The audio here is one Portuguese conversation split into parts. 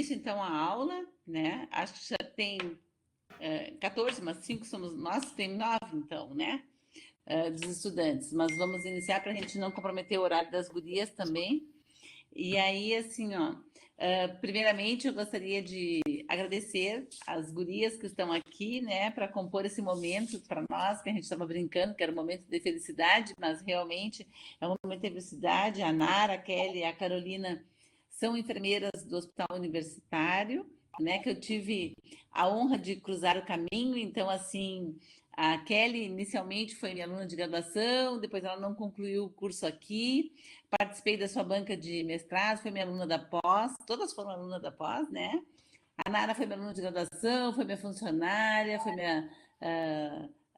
início, então, a aula, né? Acho que já tem 14, mas 5 somos nós, tem 9, então, né? Dos estudantes. Mas vamos iniciar para a gente não comprometer o horário das gurias também. E aí, assim, ó, primeiramente eu gostaria de agradecer as gurias que estão aqui, né, para compor esse momento para nós, que a gente estava brincando, que era um momento de felicidade, mas realmente é um momento de felicidade. A Nara, a Kelly e a Carolina são enfermeiras do Hospital Universitário, né, que eu tive a honra de cruzar o caminho, então, assim, a Kelly inicialmente foi minha aluna de graduação, depois ela não concluiu o curso aqui, participei da sua banca de mestrado, foi minha aluna da pós, todas foram alunas da pós, né? A Nara foi minha aluna de graduação, foi minha funcionária, foi minha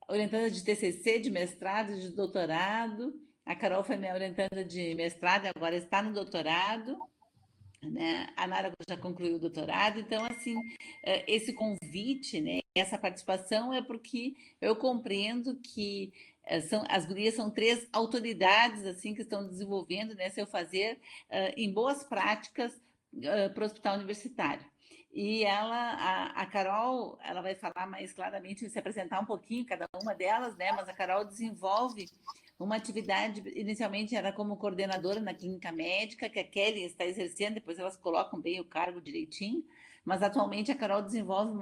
orientanda de TCC, de mestrado, de doutorado. A Carol foi minha orientanda de mestrado, agora está no doutorado, né? A Nara já concluiu o doutorado, então, assim, esse convite, né, essa participação é porque eu compreendo que as gurias são 3 autoridades, assim, que estão desenvolvendo, né, seu fazer em boas práticas para o hospital universitário. E a Carol, ela vai falar mais claramente, se apresentar um pouquinho, cada uma delas, né, mas a Carol desenvolve uma atividade, inicialmente era como coordenadora na clínica médica, que a Kelly está exercendo, depois elas colocam bem o cargo direitinho, mas atualmente a Carol desenvolve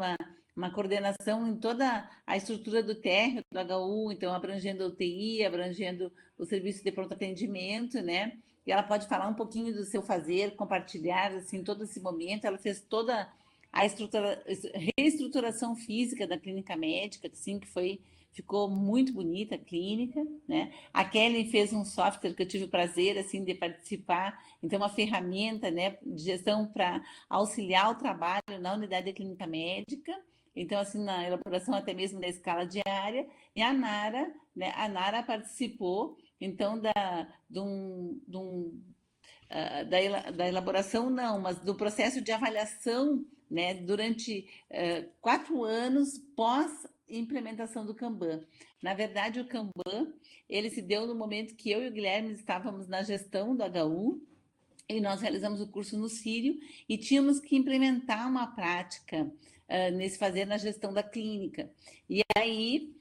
uma coordenação em toda a estrutura do térreo do HU, então abrangendo a UTI, abrangendo o serviço de pronto atendimento, né? E ela pode falar um pouquinho do seu fazer, compartilhar, assim, todo esse momento. Ela fez toda a reestruturação física da clínica médica, assim, ficou muito bonita a clínica, né? A Kelly fez um software que eu tive o prazer assim de participar, então uma ferramenta, né, de gestão para auxiliar o trabalho na unidade de clínica médica. Então assim na elaboração até mesmo da escala diária. E a Nara, né, a Nara participou então da elaboração não, mas do processo de avaliação, né, durante 4 anos pós implementação do Kanban. Na verdade, o Kanban, ele se deu no momento que eu e o Guilherme estávamos na gestão do HU, e nós realizamos o curso no Sírio e tínhamos que implementar uma prática nesse fazer na gestão da clínica. E aí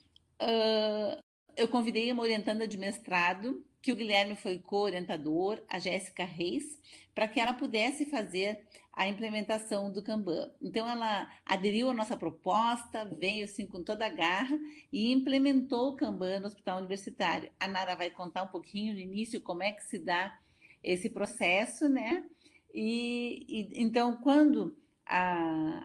eu convidei uma orientanda de mestrado, que o Guilherme foi co-orientador, a Jéssica Reis, para que ela pudesse fazer a implementação do Kanban. Então, ela aderiu à nossa proposta, veio assim com toda a garra e implementou o Kanban no Hospital Universitário. A Nara vai contar um pouquinho no início como é que se dá esse processo, né? Então, quando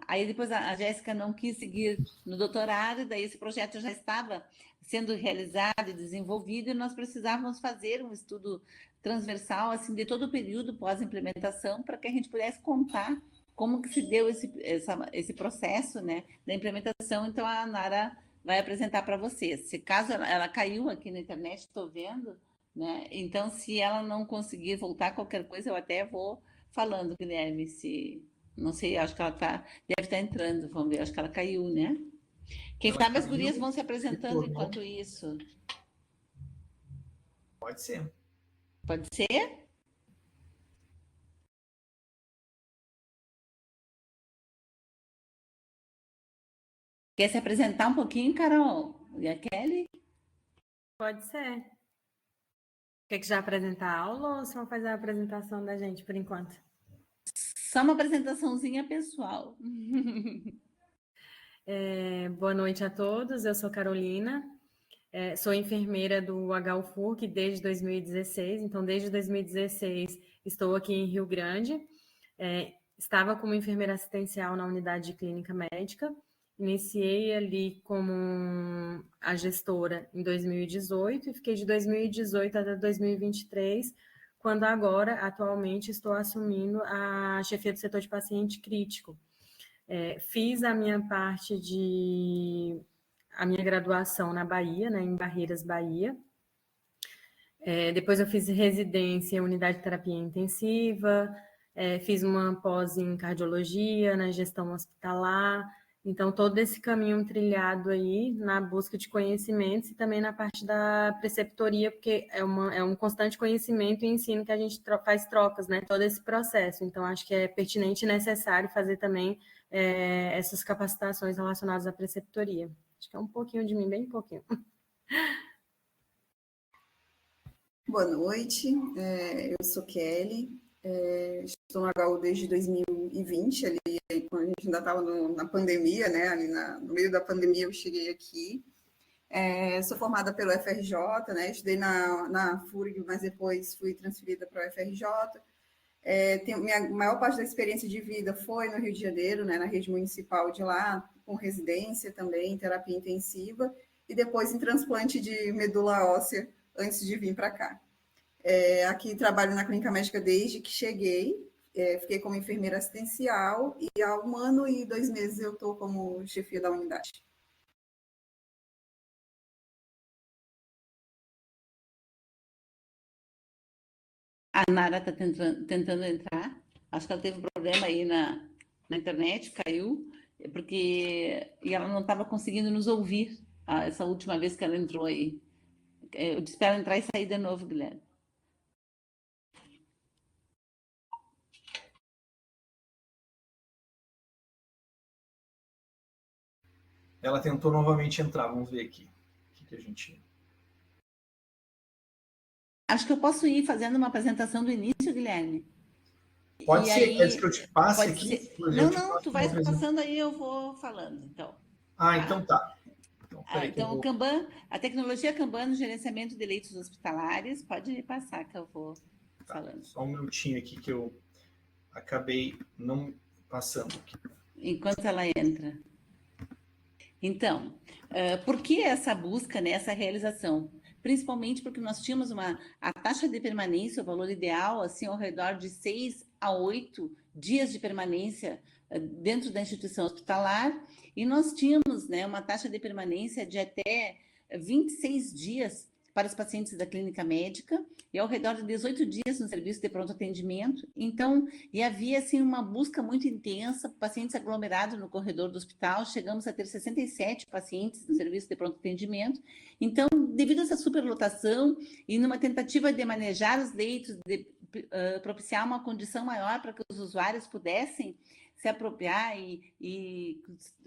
aí depois a Jéssica não quis seguir no doutorado, daí esse projeto já estava sendo realizado e desenvolvido, e nós precisávamos fazer um estudo transversal assim de todo o período pós-implementação para que a gente pudesse contar como que se deu esse processo, né, da implementação. Então a Nara vai apresentar para vocês. Se caso ela caiu aqui na internet, estou vendo, né? Então se ela não conseguir voltar qualquer coisa, eu até vou falando, Guilherme, se não sei, acho que ela deve estar entrando, vamos ver, acho que ela caiu, né? Quem Ela sabe as caiu, gurias vão se apresentando retornou. enquanto isso. Pode ser. Pode ser? Quer se apresentar um pouquinho, Carol? E a Kelly? Pode ser. Quer que já apresentar a aula ou só fazer a apresentação da gente por enquanto? Só uma apresentaçãozinha pessoal. Boa noite a todos, eu sou Carolina, sou enfermeira do HUFURC desde 2016, então desde 2016 estou aqui em Rio Grande, estava como enfermeira assistencial na unidade de clínica médica, iniciei ali como a gestora em 2018 e fiquei de 2018 até 2023, quando agora, atualmente, estou assumindo a chefia do setor de paciente crítico. Fiz a minha a minha graduação na Bahia, né, em Barreiras, Bahia. Depois eu fiz residência em unidade de terapia intensiva, fiz uma pós em cardiologia, na gestão hospitalar, Então, todo esse caminho trilhado aí na busca de conhecimentos e também na parte da preceptoria, porque é um constante conhecimento e ensino que a gente faz trocas, né? Todo esse processo. Então, acho que é pertinente e necessário fazer também essas capacitações relacionadas à preceptoria. Acho que é um pouquinho de mim, bem pouquinho. Boa noite, eu sou Kelly, estou no HU desde 2020, ali, quando a gente ainda estava na pandemia, né? Ali no meio da pandemia eu cheguei aqui. Sou formada pelo FRJ, né? Estudei na FURG, mas depois fui transferida para o FRJ. Minha maior parte da experiência de vida foi no Rio de Janeiro, né? Na rede municipal de lá, com residência também, terapia intensiva, e depois em transplante de medula óssea, antes de vir para cá. Aqui trabalho na clínica médica desde que cheguei, fiquei como enfermeira assistencial e há 1 ano e 2 meses eu estou como chefia da unidade. A Nara está tentando entrar, acho que ela teve um problema aí na internet, caiu, e ela não estava conseguindo nos ouvir essa última vez que ela entrou aí. Eu disse para ela entrar e sair de novo, Guilherme. Ela tentou novamente entrar, vamos ver aqui. O que a gente... Acho que eu posso ir fazendo uma apresentação do início, Guilherme. Pode ser, quer que eu te passe aqui? Não, tu vai passando aí, eu vou falando, então. Então tá. Então, o Kanban, a tecnologia Kanban no gerenciamento de leitos hospitalares, pode passar que eu vou falando. Só um minutinho aqui que eu acabei não passando aqui. Enquanto ela entra. Então, por que essa busca, né, essa realização? Principalmente porque nós tínhamos a taxa de permanência, o valor ideal, assim, ao redor de 6 a 8 dias de permanência dentro da instituição hospitalar, e nós tínhamos, né, uma taxa de permanência de até 26 dias para os pacientes da clínica médica e ao redor de 18 dias no serviço de pronto atendimento. Então, e havia assim uma busca muito intensa, pacientes aglomerados no corredor do hospital, chegamos a ter 67 pacientes no serviço de pronto atendimento. Então, devido a essa superlotação e numa tentativa de manejar os leitos, de propiciar uma condição maior para que os usuários pudessem se apropriar e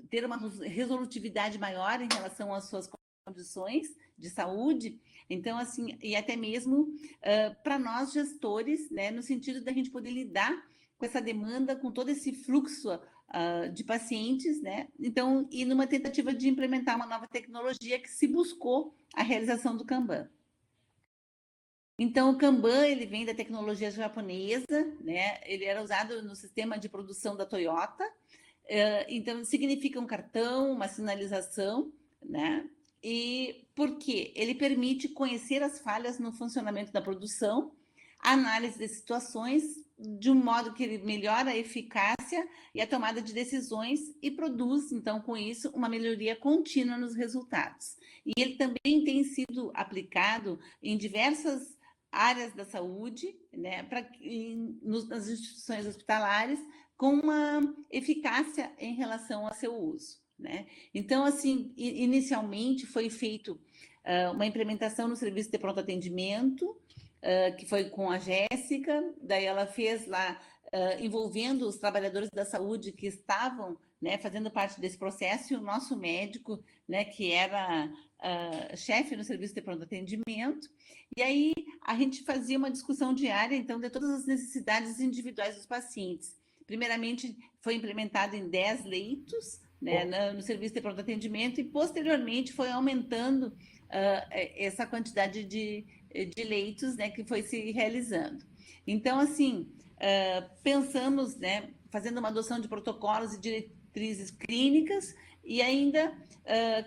ter uma resolutividade maior em relação às suas condições de saúde, então, assim, e até mesmo para nós gestores, né, no sentido da gente poder lidar com essa demanda, com todo esse fluxo de pacientes, né, então, e numa tentativa de implementar uma nova tecnologia que se buscou a realização do Kanban. Então, o Kanban, ele vem da tecnologia japonesa, né, ele era usado no sistema de produção da Toyota, então, significa um cartão, uma sinalização, né, e por quê? Ele permite conhecer as falhas no funcionamento da produção, análise de situações, de um modo que ele melhora a eficácia e a tomada de decisões e produz, então, com isso, uma melhoria contínua nos resultados. E ele também tem sido aplicado em diversas áreas da saúde, né, nas instituições hospitalares, com uma eficácia em relação ao seu uso. Né? Então, assim, inicialmente foi feito uma implementação no serviço de pronto atendimento, que foi com a Jéssica, daí ela fez lá, envolvendo os trabalhadores da saúde que estavam, né, fazendo parte desse processo, e o nosso médico, né, que era chefe no serviço de pronto atendimento, e aí a gente fazia uma discussão diária, então, de todas as necessidades individuais dos pacientes. Primeiramente, foi implementado em 10 leitos, né, no serviço de pronto atendimento, e posteriormente foi aumentando essa quantidade de leitos, né, que foi se realizando. Então, assim, pensamos, né, fazendo uma adoção de protocolos e diretrizes clínicas, e ainda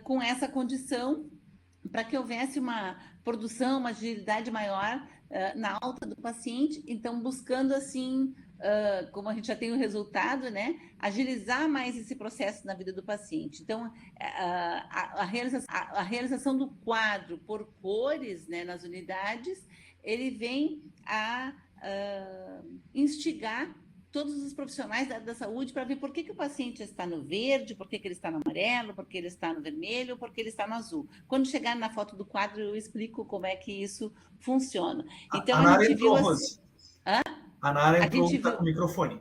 com essa condição, para que houvesse uma produção, uma agilidade maior na alta do paciente, então buscando assim, como a gente já tem o resultado, né, agilizar mais esse processo na vida do paciente. Então, a realização do quadro por cores, né, nas unidades, ele vem a instigar todos os profissionais da saúde para ver por que o paciente está no verde, por que ele está no amarelo, por que ele está no vermelho, por que ele está no azul. Quando chegar na foto do quadro, eu explico como é que isso funciona. Então, A Nara entrou, Rose. A Nara entrou, está com o microfone.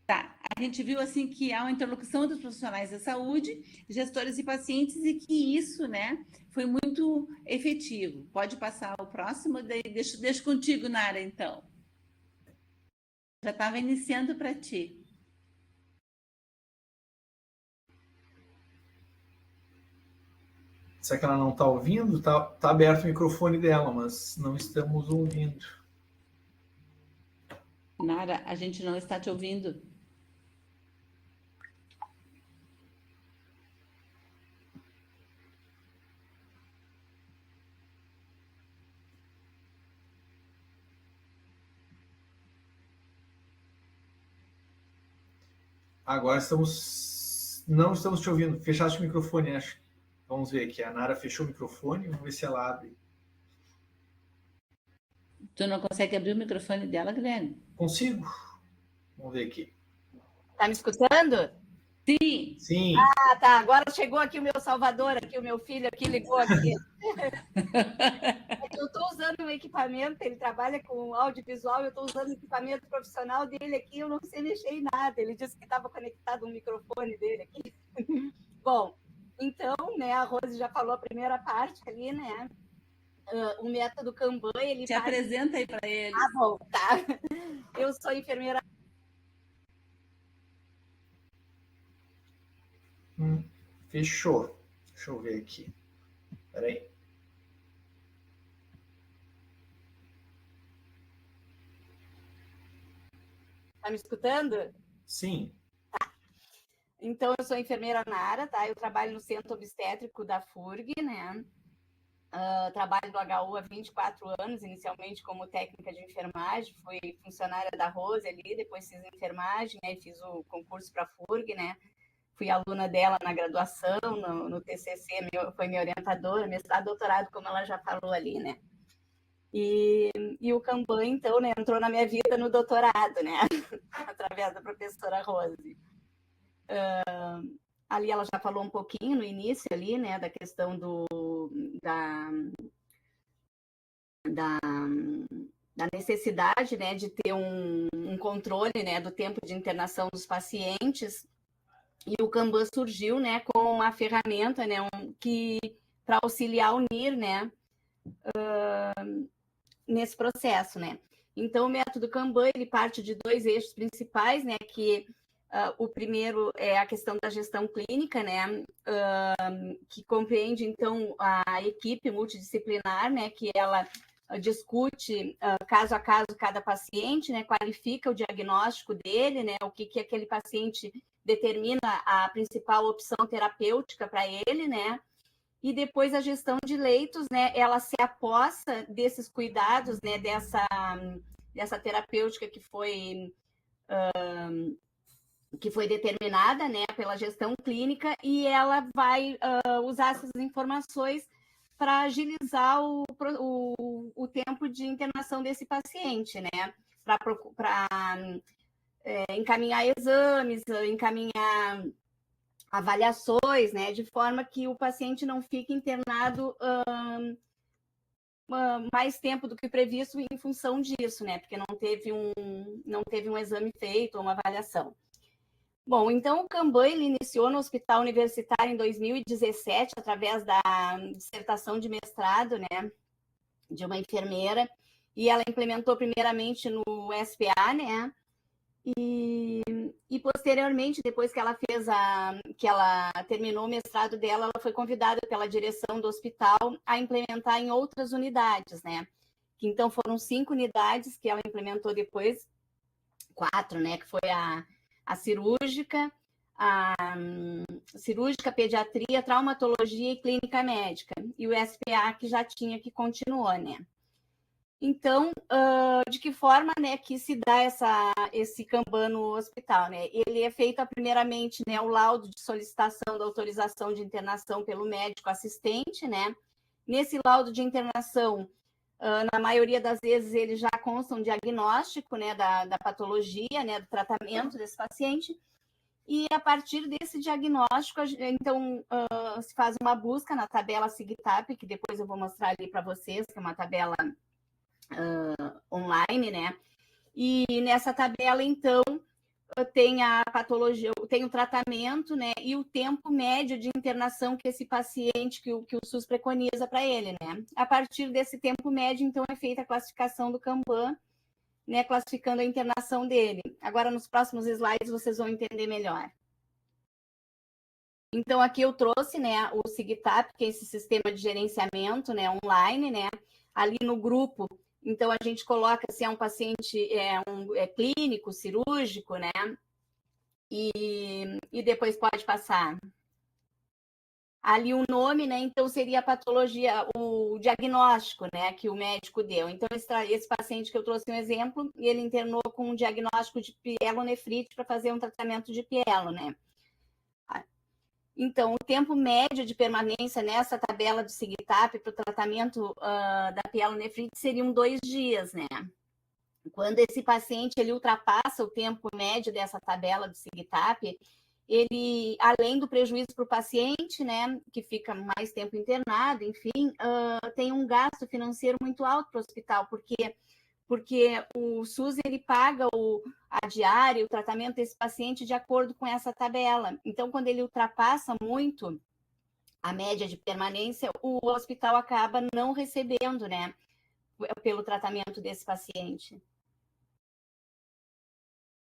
Tá, a gente viu assim que há uma interlocução dos profissionais da saúde, gestores e pacientes, e que isso, né, foi muito efetivo. Pode passar o próximo, daí deixo contigo, Nara, então. Já estava iniciando para ti. Será que ela não está ouvindo? Está aberto o microfone dela, mas não estamos ouvindo. Nara, a gente não está te ouvindo. Agora não estamos te ouvindo. Fechaste o microfone, acho. Vamos ver aqui. A Nara fechou o microfone. Vamos ver se ela abre. Tu não consegue abrir o microfone dela, Guilherme? Consigo. Vamos ver aqui. Tá me escutando? Sim. Sim. Ah, tá. Agora chegou aqui o meu salvador, aqui o meu filho aqui ligou aqui. Eu estou usando um equipamento, ele trabalha com audiovisual, eu estou usando o equipamento profissional dele aqui, eu não sei mexer em nada. Ele disse que estava conectado um microfone dele aqui. Bom, então, né, a Rose já falou a primeira parte ali, né? O método Kanban, ele te apresenta aí para ele. Ah, bom, tá. Eu sou enfermeira. Fechou. Deixa eu ver aqui. Espera aí. Tá me escutando? Sim. Tá. Então, eu sou enfermeira Nara, tá? Eu trabalho no centro obstétrico da FURG, né? Trabalho do HU há 24 anos, inicialmente como técnica de enfermagem, fui funcionária da Rose ali, depois fiz enfermagem, aí fiz o concurso para a FURG, né? Fui aluna dela na graduação, no TCC, foi minha orientadora, mestrado, doutorado, como ela já falou ali, né? E o Kanban, então, né, entrou na minha vida no doutorado, né? Através da professora Rose. Ali ela já falou um pouquinho no início ali, né, da questão da necessidade, né, de ter um controle, né, do tempo de internação dos pacientes. E o Kanban surgiu, né, com uma ferramenta, né, para auxiliar o NIR, né, nesse processo, né. Então, o método Kanban, ele parte de 2 eixos principais, né, que o primeiro é a questão da gestão clínica, né, que compreende, então, a equipe multidisciplinar, né, que ela discute caso a caso cada paciente, né, qualifica o diagnóstico dele, né, o que aquele paciente determina a principal opção terapêutica para ele, né, e depois a gestão de leitos, né, ela se aposta desses cuidados, né, dessa terapêutica que foi determinada, né, pela gestão clínica, e ela vai usar essas informações para agilizar o tempo de internação desse paciente, né, para encaminhar exames, encaminhar avaliações, né, de forma que o paciente não fique internado mais tempo do que previsto em função disso, né, porque não teve um exame feito ou uma avaliação. Bom, então o Kanban ele iniciou no Hospital Universitário em 2017, através da dissertação de mestrado, né, de uma enfermeira, e ela implementou primeiramente no SPA, né, e posteriormente, depois que ela terminou o mestrado dela, ela foi convidada pela direção do hospital a implementar em outras unidades, né, que então foram 5 unidades que ela implementou depois, 4, né, que foi a cirúrgica, pediatria, traumatologia e clínica médica, e o SPA que já tinha, que continuou, né. Então, de que forma, né, que se dá esse Kanban no hospital, né? Ele é feito, primeiramente, né, o laudo de solicitação da autorização de internação pelo médico assistente, né? Nesse laudo de internação, Na maioria das vezes, eles já constam um diagnóstico, né, da patologia, né, do tratamento desse paciente. E a partir desse diagnóstico, então, se faz uma busca na tabela SIGTAP, que depois eu vou mostrar ali para vocês, que é uma tabela online, né? E nessa tabela, então, tem a patologia, tem o tratamento, né? E o tempo médio de internação que esse paciente, que o SUS preconiza para ele, né? A partir desse tempo médio, então, é feita a classificação do Kanban, né, classificando a internação dele. Agora, nos próximos slides, vocês vão entender melhor. Então, aqui eu trouxe, né, o SIGTAP, que é esse sistema de gerenciamento, né, online, né, ali no grupo. Então, a gente coloca se é um paciente clínico, cirúrgico, né, e depois pode passar. Ali o nome, né? Então seria a patologia, o diagnóstico, né? Que o médico deu. Então, esse paciente que eu trouxe um exemplo, ele internou com um diagnóstico de pielonefrite para fazer um tratamento de pielo, né? Então, o tempo médio de permanência nessa tabela do SIGTAP para o tratamento da pielonefrite seriam 2 dias, né? Quando esse paciente ele ultrapassa o tempo médio dessa tabela do SIGTAP, ele, além do prejuízo para o paciente, né, que fica mais tempo internado, enfim, tem um gasto financeiro muito alto para o hospital, porque o SUS ele paga a diária, o tratamento desse paciente de acordo com essa tabela. Então, quando ele ultrapassa muito a média de permanência, o hospital acaba não recebendo, né, pelo tratamento desse paciente.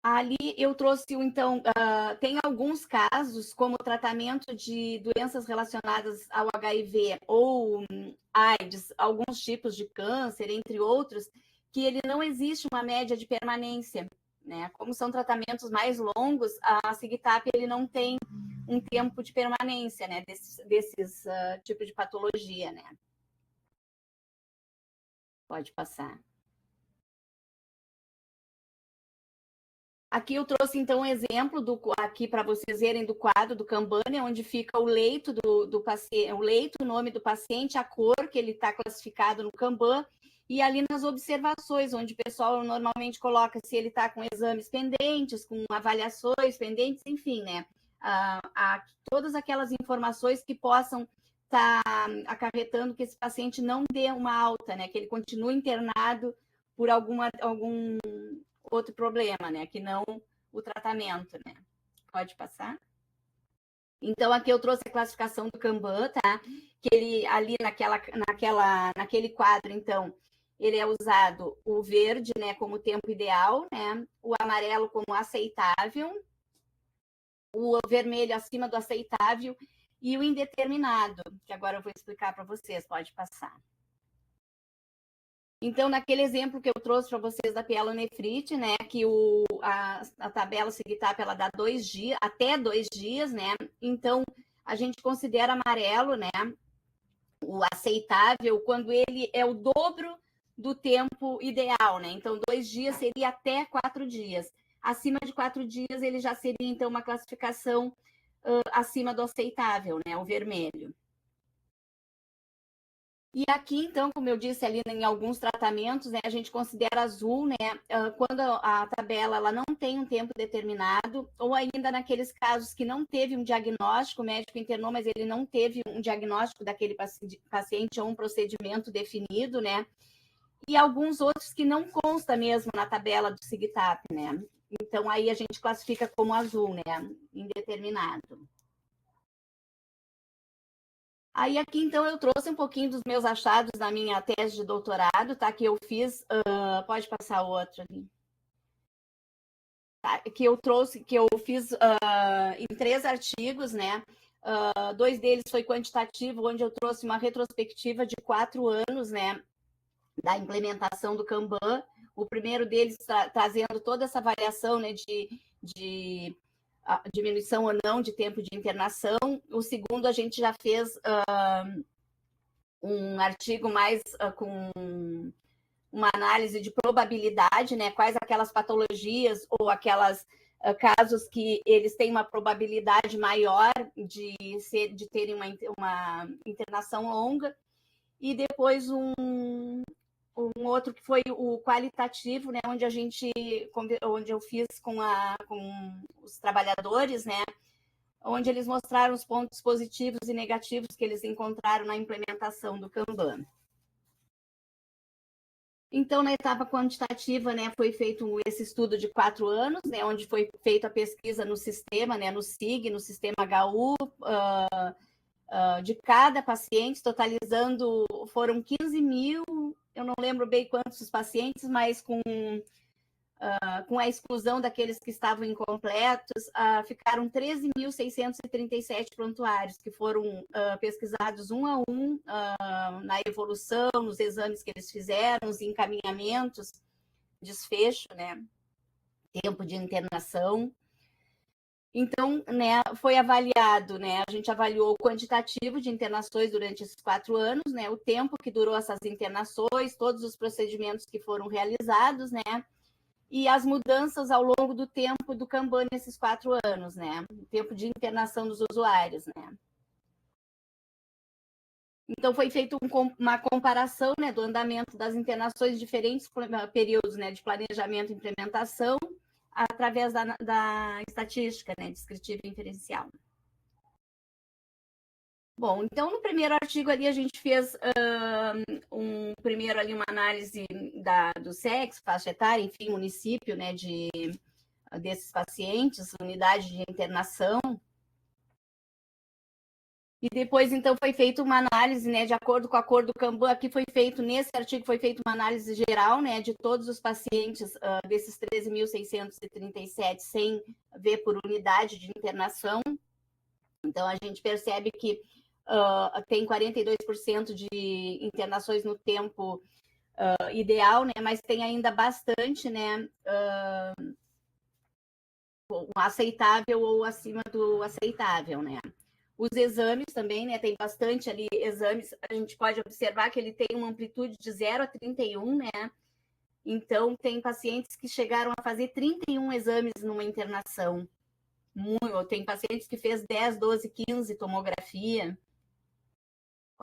Ali eu trouxe, então, tem alguns casos, como tratamento de doenças relacionadas ao HIV ou AIDS, alguns tipos de câncer, entre outros, que ele não existe uma média de permanência, né? Como são tratamentos mais longos, a SIGTAP ele não tem um tempo de permanência, né? Desses tipos de patologia, né? Pode passar. Aqui eu trouxe, então, um exemplo aqui para vocês verem do quadro do Kanban, onde fica o leito do paciente, o leito, o nome do paciente, a cor que ele está classificado no Kanban, e ali nas observações, onde o pessoal normalmente coloca se ele está com exames pendentes, com avaliações pendentes, enfim, né? Todas aquelas informações que possam estar acarretando que esse paciente não dê uma alta, né? Que ele continue internado por algum outro problema, né? Que não o tratamento, né? Pode passar? Então, aqui eu trouxe a classificação do Kanban, tá? Que ele, ali naquele quadro, então, ele é usado o verde, né, como tempo ideal, né? O amarelo como aceitável, o vermelho acima do aceitável e o indeterminado, que agora eu vou explicar para vocês, pode passar. Então, naquele exemplo que eu trouxe para vocês da pielonefrite, né, que a tabela SIGTAP, ela dá 2 dias, até 2 dias, né, então a gente considera amarelo, né, o aceitável, quando ele é o dobro do tempo ideal, né, então 2 dias seria até 4 dias. Acima de 4 dias, ele já seria, então, uma classificação acima do aceitável, né, o vermelho. E aqui, então, como eu disse ali em alguns tratamentos, né, a gente considera azul, né, quando a tabela ela não tem um tempo determinado, ou ainda naqueles casos que não teve um diagnóstico, o médico internou, mas ele não teve um diagnóstico daquele paciente ou um procedimento definido, né, e alguns outros que não consta mesmo na tabela do SIGTAP, né. Então, aí a gente classifica como azul, né, indeterminado. Aí aqui, então, eu trouxe um pouquinho dos meus achados na minha tese de doutorado, tá? Que eu fiz, pode passar outro ali. Tá? Que eu fiz em 3 artigos, né? 2 deles foi quantitativo, onde eu trouxe uma retrospectiva de 4 anos, né? Da implementação do Kanban. O primeiro deles trazendo toda essa variação, né? De a diminuição ou não de tempo de internação. O segundo, a gente já fez um artigo mais com uma análise de probabilidade, né? Quais aquelas patologias ou aquelas casos que eles têm uma probabilidade maior de terem uma internação longa. E depois um outro que foi o qualitativo, né, onde eu fiz com os trabalhadores, né, onde eles mostraram os pontos positivos e negativos que eles encontraram na implementação do Kanban. Então, na etapa quantitativa, né, foi feito esse estudo de 4 anos, né, onde foi feita a pesquisa no sistema, né, no SIG, no sistema HU, de cada paciente, totalizando, foram 15 mil, eu não lembro bem quantos pacientes, mas com a exclusão daqueles que estavam incompletos, ficaram 13.637 prontuários, que foram pesquisados um a um na evolução, nos exames que eles fizeram, os encaminhamentos, desfecho, né? Tempo de internação. Então, né, foi avaliado, né? A gente avaliou o quantitativo de internações durante esses 4 anos, né? O tempo que durou essas internações, todos os procedimentos que foram realizados, né? E as mudanças ao longo do tempo do Kanban nesses 4 anos, né? O tempo de internação dos usuários, né? Então, foi feita uma comparação, né, do andamento das internações em diferentes períodos, né, de planejamento e implementação, através da estatística, né, descritiva e inferencial. Bom, então no primeiro artigo ali a gente fez primeiro ali uma análise do sexo, faixa etária, enfim, município, né, desses pacientes, unidade de internação. E depois, então, foi feita uma análise, né, de acordo com o acordo Kanban. Aqui foi feito, nesse artigo, foi feita uma análise geral, né, de todos os pacientes desses 13.637, sem ver por unidade de internação. Então, a gente percebe que tem 42% de internações no tempo ideal, né, mas tem ainda bastante, né, aceitável ou acima do aceitável, né. Os exames também, né, tem bastante ali exames, a gente pode observar que ele tem uma amplitude de 0 a 31, né, então tem pacientes que chegaram a fazer 31 exames numa internação, tem pacientes que fez 10, 12, 15 tomografia,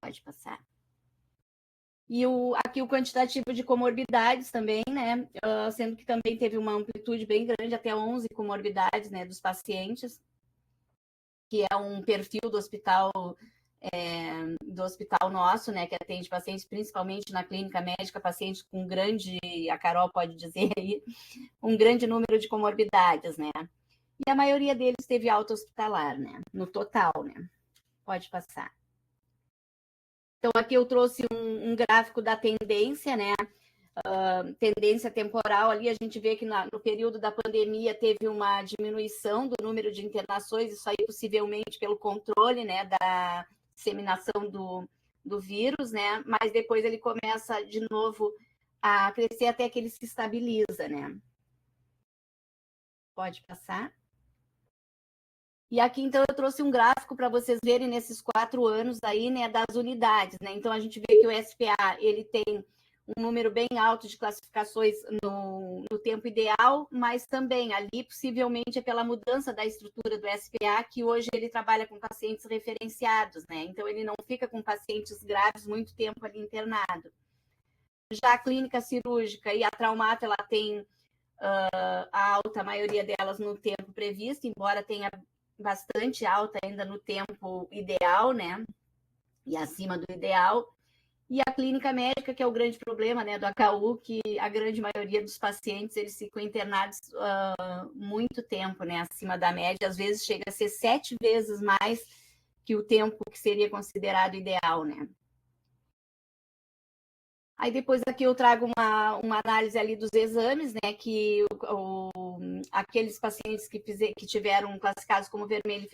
pode passar. E aqui o quantitativo de comorbidades também, né, sendo que também teve uma amplitude bem grande, até 11 comorbidades, né, dos pacientes, que é um perfil do hospital nosso, né, que atende pacientes principalmente na clínica médica, pacientes com a Carol pode dizer aí, um grande número de comorbidades, né. E a maioria deles teve alta hospitalar, né, no total, né. Pode passar. Então, aqui eu trouxe um gráfico da tendência, né, tendência temporal ali, a gente vê que no período da pandemia teve uma diminuição do número de internações, isso aí possivelmente pelo controle, né, da disseminação do vírus, né, mas depois ele começa de novo a crescer até que ele se estabiliza, né. Pode passar. E aqui, então, eu trouxe um gráfico para vocês verem nesses 4 anos aí, né, das unidades, né, então a gente vê que o SPA, ele tem um número bem alto de classificações no tempo ideal, mas também ali possivelmente é pela mudança da estrutura do SPA, que hoje ele trabalha com pacientes referenciados, né? Então ele não fica com pacientes graves muito tempo ali internado. Já a clínica cirúrgica e a traumato, ela tem a alta maioria delas no tempo previsto, embora tenha bastante alta ainda no tempo ideal, né? E acima do ideal. E a clínica médica, que é o grande problema, né, do HU, que a grande maioria dos pacientes, eles ficam internados muito tempo, né, acima da média, às vezes chega a ser 7 vezes mais que o tempo que seria considerado ideal, né. Aí depois aqui eu trago uma análise ali dos exames, né, que aqueles pacientes que tiveram classificados como vermelho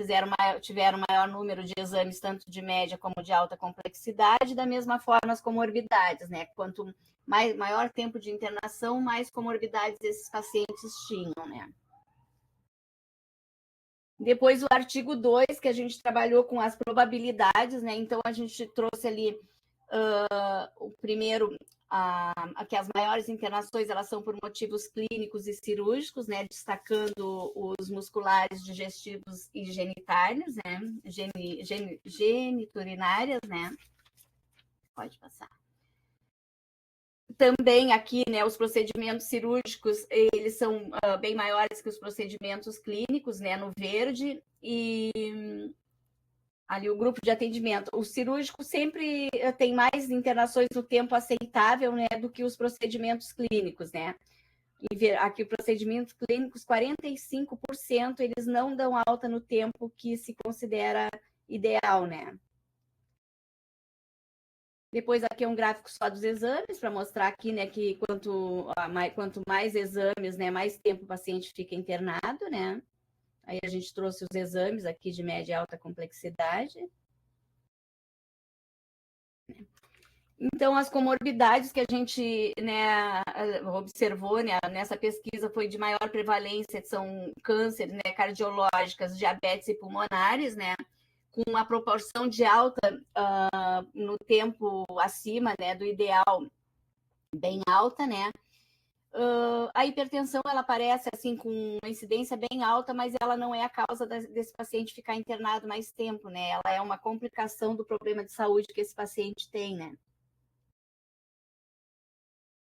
tiveram maior número de exames, tanto de média como de alta complexidade, da mesma forma as comorbidades, né, quanto maior tempo de internação, mais comorbidades esses pacientes tinham, né. Depois o artigo 2, que a gente trabalhou com as probabilidades, né, então a gente trouxe ali o primeiro, que as maiores internações elas são por motivos clínicos e cirúrgicos, né, destacando os musculares, digestivos e genitários, né, geniturinárias, né, pode passar. Também aqui, né, os procedimentos cirúrgicos, eles são bem maiores que os procedimentos clínicos, né, no verde, e ali o grupo de atendimento. O cirúrgico sempre tem mais internações no tempo aceitável, né, do que os procedimentos clínicos, né. E aqui, procedimentos clínicos, 45% eles não dão alta no tempo que se considera ideal, né. Depois aqui é um gráfico só dos exames, para mostrar aqui, né, que quanto mais exames, né, mais tempo o paciente fica internado, né. Aí a gente trouxe os exames aqui de média e alta complexidade. Então, as comorbidades que a gente, né, observou, né, nessa pesquisa foi de maior prevalência, são cânceres, né, cardiológicas, diabetes e pulmonares, né, com uma proporção de alta no tempo acima, né, do ideal, bem alta, né. A hipertensão, ela aparece assim com uma incidência bem alta, mas ela não é a causa desse paciente ficar internado mais tempo, né. Ela é uma complicação do problema de saúde que esse paciente tem, né.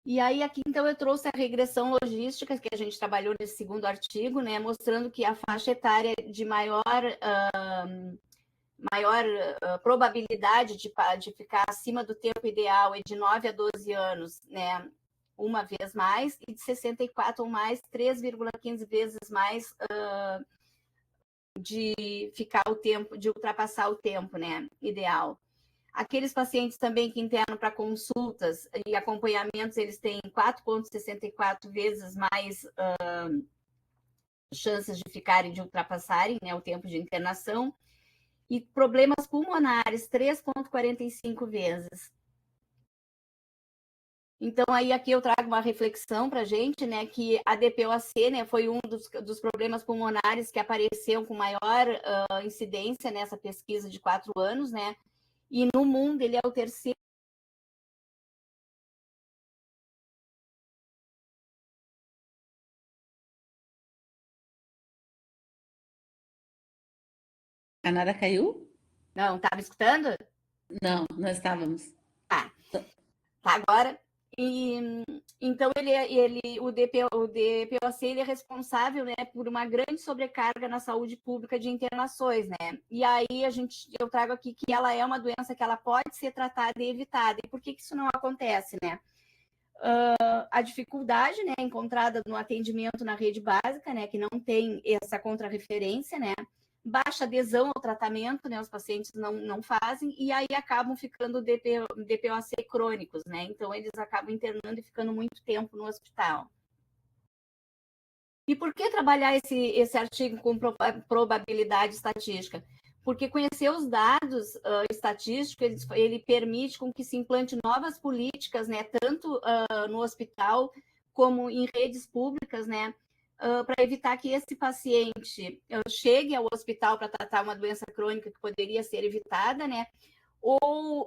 E aí, aqui, então, eu trouxe a regressão logística, que a gente trabalhou nesse segundo artigo, né, mostrando que a faixa etária de maior probabilidade de ficar acima do tempo ideal é de 9 a 12 anos, né, uma vez mais, e de 64 ou mais, 3,15 vezes mais de ficar o tempo, de ultrapassar o tempo, né, ideal. Aqueles pacientes também que internam para consultas e acompanhamentos, eles têm 4,64 vezes mais chances de ultrapassarem, né, o tempo de internação. E problemas pulmonares, 3,45 vezes. Então, aí aqui eu trago uma reflexão para a gente, né, que a DPOC, né, foi um dos problemas pulmonares que apareceu com maior incidência nessa pesquisa de 4 anos, né, e no mundo ele é o terceiro. A Nara caiu? Não, tá me escutando? Não, nós estávamos. Tá agora. E então o DPOC ele é responsável, né, por uma grande sobrecarga na saúde pública de internações, né? E aí eu trago aqui que ela é uma doença que ela pode ser tratada e evitada. E por que isso não acontece, né? A dificuldade, né, encontrada no atendimento na rede básica, né, que não tem essa contrarreferência, né? Baixa adesão ao tratamento, né? Os pacientes não fazem, e aí acabam ficando DPOC crônicos, né? Então, eles acabam internando e ficando muito tempo no hospital. E por que trabalhar esse artigo com probabilidade estatística? Porque conhecer os dados estatísticos, ele permite com que se implante novas políticas, né? Tanto no hospital como em redes públicas, né? Para evitar que esse paciente chegue ao hospital para tratar uma doença crônica que poderia ser evitada, né? Ou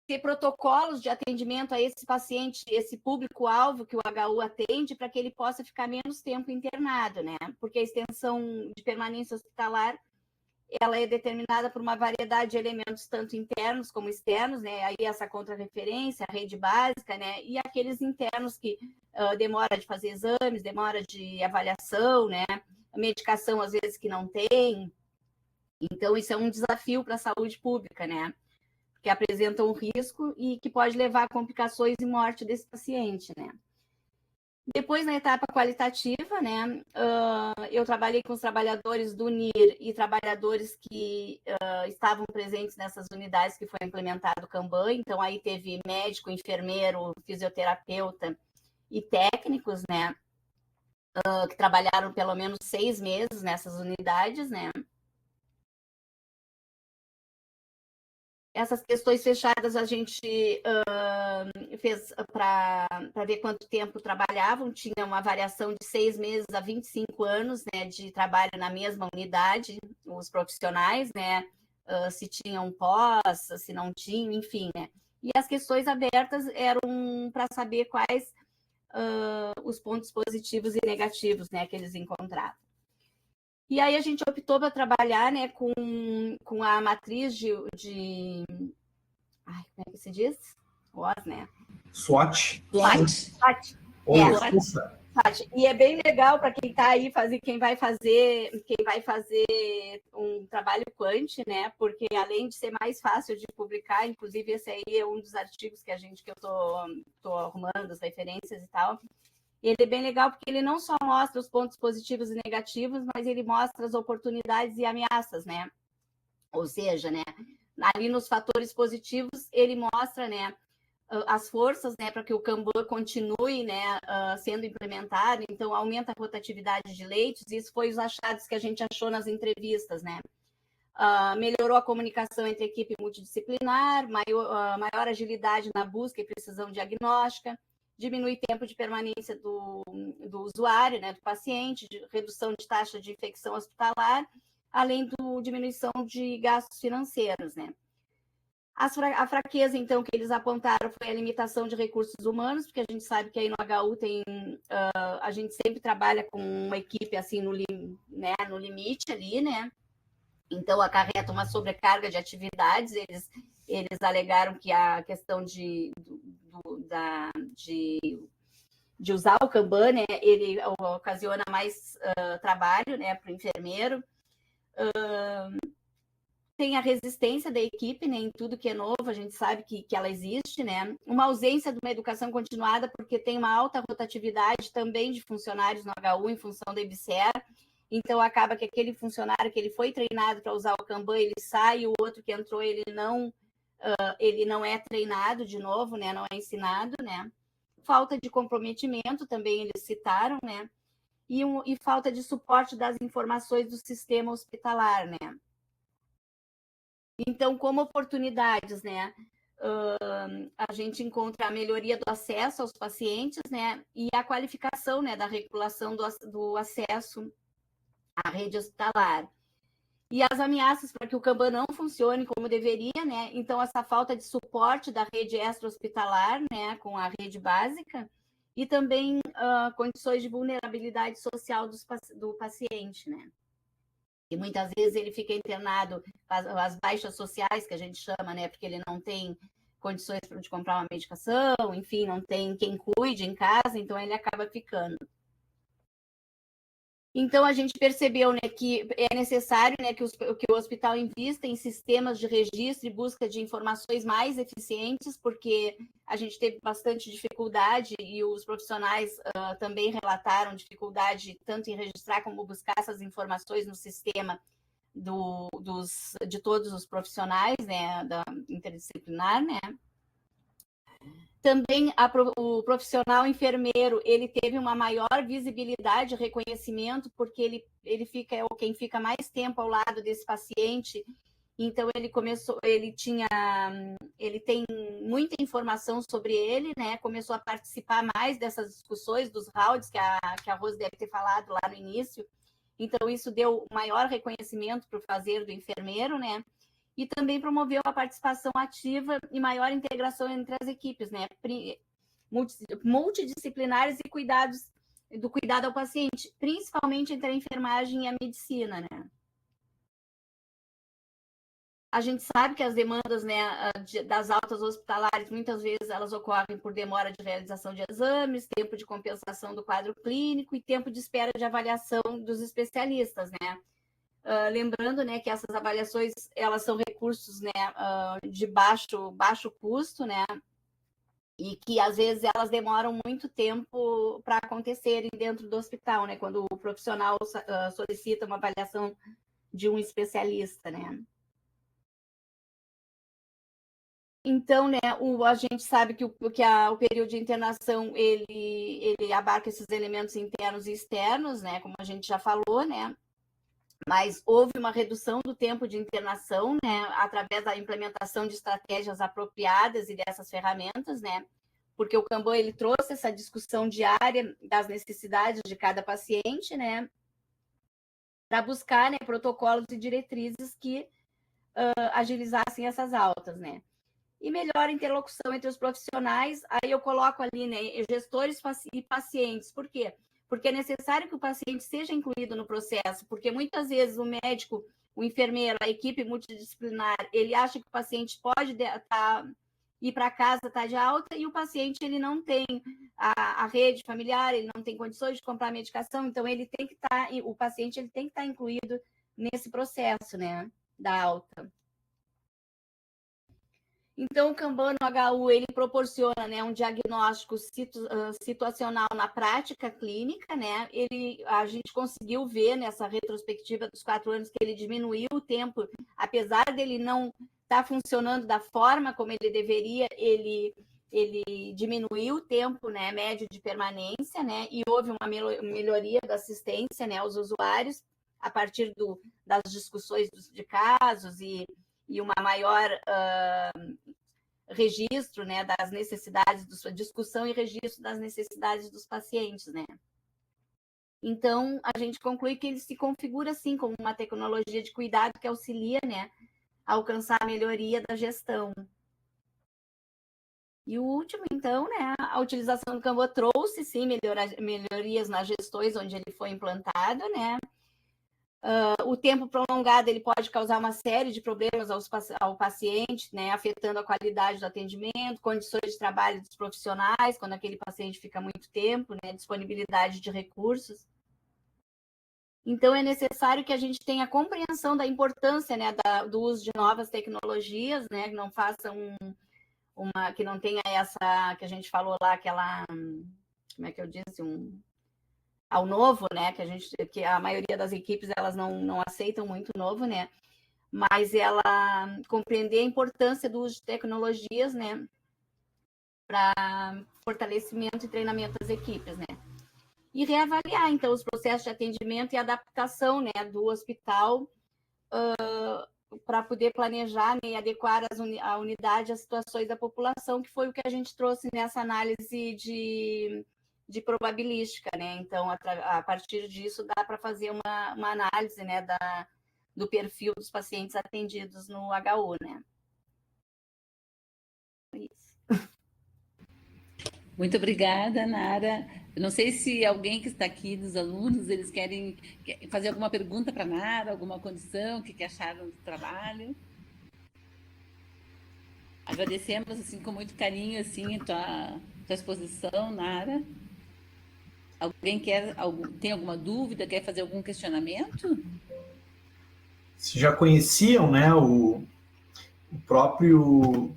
ter protocolos de atendimento a esse paciente, esse público-alvo que o HU atende, para que ele possa ficar menos tempo internado, né? Porque a extensão de permanência hospitalar, ela é determinada por uma variedade de elementos, tanto internos como externos, né? Aí essa contrarreferência, a rede básica, né? E aqueles internos que demora de fazer exames, demora de avaliação, né? A medicação, às vezes, que não tem. Então, isso é um desafio para a saúde pública, né? Que apresentam um risco e que pode levar a complicações e morte desse paciente, né? Depois, na etapa qualitativa, né, eu trabalhei com os trabalhadores do NIR e trabalhadores que estavam presentes nessas unidades que foi implementado o Kanban. Então, aí teve médico, enfermeiro, fisioterapeuta e técnicos, né, que trabalharam pelo menos 6 meses nessas unidades, né. Essas questões fechadas a gente fez para ver quanto tempo trabalhavam. Tinha uma variação de 6 meses a 25 anos, né, de trabalho na mesma unidade, os profissionais, né, se tinham pós, se não tinham, enfim, né. E as questões abertas eram para saber quais os pontos positivos e negativos, né, que eles encontravam. E aí a gente optou para trabalhar, né, com a matriz de... Ai, como é que se diz? Oz, né? SWOT. SWOT. Desculpa. E é bem legal para quem está aí, quem vai fazer um trabalho quant, né? Porque além de ser mais fácil de publicar, inclusive esse aí é um dos artigos que eu tô arrumando, as referências e tal. Ele é bem legal porque ele não só mostra os pontos positivos e negativos, mas ele mostra as oportunidades e ameaças, né? Ou seja, né? Ali nos fatores positivos, ele mostra, né? As forças, né, para que o Kanban continue, né, sendo implementado. Então aumenta a rotatividade de leitos. Isso foi os achados que a gente achou nas entrevistas, né? Melhorou a comunicação entre a equipe multidisciplinar, maior agilidade na busca e precisão diagnóstica, diminui tempo de permanência do usuário, né, do paciente, redução de taxa de infecção hospitalar, além da diminuição de gastos financeiros, né? A fraqueza, então, que eles apontaram foi a limitação de recursos humanos, porque a gente sabe que aí no HU a gente sempre trabalha com uma equipe assim no limite ali, né? Então, acarreta uma sobrecarga de atividades. Eles alegaram que a questão de usar o Kanban, né, ele ocasiona mais trabalho, né, para o enfermeiro. Tem a resistência da equipe, né, em tudo que é novo, a gente sabe que ela existe, né? Uma ausência de uma educação continuada, porque tem uma alta rotatividade também de funcionários no HU em função da EBSER. Então, acaba que aquele funcionário que ele foi treinado para usar o Kanban, ele sai, o outro que entrou, ele não é treinado de novo, né? Não é ensinado, né? Falta de comprometimento, também eles citaram, né? E falta de suporte das informações do sistema hospitalar, né? Então, como oportunidades, né? A gente encontra a melhoria do acesso aos pacientes, né? E a qualificação, né? Da regulação do acesso à rede hospitalar. E as ameaças para que o Kanban não funcione como deveria, né? Então, essa falta de suporte da rede extra-hospitalar, né? Com a rede básica. E também condições de vulnerabilidade social do paciente, né? E muitas vezes ele fica internado, as baixas sociais, que a gente chama, né? Porque ele não tem condições de comprar uma medicação, enfim, não tem quem cuide em casa, então ele acaba ficando. Então, a gente percebeu, né, que é necessário, né, que o hospital invista em sistemas de registro e busca de informações mais eficientes, porque a gente teve bastante dificuldade e os profissionais também relataram dificuldade tanto em registrar como buscar essas informações no sistema de todos os profissionais, né, da interdisciplinar, né? Também o profissional enfermeiro, ele teve uma maior visibilidade, reconhecimento, porque é quem fica mais tempo ao lado desse paciente. Então ele tem muita informação sobre ele, né? Começou a participar mais dessas discussões dos rounds que a Rose deve ter falado lá no início. Então isso deu maior reconhecimento para o fazer do enfermeiro, né? E também promoveu a participação ativa e maior integração entre as equipes, né? Multidisciplinares e do cuidado ao paciente, principalmente entre a enfermagem e a medicina, né? A gente sabe que as demandas, né, das altas hospitalares, muitas vezes elas ocorrem por demora de realização de exames, tempo de compensação do quadro clínico e tempo de espera de avaliação dos especialistas, né? Lembrando, né, que essas avaliações elas são recursos, né, de baixo custo, né, e que às vezes elas demoram muito tempo para acontecerem dentro do hospital, né, quando o profissional solicita uma avaliação de um especialista, né. Então, né, a gente sabe que o período de internação ele abarca esses elementos internos e externos, né, como a gente já falou, né. Mas houve uma redução do tempo de internação, né, através da implementação de estratégias apropriadas e dessas ferramentas, né, porque o Kanban ele trouxe essa discussão diária das necessidades de cada paciente, né, para buscar, né, protocolos e diretrizes que agilizassem essas altas, né. E melhor interlocução entre os profissionais, aí eu coloco ali, né, gestores e pacientes, por quê? Porque é necessário que o paciente seja incluído no processo, porque muitas vezes o médico, o enfermeiro, a equipe multidisciplinar, ele acha que o paciente pode estar ir para casa está de alta e o paciente ele não tem a rede familiar, ele não tem condições de comprar medicação, então ele tem que estar, o paciente ele tem que estar incluído nesse processo, né, da alta. Então, o Kanban no HU, ele proporciona, né, um diagnóstico situacional na prática clínica, né? A gente conseguiu ver nessa retrospectiva dos 4 anos que ele diminuiu o tempo, apesar dele não estar funcionando da forma como ele deveria, ele diminuiu o tempo, né, médio de permanência, né? E houve uma melhoria da assistência, né, aos usuários a partir das discussões de casos e uma maior registro, né, das necessidades, discussão e registro das necessidades dos pacientes, né. Então, a gente conclui que ele se configura, assim, como uma tecnologia de cuidado que auxilia, né, a alcançar a melhoria da gestão. E o último, então, né, a utilização do Kanban trouxe, sim, melhorias nas gestões onde ele foi implantado, né. O tempo prolongado ele pode causar uma série de problemas ao paciente, né, afetando a qualidade do atendimento, condições de trabalho dos profissionais, quando aquele paciente fica muito tempo, né, disponibilidade de recursos. Então, é necessário que a gente tenha compreensão da importância, né, do uso de novas tecnologias, né, que não façam que não tenha essa, que a gente falou lá, aquela, como é que eu disse, ao novo, né, que a maioria das equipes elas não aceitam muito novo, né, mas ela compreender a importância do uso de tecnologias, né, para fortalecimento e treinamento das equipes, né, e reavaliar então os processos de atendimento e adaptação, né, do hospital para poder planejar, né, e adequar a unidade às situações da população, que foi o que a gente trouxe nessa análise de probabilística, né? Então, a partir disso, dá para fazer uma análise, né, do perfil dos pacientes atendidos no HU, né? Isso. Muito obrigada, Nara. Eu não sei se alguém que está aqui dos alunos, eles querem fazer alguma pergunta para a Nara, alguma condição, o que acharam do trabalho. Agradecemos, assim, com muito carinho, assim, a tua exposição, Nara. Alguém tem alguma dúvida, quer fazer algum questionamento? Se já conheciam, né, o próprio...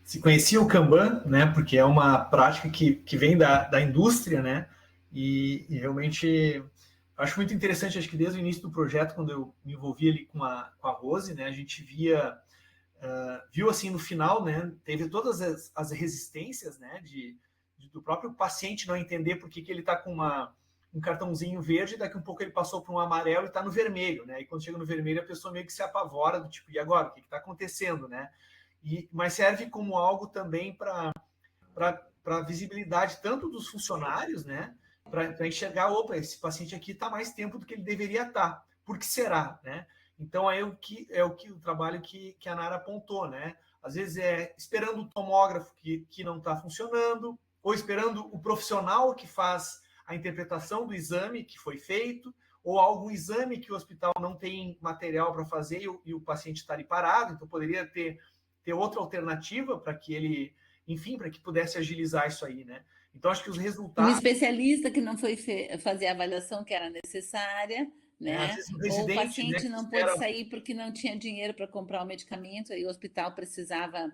Se conhecia o Kanban, né, porque é uma prática que vem da indústria, né, e realmente acho muito interessante, acho que desde o início do projeto, quando eu me envolvi ali com a Rose, né, a gente viu assim no final, né, teve todas as resistências, né, do próprio paciente não entender por que ele está com um cartãozinho verde, e daqui a um pouco ele passou para um amarelo e está no vermelho, né, e quando chega no vermelho a pessoa meio que se apavora, do tipo, e agora? O que está acontecendo, né? Mas serve como algo também para a visibilidade tanto dos funcionários, né, para enxergar, opa, esse paciente aqui está mais tempo do que ele deveria estar. Por que será, né? Então, é o trabalho que a Nara apontou, né? Às vezes é esperando o tomógrafo que não está funcionando, ou esperando o profissional que faz a interpretação do exame que foi feito, ou algum exame que o hospital não tem material para fazer e o paciente está ali parado, então poderia ter outra alternativa para que ele, enfim, para que pudesse agilizar isso aí, né? Então, acho que os resultados... Um especialista que não foi fazer a avaliação que era necessária, né? Ou o paciente, né, não pôde sair porque não tinha dinheiro para comprar o medicamento, aí o hospital precisava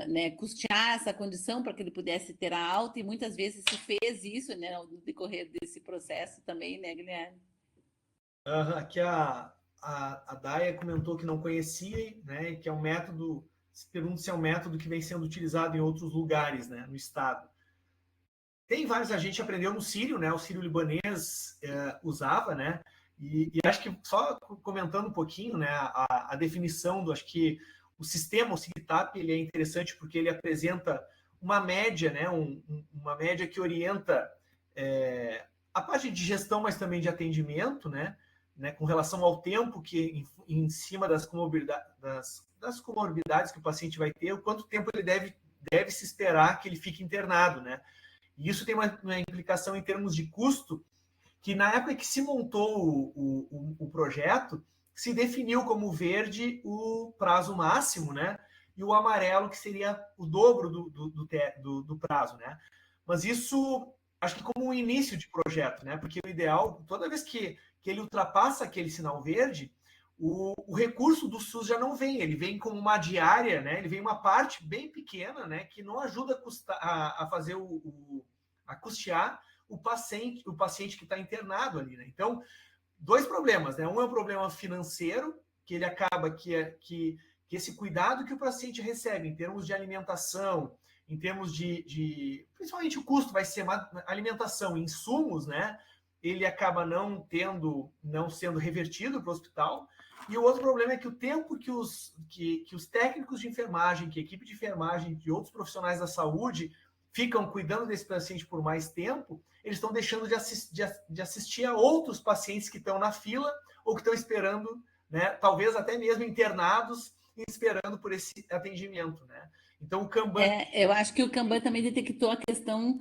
né, custear essa condição para que ele pudesse ter a alta, e muitas vezes se fez isso, né, no decorrer desse processo também, né, Guilherme? Aqui a Daia comentou que não conhecia, né, que é um método, se pergunta se é um método que vem sendo utilizado em outros lugares, né, no estado. Tem vários, a gente aprendeu no Sírio, né, o Sírio libanês usava, né, e acho que só comentando um pouquinho, né, a definição acho que o sistema, o SIGTAP, ele é interessante porque ele apresenta uma média, né, uma média que orienta a parte de gestão, mas também de atendimento, né, com relação ao tempo que em cima das comorbidades que o paciente vai ter, o quanto tempo ele deve se esperar que ele fique internado, né? E isso tem uma implicação em termos de custo, que na época que se montou o projeto, se definiu como verde o prazo máximo, né, e o amarelo, que seria o dobro do prazo, né? Mas isso, acho que como um início de projeto, né? Porque o ideal, toda vez que ele ultrapassa aquele sinal verde, o recurso do SUS já não vem, ele vem como uma diária, né? Ele vem uma parte bem pequena, né? Que não ajuda a fazer a custear o paciente que está internado ali, né? Então, dois problemas, né? Um é um problema financeiro, que ele acaba que esse cuidado que o paciente recebe em termos de alimentação, em termos de principalmente o custo vai ser alimentação, insumos, né? Ele acaba não sendo revertido para o hospital. E o outro problema é que o tempo que os técnicos de enfermagem, que a equipe de enfermagem, que outros profissionais da saúde ficam cuidando desse paciente por mais tempo, eles estão deixando de assistir a outros pacientes que estão na fila ou que estão esperando, né? Talvez até mesmo internados e esperando por esse atendimento, né? Então, o Kanban... eu acho que o Kanban também detectou a questão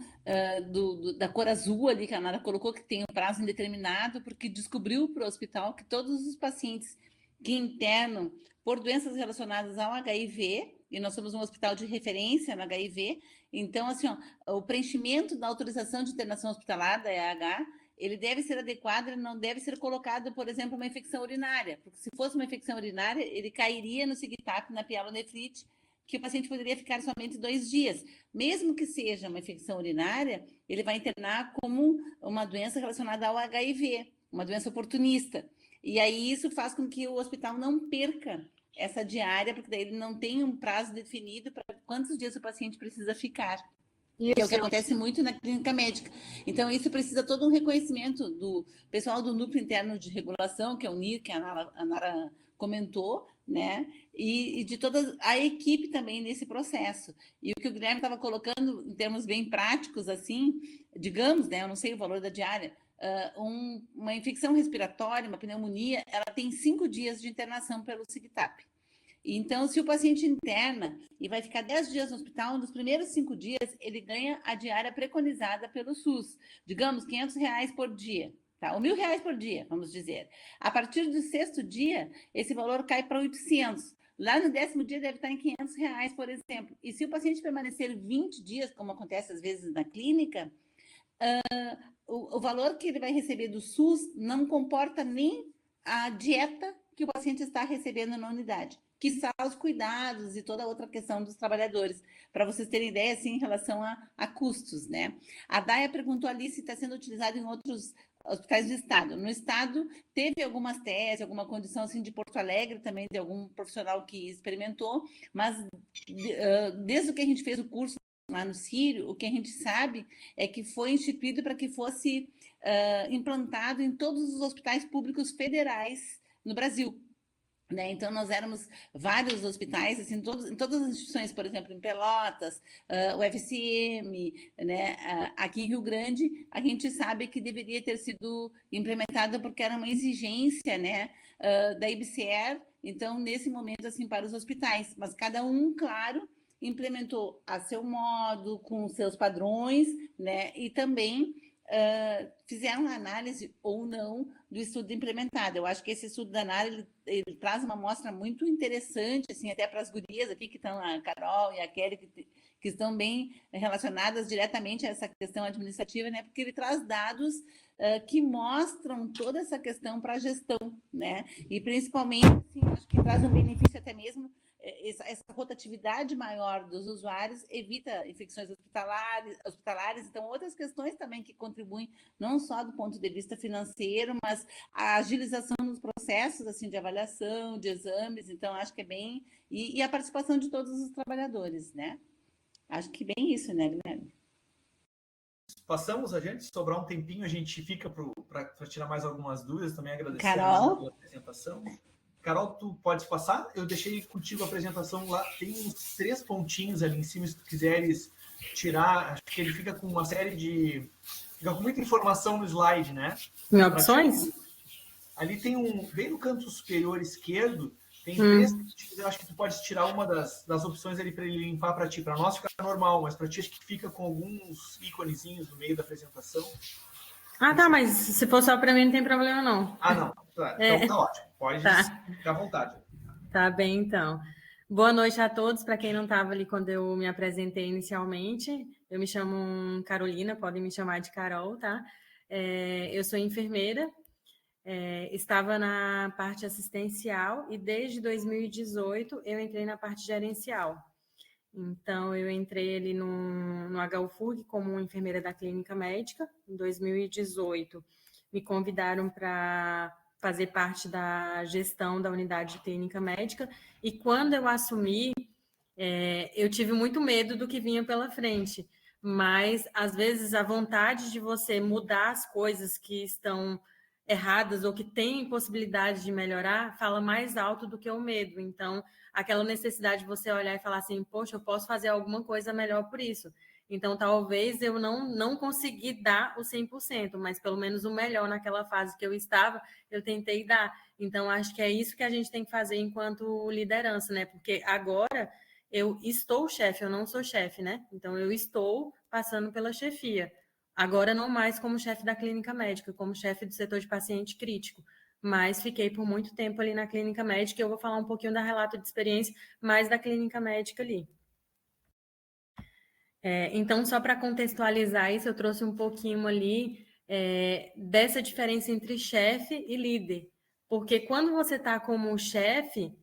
da cor azul ali, que a Nara colocou, que tem um prazo indeterminado, porque descobriu para o hospital que todos os pacientes que internam por doenças relacionadas ao HIV, e nós somos um hospital de referência no HIV, então, assim, ó, o preenchimento da autorização de internação hospitalar, da EAH, ele deve ser adequado, ele não deve ser colocado, por exemplo, uma infecção urinária, porque se fosse uma infecção urinária, ele cairia no SIGTAP, na pielonefrite, que o paciente poderia ficar somente 2 dias. Mesmo que seja uma infecção urinária, ele vai internar como uma doença relacionada ao HIV, uma doença oportunista. E aí isso faz com que o hospital não perca essa diária, porque daí ele não tem um prazo definido para quantos dias o paciente precisa ficar. Isso, que é o que acontece muito na clínica médica. Então, isso precisa todo um reconhecimento do pessoal do Núcleo Interno de Regulação, que é o NIR, que a Nara comentou, né? E de toda a equipe também nesse processo. E o que o Guilherme estava colocando em termos bem práticos, assim, digamos, né? Eu não sei o valor da diária, uma infecção respiratória, uma pneumonia, ela tem 5 dias de internação pelo SIGTAP. Então, se o paciente interna e vai ficar 10 dias no hospital, nos primeiros 5 dias, ele ganha a diária preconizada pelo SUS. Digamos, R$500 por dia, tá? Ou R$1.000 por dia, vamos dizer. A partir do 6º dia, esse valor cai para 800. Lá no 10º dia deve estar em R$500, por exemplo. E se o paciente permanecer 20 dias, como acontece às vezes na clínica, o valor que ele vai receber do SUS não comporta nem a dieta que o paciente está recebendo na unidade, que são os cuidados e toda a outra questão dos trabalhadores, para vocês terem ideia, assim, em relação a custos, né? A Daia perguntou ali se está sendo utilizado em outros hospitais do estado. No estado, teve algumas teses, alguma condição, assim, de Porto Alegre também, de algum profissional que experimentou, mas desde que a gente fez o curso lá no Sírio, o que a gente sabe é que foi instituído para que fosse implantado em todos os hospitais públicos federais no Brasil. Né? Então, nós éramos vários hospitais, assim, em todas as instituições, por exemplo, em Pelotas, o FCM, né? Aqui em Rio Grande, a gente sabe que deveria ter sido implementada porque era uma exigência, né? Da IBCR, então, nesse momento, assim, para os hospitais. Mas cada um, claro, implementou a seu modo, com seus padrões, né? E também fizeram análise ou não do estudo implementado. Eu acho que esse estudo da análise ele traz uma amostra muito interessante, assim, até para as gurias aqui que estão, a Carol e a Kelly, que estão bem relacionadas diretamente a essa questão administrativa, né? Porque ele traz dados que mostram toda essa questão para a gestão, né? E principalmente, assim, acho que traz um benefício até mesmo essa rotatividade maior dos usuários evita infecções hospitalares, então outras questões também que contribuem não só do ponto de vista financeiro, mas a agilização nos processos assim de avaliação, de exames, então acho que é bem e a participação de todos os trabalhadores, né? Acho que bem isso, né, Guilherme? Passamos a gente, sobrar um tempinho, a gente fica para tirar mais algumas dúvidas, também agradecer Carol? pela apresentação. Carol, tu pode passar? Eu deixei contigo a apresentação lá, tem uns 3 pontinhos ali em cima, se tu quiseres tirar, acho que ele fica com uma série de... Fica com muita informação no slide, né? Em opções? Ali tem bem no canto superior esquerdo, tem 3 pontinhos, eu acho que tu pode tirar uma das opções ali para ele limpar para ti. Para nós fica normal, mas para ti acho que fica com alguns íconezinhos no meio da apresentação. Ah, tá, mas se for só para mim não tem problema não. Ah, não. Tá, então tá ótimo. Pode ficar à vontade. Tá bem, então. Boa noite a todos. Para quem não estava ali quando eu me apresentei inicialmente, eu me chamo Carolina, podem me chamar de Carol, tá? Eu sou enfermeira, estava na parte assistencial e desde 2018 eu entrei na parte gerencial. Então, eu entrei ali no HUFURG como enfermeira da clínica médica. Em 2018, me convidaram para fazer parte da gestão da unidade de clínica médica. E quando eu assumi, eu tive muito medo do que vinha pela frente. Mas, às vezes, a vontade de você mudar as coisas que estão erradas ou que têm possibilidade de melhorar fala mais alto do que o medo. Então, aquela necessidade de você olhar e falar assim, poxa, eu posso fazer alguma coisa melhor por isso. Então, talvez eu não consegui dar o 100%, mas pelo menos o melhor naquela fase que eu estava, eu tentei dar. Então, acho que é isso que a gente tem que fazer enquanto liderança, né? Porque agora eu estou chefe, eu não sou chefe, né? Então, eu estou passando pela chefia. Agora, não mais como chefe da clínica médica, como chefe do setor de paciente crítico, mas fiquei por muito tempo ali na clínica médica e eu vou falar um pouquinho da relato de experiência mais da clínica médica ali. Então, só para contextualizar isso, eu trouxe um pouquinho ali dessa diferença entre chefe e líder. Porque quando você está como chefe,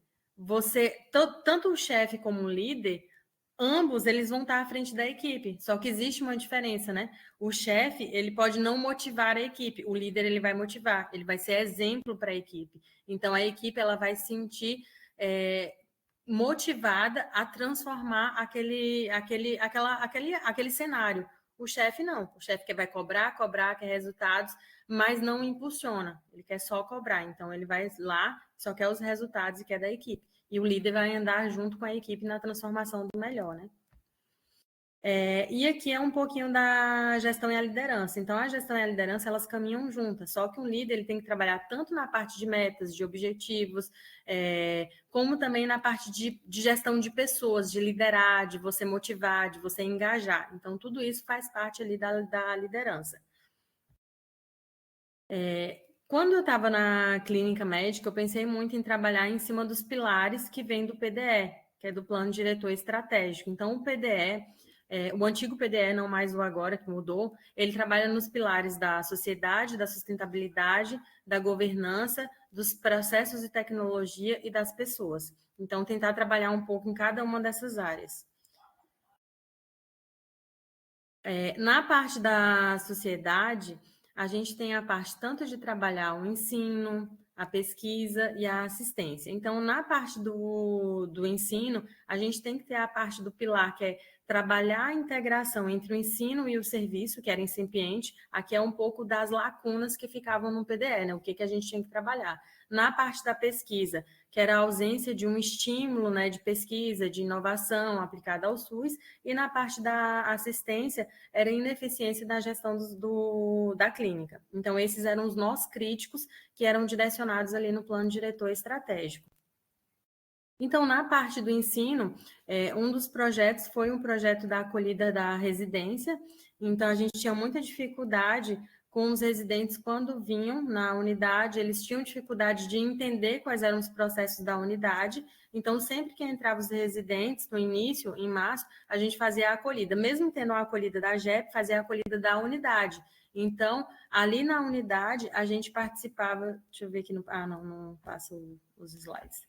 tanto o chefe como o líder, ambos eles vão estar à frente da equipe. Só que existe uma diferença, né? O chefe, ele pode não motivar a equipe, o líder ele vai motivar, ele vai ser exemplo para a equipe. Então a equipe ela vai se sentir motivada a transformar aquele cenário. O chefe não, o chefe que vai cobrar, quer resultados, mas não impulsiona, ele quer só cobrar. Então ele vai lá, só quer os resultados e quer da equipe. E o líder vai andar junto com a equipe na transformação do melhor, né? E aqui é um pouquinho da gestão e a liderança. Então, a gestão e a liderança, elas caminham juntas. Só que um líder ele tem que trabalhar tanto na parte de metas, de objetivos, como também na parte de gestão de pessoas, de liderar, de você motivar, de você engajar. Então, tudo isso faz parte ali da liderança. Quando eu estava na clínica médica, eu pensei muito em trabalhar em cima dos pilares que vem do PDE, que é do Plano Diretor Estratégico. Então, o PDE, o antigo PDE, não mais o agora, que mudou, ele trabalha nos pilares da sociedade, da sustentabilidade, da governança, dos processos e tecnologia e das pessoas. Então, tentar trabalhar um pouco em cada uma dessas áreas. Na parte da sociedade, a gente tem a parte tanto de trabalhar o ensino, a pesquisa e a assistência. Então, na parte do ensino, a gente tem que ter a parte do pilar, que é trabalhar a integração entre o ensino e o serviço, que era incipiente. Aqui é um pouco das lacunas que ficavam no PDE, né? O que a gente tinha que trabalhar. Na parte da pesquisa, que era a ausência de um estímulo, né, de pesquisa, de inovação aplicada ao SUS, e na parte da assistência, era a ineficiência da gestão da clínica. Então, esses eram os nós críticos que eram direcionados ali no plano diretor estratégico. Então, na parte do ensino, um dos projetos foi um projeto da acolhida da residência. Então, a gente tinha muita dificuldade com os residentes quando vinham na unidade, eles tinham dificuldade de entender quais eram os processos da unidade. Então, sempre que entravam os residentes, no início, em março, a gente fazia a acolhida. Mesmo tendo a acolhida da JEP, fazia a acolhida da unidade. Então, ali na unidade, a gente participava... Deixa eu ver aqui no... não passo os slides.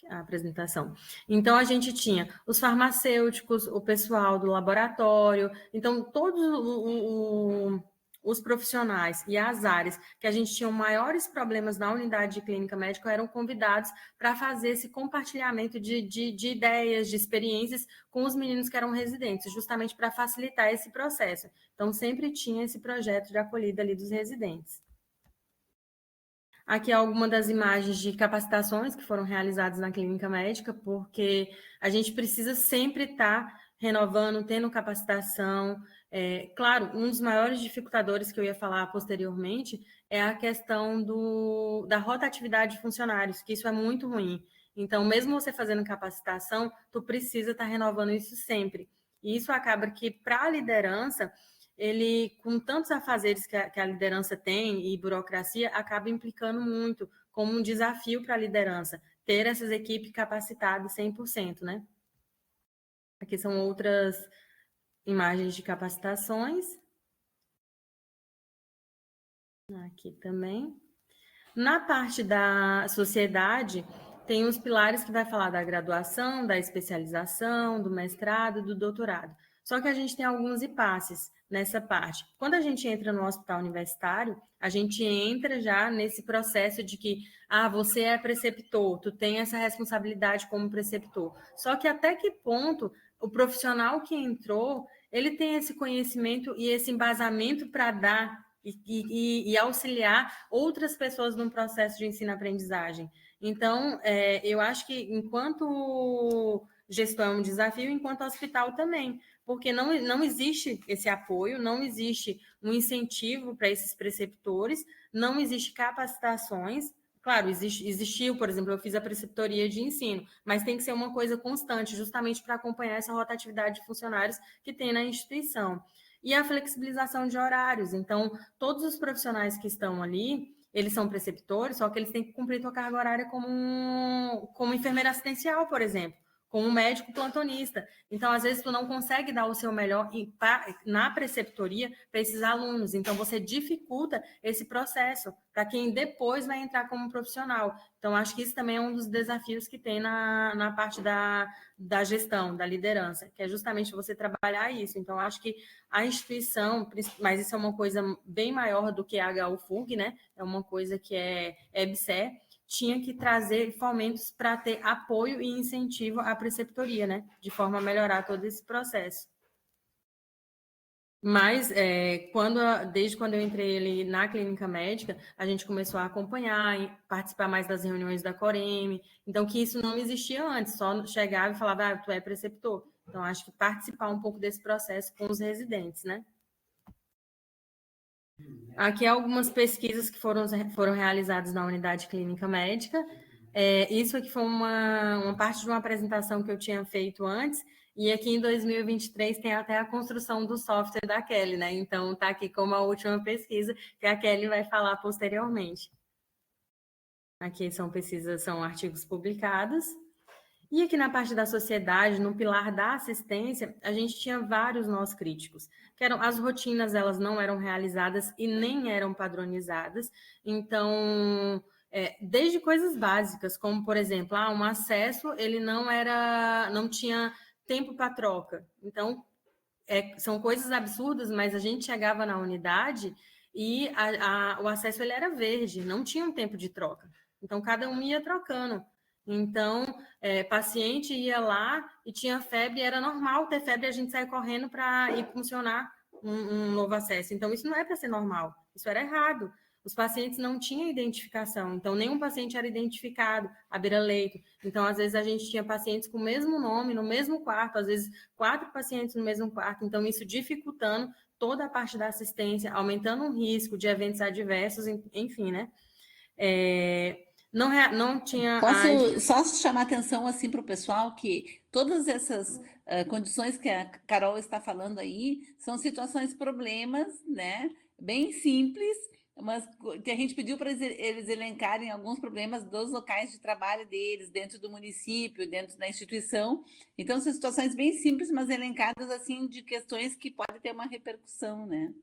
A apresentação. Então, a gente tinha os farmacêuticos, o pessoal do laboratório, então, todos os profissionais e as áreas que a gente tinha maiores problemas na unidade de clínica médica eram convidados para fazer esse compartilhamento de ideias, de experiências com os meninos que eram residentes, justamente para facilitar esse processo. Então, sempre tinha esse projeto de acolhida ali dos residentes. Aqui é alguma das imagens de capacitações que foram realizadas na clínica médica, porque a gente precisa sempre estar renovando, tendo capacitação. Claro, um dos maiores dificultadores que eu ia falar posteriormente é a questão da rotatividade de funcionários, que isso é muito ruim. Então, mesmo você fazendo capacitação, tu precisa estar renovando isso sempre. E isso acaba que, para a liderança, ele, com tantos afazeres que a liderança tem e burocracia, acaba implicando muito como um desafio para a liderança, ter essas equipes capacitadas 100%, né? Aqui são outras imagens de capacitações. Aqui também. Na parte da sociedade, tem os pilares que vai falar da graduação, da especialização, do mestrado, do doutorado. Só que a gente tem alguns impasses nessa parte. Quando a gente entra no hospital universitário, a gente entra já nesse processo de que, você é preceptor, tu tem essa responsabilidade como preceptor. Só que até que ponto o profissional que entrou, ele tem esse conhecimento e esse embasamento para dar e auxiliar outras pessoas no processo de ensino-aprendizagem. Então, eu acho que enquanto gestão é um desafio, enquanto hospital também, porque não existe esse apoio, não existe um incentivo para esses preceptores, não existe capacitações. Claro, existiu, por exemplo, eu fiz a preceptoria de ensino, mas tem que ser uma coisa constante, justamente para acompanhar essa rotatividade de funcionários que tem na instituição. E a flexibilização de horários. Então, todos os profissionais que estão ali, eles são preceptores, só que eles têm que cumprir sua carga horária como enfermeira assistencial, por exemplo, como médico plantonista. Então, às vezes, tu não consegue dar o seu melhor na preceptoria para esses alunos. Então, você dificulta esse processo para quem depois vai entrar como profissional. Então, acho que isso também é um dos desafios que tem na parte da gestão, da liderança, que é justamente você trabalhar isso. Então, acho que a instituição, mas isso é uma coisa bem maior do que a HU-FURG, né? É uma coisa que é EBSER, tinha que trazer fomentos para ter apoio e incentivo à preceptoria, né? De forma a melhorar todo esse processo. Mas, desde quando eu entrei ali na clínica médica, a gente começou a acompanhar, participar mais das reuniões da Coreme, então que isso não existia antes, só chegava e falava, tu é preceptor. Então, acho que participar um pouco desse processo com os residentes, né? Aqui algumas pesquisas que foram realizadas na unidade clínica médica. Isso aqui foi uma parte de uma apresentação que eu tinha feito antes, e aqui em 2023 tem até a construção do software da Kelly, né? Então, está aqui como a última pesquisa, que a Kelly vai falar posteriormente. Aqui são artigos publicados. E aqui na parte da sociedade, no pilar da assistência, a gente tinha vários nós críticos, que eram as rotinas, elas não eram realizadas e nem eram padronizadas. Então, desde coisas básicas, como, por exemplo, um acesso, ele não tinha tempo para troca. Então, são coisas absurdas, mas a gente chegava na unidade e o acesso ele era verde, não tinha um tempo de troca. Então, cada um ia trocando. Então, paciente ia lá e tinha febre, era normal ter febre, a gente sair correndo para ir funcionar um novo acesso. Então, isso não é para ser normal, isso era errado. Os pacientes não tinham identificação, então nenhum paciente era identificado à beira-leito. Então, às vezes, a gente tinha pacientes com o mesmo nome, no mesmo quarto, às vezes 4 pacientes no mesmo quarto, então isso dificultando toda a parte da assistência, aumentando o risco de eventos adversos, enfim, né? Não tinha... Posso só chamar atenção assim para o pessoal que todas essas condições que a Carol está falando aí são situações, problemas, né? Bem simples, mas que a gente pediu para eles elencarem alguns problemas dos locais de trabalho deles, dentro do município, dentro da instituição. Então, são situações bem simples, mas elencadas assim de questões que podem ter uma repercussão, né?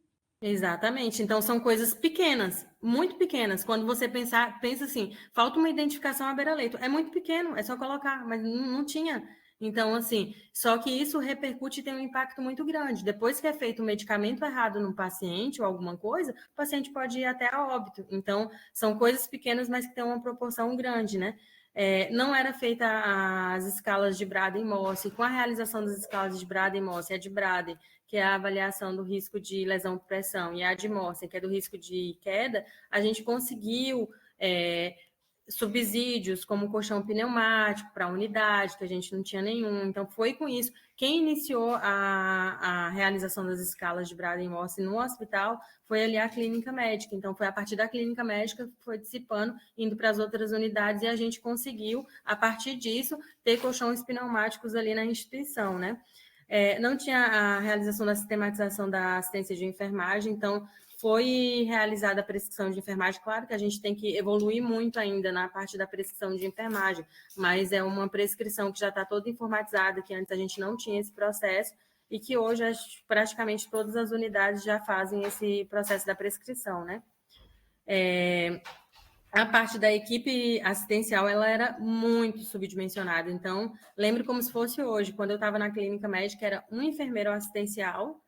Exatamente. Então, são coisas pequenas, muito pequenas. Quando você pensa assim, falta uma identificação à beira-leito. É muito pequeno, é só colocar, mas não tinha. Então, assim, só que isso repercute e tem um impacto muito grande. Depois que é feito um medicamento errado no paciente ou alguma coisa, o paciente pode ir até a óbito. Então, são coisas pequenas, mas que têm uma proporção grande, né? Não era feita as escalas de Braden-Mosse. Com a realização das escalas de Braden-Mosse, a de Braden, que é a avaliação do risco de lesão por pressão, e a de Mosse, que é do risco de queda, a gente conseguiu subsídios como colchão pneumático para a unidade, que a gente não tinha nenhum. Então, foi com isso. Quem iniciou a realização das escalas de Braden-Mosse no hospital foi ali a clínica médica. Então, foi a partir da clínica médica que foi dissipando, indo para as outras unidades, e a gente conseguiu, a partir disso, ter colchões pneumáticos ali na instituição, né? Não tinha a realização da sistematização da assistência de enfermagem, então foi realizada a prescrição de enfermagem. Claro que a gente tem que evoluir muito ainda na parte da prescrição de enfermagem, mas é uma prescrição que já está toda informatizada, que antes a gente não tinha esse processo, e que hoje praticamente todas as unidades já fazem esse processo da prescrição, né? A parte da equipe assistencial, ela era muito subdimensionada. Então, lembro como se fosse hoje, quando eu estava na clínica médica, era um enfermeiro assistencial,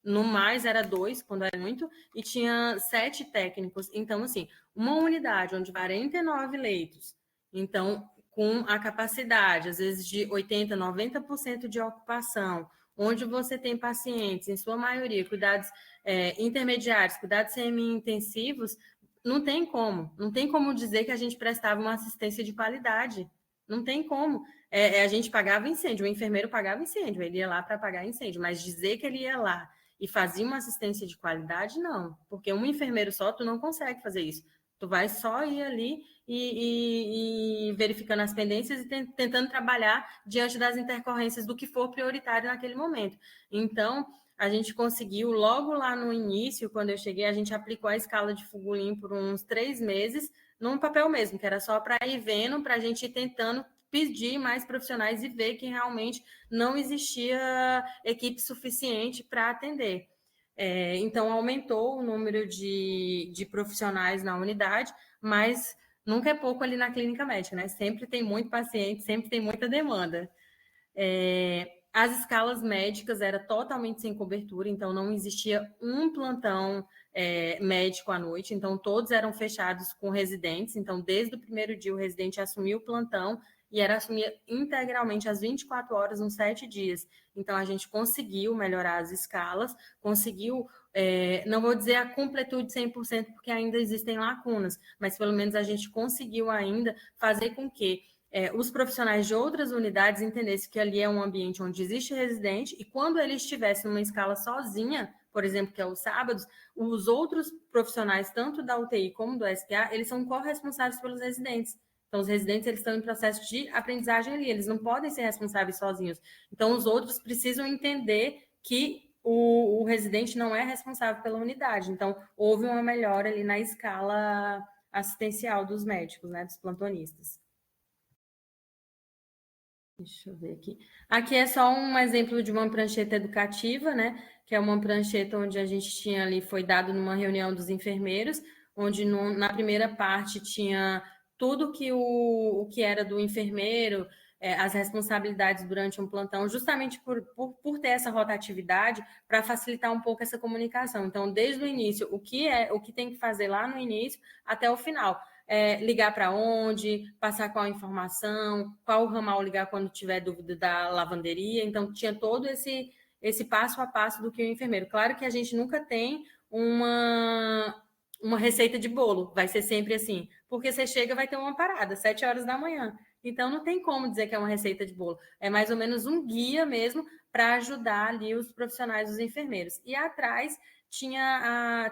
no mais era 2, quando era muito, e tinha 7 técnicos. Então, assim, uma unidade onde 49 leitos, então, com a capacidade, às vezes, de 80%, 90% de ocupação, onde você tem pacientes, em sua maioria, cuidados intermediários, cuidados semi-intensivos, não tem como dizer que a gente prestava uma assistência de qualidade, não tem como. A gente pagava incêndio, o enfermeiro pagava incêndio, ele ia lá para pagar incêndio, mas dizer que ele ia lá e fazia uma assistência de qualidade, não, porque um enfermeiro só, tu não consegue fazer isso. Tu vai só ir ali e verificando as pendências e tentando trabalhar diante das intercorrências do que for prioritário naquele momento. Então, a gente conseguiu, logo lá no início, quando eu cheguei, a gente aplicou a escala de Fugulin por uns 3 meses, num papel mesmo, que era só para ir vendo, para a gente ir tentando pedir mais profissionais e ver que realmente não existia equipe suficiente para atender. Então, aumentou o número de profissionais na unidade, mas nunca é pouco ali na clínica médica, né? Sempre tem muito paciente, sempre tem muita demanda. As escalas médicas eram totalmente sem cobertura, então não existia um plantão médico à noite, então todos eram fechados com residentes, então desde o primeiro dia o residente assumiu o plantão e era assumir integralmente às 24 horas, uns 7 dias. Então a gente conseguiu melhorar as escalas, conseguiu, não vou dizer a completude 100%, porque ainda existem lacunas, mas pelo menos a gente conseguiu ainda fazer com que os profissionais de outras unidades entendessem que ali é um ambiente onde existe residente e quando ele estivesse numa escala sozinha, por exemplo, que é os sábados, os outros profissionais, tanto da UTI como do SPA, eles são corresponsáveis pelos residentes. Então, os residentes eles estão em processo de aprendizagem ali, eles não podem ser responsáveis sozinhos. Então, os outros precisam entender que o residente não é responsável pela unidade. Então, houve uma melhora ali na escala assistencial dos médicos, né, dos plantonistas. Deixa eu ver aqui. Aqui é só um exemplo de uma prancheta educativa, né? Que é uma prancheta onde a gente tinha ali, foi dado numa reunião dos enfermeiros, onde na primeira parte tinha tudo que o que era do enfermeiro, as responsabilidades durante um plantão, justamente por ter essa rotatividade, para facilitar um pouco essa comunicação. Então, desde o início, o que tem que fazer lá no início até o final. Ligar para onde, passar qual informação, qual ramal ligar quando tiver dúvida da lavanderia. Então, tinha todo esse passo a passo do que o enfermeiro. Claro que a gente nunca tem uma receita de bolo, vai ser sempre assim, porque você chega vai ter uma parada, 7 horas da manhã. Então, não tem como dizer que é uma receita de bolo. É mais ou menos um guia mesmo para ajudar ali os profissionais, os enfermeiros. E atrás tinha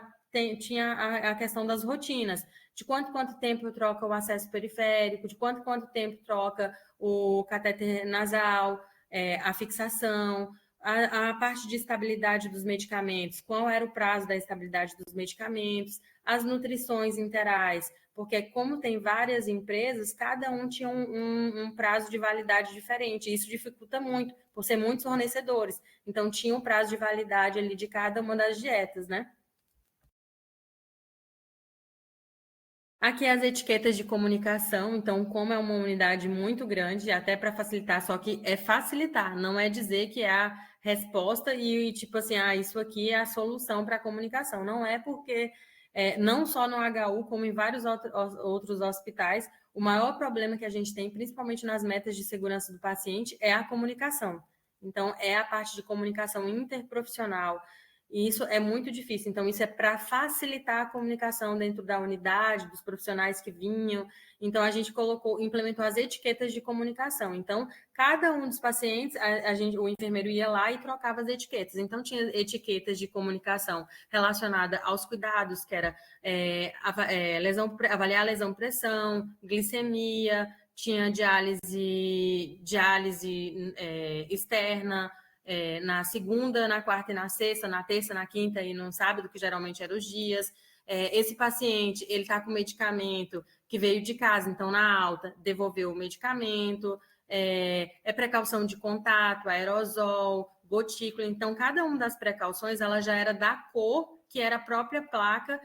a questão das rotinas, de quanto tempo troca o acesso periférico, de quanto tempo troca o catéter nasal, a fixação, a parte de estabilidade dos medicamentos, qual era o prazo da estabilidade dos medicamentos, as nutrições interais, porque como tem várias empresas, cada um tinha um prazo de validade diferente, e isso dificulta muito, por ser muitos fornecedores. Então, tinha um prazo de validade ali de cada uma das dietas, né? Aqui as etiquetas de comunicação, então, como é uma unidade muito grande, até para facilitar, só que é facilitar, não é dizer que é a resposta e tipo assim, isso aqui é a solução para a comunicação. Não é porque, não só no HU, como em vários outros hospitais, o maior problema que a gente tem, principalmente nas metas de segurança do paciente, é a comunicação. Então, é a parte de comunicação interprofissional. E isso é muito difícil. Então, isso é para facilitar a comunicação dentro da unidade, dos profissionais que vinham. Então, a gente implementou as etiquetas de comunicação. Então, cada um dos pacientes, o enfermeiro ia lá e trocava as etiquetas. Então, tinha etiquetas de comunicação relacionada aos cuidados, que era avaliar a lesão-pressão, glicemia, tinha diálise externa, na segunda, na quarta e na sexta, na terça, na quinta e no sábado, que geralmente eram os dias. Esse paciente, ele está com medicamento que veio de casa, então na alta, devolveu o medicamento, precaução de contato, aerosol, gotícula. Então, cada uma das precauções, ela já era da cor que era a própria placa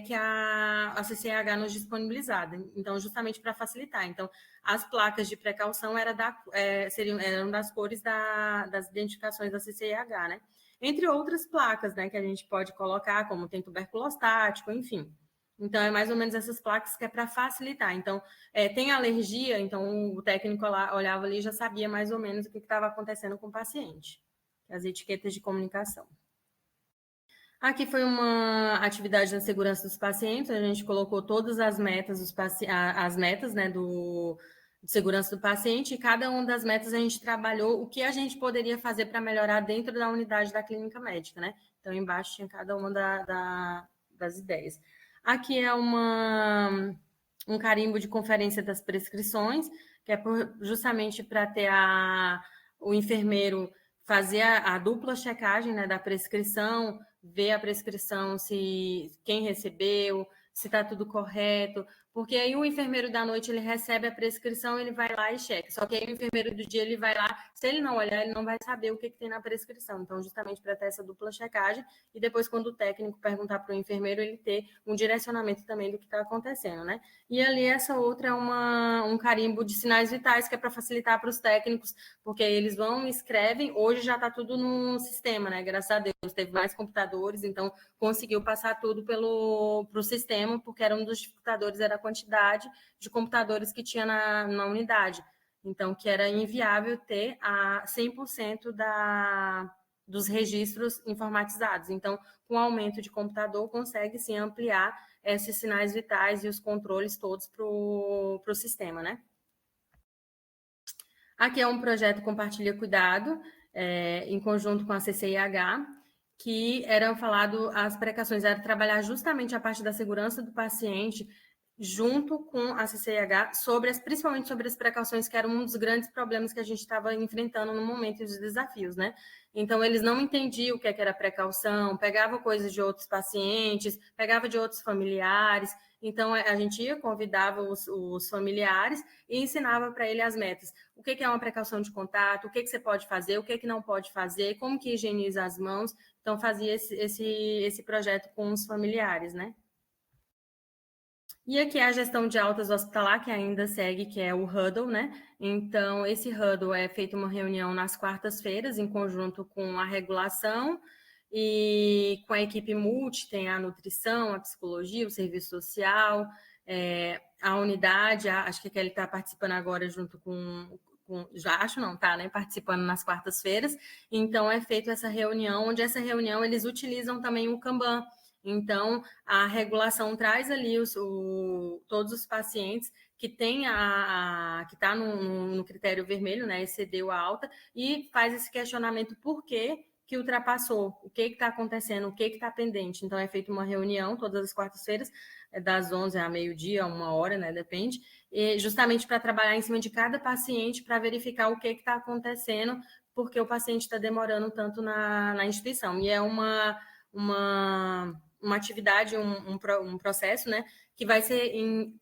que a CCH nos disponibilizada. Então, justamente para facilitar. Então, as placas de precaução eram das cores das identificações da CCH, né? Entre outras placas, né, que a gente pode colocar, como tem tuberculostático, enfim. Então, é mais ou menos essas placas que é para facilitar. Então, tem alergia, então o técnico olhava ali e já sabia mais ou menos o que estava acontecendo com o paciente. As etiquetas de comunicação. Aqui foi uma atividade na segurança dos pacientes, a gente colocou todas as metas, as metas, né, de segurança do paciente, e cada uma das metas a gente trabalhou o que a gente poderia fazer para melhorar dentro da unidade da clínica médica, né? Então, embaixo tinha cada uma das ideias. Aqui é um carimbo de conferência das prescrições, que é justamente para ter o enfermeiro fazer a dupla checagem, né, da prescrição, ver a prescrição, se quem recebeu, se está tudo correto, porque aí o enfermeiro da noite ele recebe a prescrição, ele vai lá e checa. Só que aí o enfermeiro do dia ele vai lá, se ele não olhar, ele não vai saber o que tem na prescrição. Então, justamente para ter essa dupla checagem e depois, quando o técnico perguntar para o enfermeiro, ele ter um direcionamento também do que está acontecendo, né? E ali essa outra é um carimbo de sinais vitais, que é para facilitar para os técnicos, porque eles vão e escrevem. Hoje já está tudo no sistema, né? Graças a Deus, teve mais computadores, então conseguiu passar tudo para o sistema, porque era um dos dificultadores, era a quantidade de computadores que tinha na unidade. Então, que era inviável ter 100% dos registros informatizados. Então, com o aumento de computador, consegue sim ampliar esses sinais vitais e os controles todos para o sistema, né? Aqui é um projeto Compartilha Cuidado, em conjunto com a CCIH, que eram falado, as precauções, era trabalhar justamente a parte da segurança do paciente, junto com a CCIH, principalmente sobre as precauções, que era um dos grandes problemas que a gente estava enfrentando no momento dos desafios, né? Então, eles não entendiam o que era precaução, pegava coisas de outros pacientes, pegava de outros familiares. Então, a gente convidava os familiares e ensinava para ele as metas. O que é uma precaução de contato, o que você pode fazer, o que não pode fazer, como que higieniza as mãos. Então, fazia esse projeto com os familiares, né? E aqui é a gestão de altas hospitalar, que ainda segue, que é o Huddle, né? Então, esse Huddle é feito uma reunião nas quartas-feiras, em conjunto com a regulação e com a equipe multi, tem a nutrição, a psicologia, o serviço social, a unidade, acho que a Kelly está participando agora junto já acho não, tá, né? Participando nas quartas-feiras. Então, é feita essa reunião, onde essa reunião eles utilizam também o Kanban. Então, a regulação traz ali todos os pacientes que tem que está no critério vermelho, né, excedeu a alta, e faz esse questionamento por que ultrapassou, o que está acontecendo, o que está pendente. Então, é feita uma reunião todas as quartas-feiras, das 11 a meio-dia, 1 hora, né, depende, e justamente para trabalhar em cima de cada paciente, para verificar o que está acontecendo, porque o paciente está demorando tanto na instituição. E é uma atividade, um processo, né, que vai ser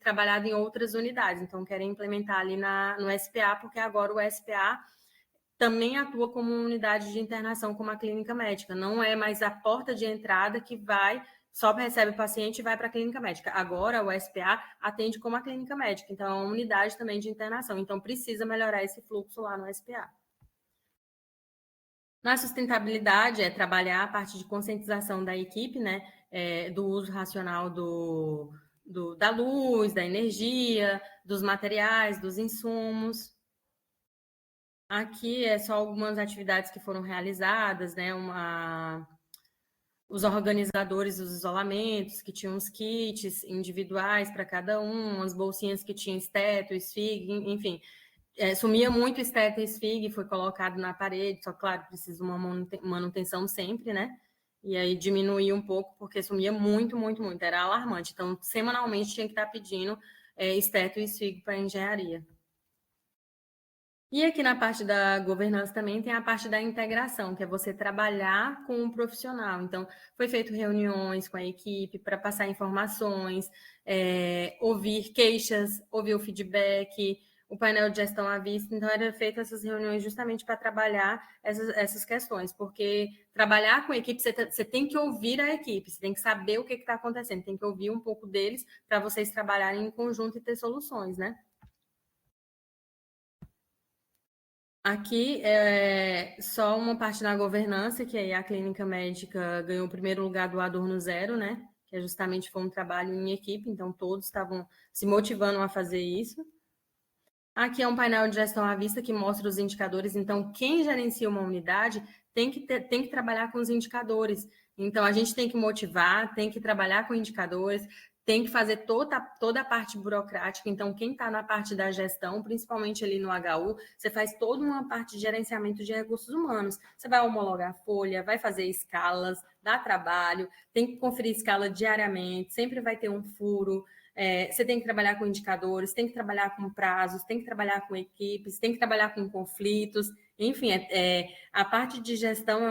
trabalhado em outras unidades. Então, querem implementar ali no SPA, porque agora o SPA também atua como unidade de internação, como a clínica médica. Não é mais a porta de entrada que só recebe o paciente e vai para a clínica médica. Agora, o SPA atende como a clínica médica. Então, é uma unidade também de internação. Então, precisa melhorar esse fluxo lá no SPA. Na sustentabilidade, é trabalhar a parte de conscientização da equipe, né, do uso racional da luz, da energia, dos materiais, dos insumos. Aqui é só algumas atividades que foram realizadas, né, os organizadores dos isolamentos, que tinham os kits individuais para cada um, as bolsinhas que tinham esteto, esfig, enfim. Sumia muito esteto e esfig, foi colocado na parede, só claro, precisa uma manutenção sempre, né? E aí diminuía um pouco, porque sumia muito, muito, muito, era alarmante. Então, semanalmente tinha que estar pedindo esteto e esfig para a engenharia. E aqui na parte da governança também tem a parte da integração, que é você trabalhar com um profissional. Então, foi feito reuniões com a equipe para passar informações, ouvir queixas, ouvir o feedback, o painel de gestão à vista. Então, era feito essas reuniões justamente para trabalhar essas questões, porque trabalhar com a equipe, você tem que ouvir a equipe, você tem que saber o que está acontecendo, tem que ouvir um pouco deles para vocês trabalharem em conjunto e ter soluções, né? Aqui é só uma parte da governança, que aí a clínica médica ganhou o primeiro lugar do Adorno Zero, né? Que justamente foi um trabalho em equipe, então todos estavam se motivando a fazer isso. Aqui é um painel de gestão à vista que mostra os indicadores, então quem gerencia uma unidade tem que trabalhar com os indicadores. Então a gente tem que motivar, tem que trabalhar com indicadores, tem que fazer toda a parte burocrática. Então, quem está na parte da gestão, principalmente ali no HU, você faz toda uma parte de gerenciamento de recursos humanos. Você vai homologar a folha, vai fazer escalas, dá trabalho, tem que conferir escala diariamente, sempre vai ter um furo. Você tem que trabalhar com indicadores, tem que trabalhar com prazos, tem que trabalhar com equipes, tem que trabalhar com conflitos. Enfim, a parte de gestão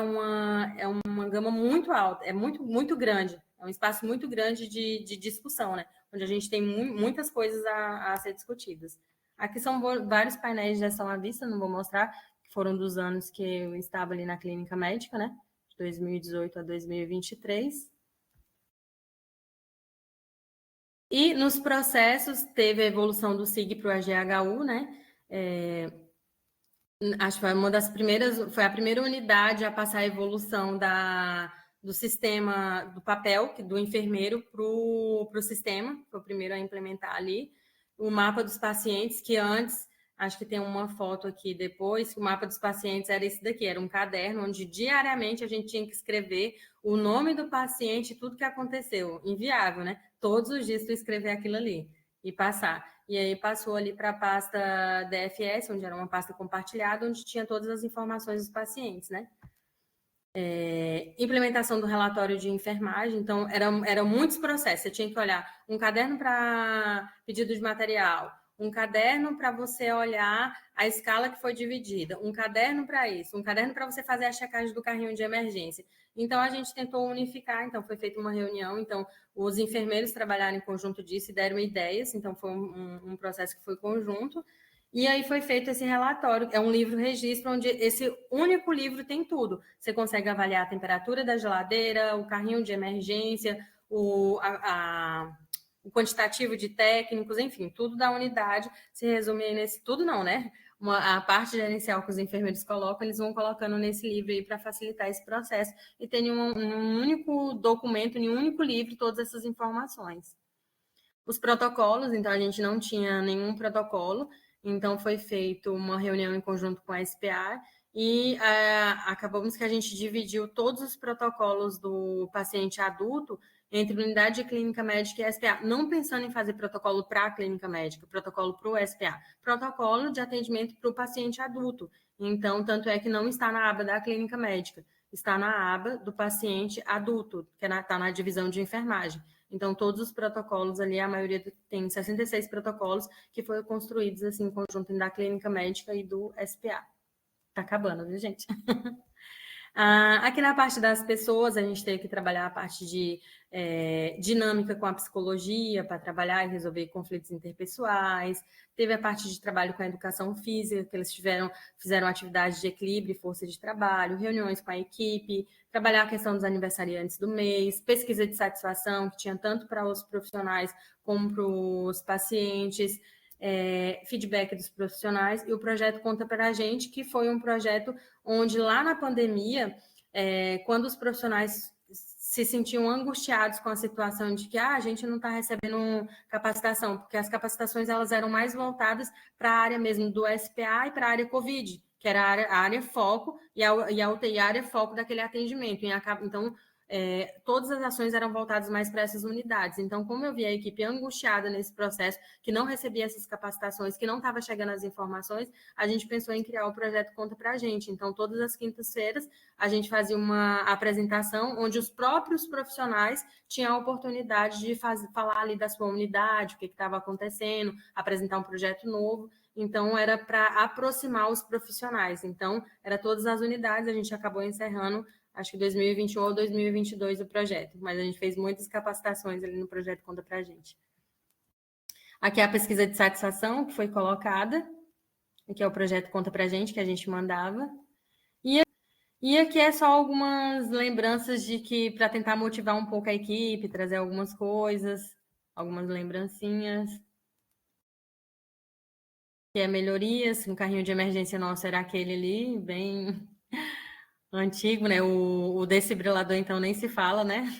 é uma gama muito alta, é muito, muito grande. É um espaço muito grande de discussão, né? Onde a gente tem muitas coisas a ser discutidas. Aqui são vários painéis de gestão à vista, não vou mostrar, que foram dos anos que eu estava ali na clínica médica, né? De 2018 a 2023. E nos processos teve a evolução do SIG para o AGHU, né? Acho que foi uma das primeiras, foi a primeira unidade a passar a evolução do sistema do papel, do enfermeiro, para o sistema, foi o primeiro a implementar ali. O mapa dos pacientes, que antes, acho que tem uma foto aqui depois, o mapa dos pacientes era esse daqui, era um caderno onde diariamente a gente tinha que escrever o nome do paciente e tudo que aconteceu. Inviável, né? Todos os dias tu escrever aquilo ali e passar. E aí passou ali para a pasta DFS, onde era uma pasta compartilhada, onde tinha todas as informações dos pacientes, né? Implementação do relatório de enfermagem, então eram muitos processos. Você tinha que olhar um caderno para pedido de material, um caderno para você olhar a escala que foi dividida, um caderno para isso, um caderno para você fazer a checagem do carrinho de emergência. Então, a gente tentou unificar, então foi feita uma reunião, então os enfermeiros trabalharam em conjunto disso e deram ideias, então foi um processo que foi conjunto. E aí foi feito esse relatório, é um livro-registro, onde esse único livro tem tudo. Você consegue avaliar a temperatura da geladeira, o carrinho de emergência, o quantitativo de técnicos, enfim, tudo da unidade se resume aí nesse... Tudo não, né? A parte gerencial que os enfermeiros colocam, eles vão colocando nesse livro aí para facilitar esse processo e tem um único documento, em um único livro, todas essas informações. Os protocolos, então a gente não tinha nenhum protocolo, então foi feita uma reunião em conjunto com a SPA e acabamos que a gente dividiu todos os protocolos do paciente adulto entre unidade de clínica médica e SPA, não pensando em fazer protocolo para a clínica médica, protocolo para o SPA, protocolo de atendimento para o paciente adulto. Então, tanto é que não está na aba da clínica médica, está na aba do paciente adulto, que está na divisão de enfermagem. Então, todos os protocolos ali, a maioria tem 66 protocolos que foram construídos assim, em conjunto da clínica médica e do SPA. Tá acabando, viu, gente? Aqui na parte das pessoas, a gente teve que trabalhar a parte de dinâmica com a psicologia, para trabalhar e resolver conflitos interpessoais. Teve a parte de trabalho com a educação física, que eles fizeram atividades de equilíbrio e força de trabalho, reuniões com a equipe, trabalhar a questão dos aniversariantes do mês, pesquisa de satisfação, que tinha tanto para os profissionais como para os pacientes, feedback dos profissionais, e o projeto Conta para a Gente, que foi um projeto onde lá na pandemia, quando os profissionais se sentiam angustiados com a situação de que a gente não está recebendo capacitação, porque as capacitações elas eram mais voltadas para a área mesmo do SPA e para a área COVID, que era a área foco, e a UTI a área foco daquele atendimento. Então, todas as ações eram voltadas mais para essas unidades. Então, como eu vi a equipe angustiada nesse processo, que não recebia essas capacitações, que não estava chegando as informações, a gente pensou em criar o projeto Conta Pra Gente. Então, todas as quintas-feiras, a gente fazia uma apresentação onde os próprios profissionais tinham a oportunidade de falar ali da sua unidade, o que estava acontecendo, apresentar um projeto novo. Então, era para aproximar os profissionais. Então, era todas as unidades, a gente acabou encerrando acho que 2021 ou 2022 o projeto, mas a gente fez muitas capacitações ali no projeto Conta Pra Gente. Aqui é a pesquisa de satisfação que foi colocada, aqui é o projeto Conta Pra Gente que a gente mandava. E aqui é só algumas lembranças de que, para tentar motivar um pouco a equipe, trazer algumas coisas, algumas lembrancinhas. Que é melhorias, um carrinho de emergência nosso era aquele ali, bem antigo, né? O desfibrilador, então, nem se fala, né?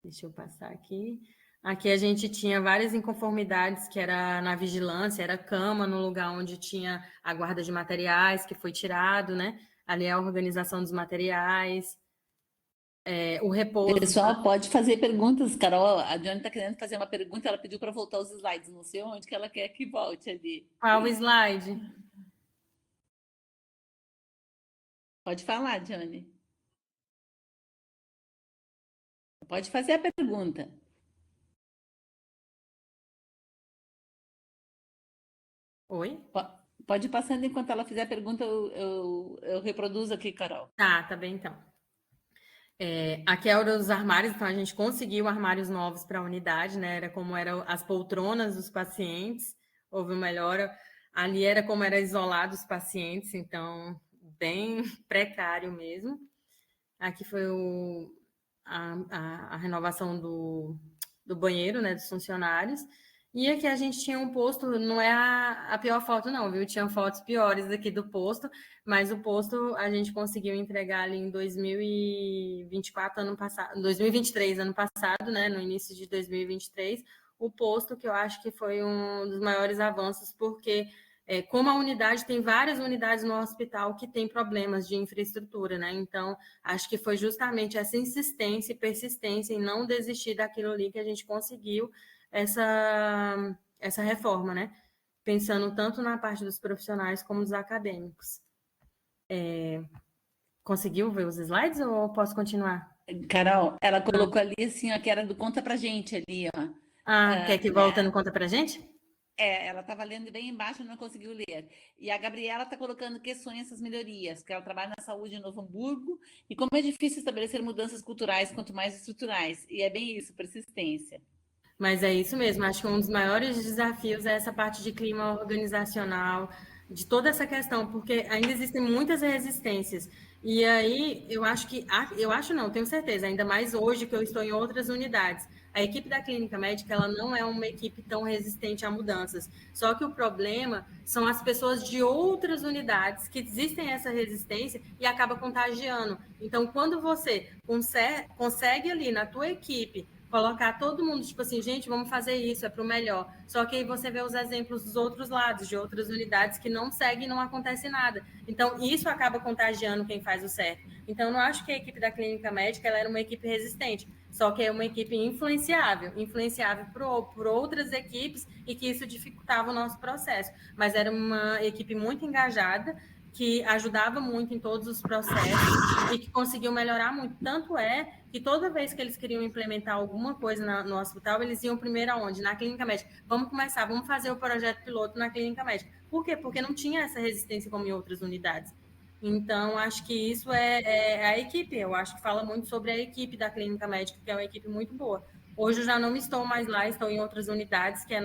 Deixa eu passar aqui. Aqui a gente tinha várias inconformidades, que era na vigilância, era cama no lugar onde tinha a guarda de materiais, que foi tirado, né? Ali é a organização dos materiais, o repouso. Pessoal, pode fazer perguntas, Carol. A Diane está querendo fazer uma pergunta, ela pediu para voltar os slides, não sei onde que ela quer que volte ali. Qual o slide? Pode falar, Diane. Pode fazer a pergunta. Oi? Pode ir passando enquanto ela fizer a pergunta, eu reproduzo aqui, Carol. Tá bem então. Aqui é os armários, então a gente conseguiu armários novos para a unidade, né? Era como eram as poltronas dos pacientes, houve uma melhora. Ali era como era isolado os pacientes, então bem precário mesmo. Aqui foi a renovação do banheiro, né, dos funcionários. E aqui a gente tinha um posto, não é a pior foto não, viu? Tinha fotos piores aqui do posto, mas o posto a gente conseguiu entregar ali em 2024, ano passado, 2023, ano passado, né, no início de 2023, o posto que eu acho que foi um dos maiores avanços, porque como a unidade, tem várias unidades no hospital que têm problemas de infraestrutura, né? Então, acho que foi justamente essa insistência e persistência em não desistir daquilo ali que a gente conseguiu essa reforma, né? Pensando tanto na parte dos profissionais como dos acadêmicos. Conseguiu ver os slides ou posso continuar? Carol, ela colocou ali assim, ó, que era do Conta Pra Gente ali, ó. Quer que volta no Conta Pra Gente? Ela estava lendo bem embaixo e não conseguiu ler. E a Gabriela está colocando questões essas melhorias, porque ela trabalha na saúde em Novo Hamburgo, e como é difícil estabelecer mudanças culturais quanto mais estruturais. E é bem isso, persistência. Mas é isso mesmo, acho que um dos maiores desafios é essa parte de clima organizacional, de toda essa questão, porque ainda existem muitas resistências. E aí, eu acho não, tenho certeza, ainda mais hoje que eu estou em outras unidades. A equipe da clínica médica, ela não é uma equipe tão resistente a mudanças. Só que o problema são as pessoas de outras unidades que existem essa resistência e acaba contagiando. Então, quando você consegue ali na tua equipe colocar todo mundo, tipo assim, gente, vamos fazer isso, é para o melhor. Só que aí você vê os exemplos dos outros lados, de outras unidades que não seguem e não acontece nada. Então, isso acaba contagiando quem faz o certo. Então, eu não acho que a equipe da clínica médica ela era uma equipe resistente, só que é uma equipe influenciável por outras equipes e que isso dificultava o nosso processo. Mas era uma equipe muito engajada, que ajudava muito em todos os processos e que conseguiu melhorar muito. Tanto é que toda vez que eles queriam implementar alguma coisa no hospital, eles iam primeiro aonde? Na clínica médica. Vamos fazer o projeto piloto na clínica médica. Por quê? Porque não tinha essa resistência como em outras unidades. Então, acho que isso é a equipe. Eu acho que fala muito sobre a equipe da clínica médica, que é uma equipe muito boa. Hoje eu já não estou mais lá, estou em outras unidades, que é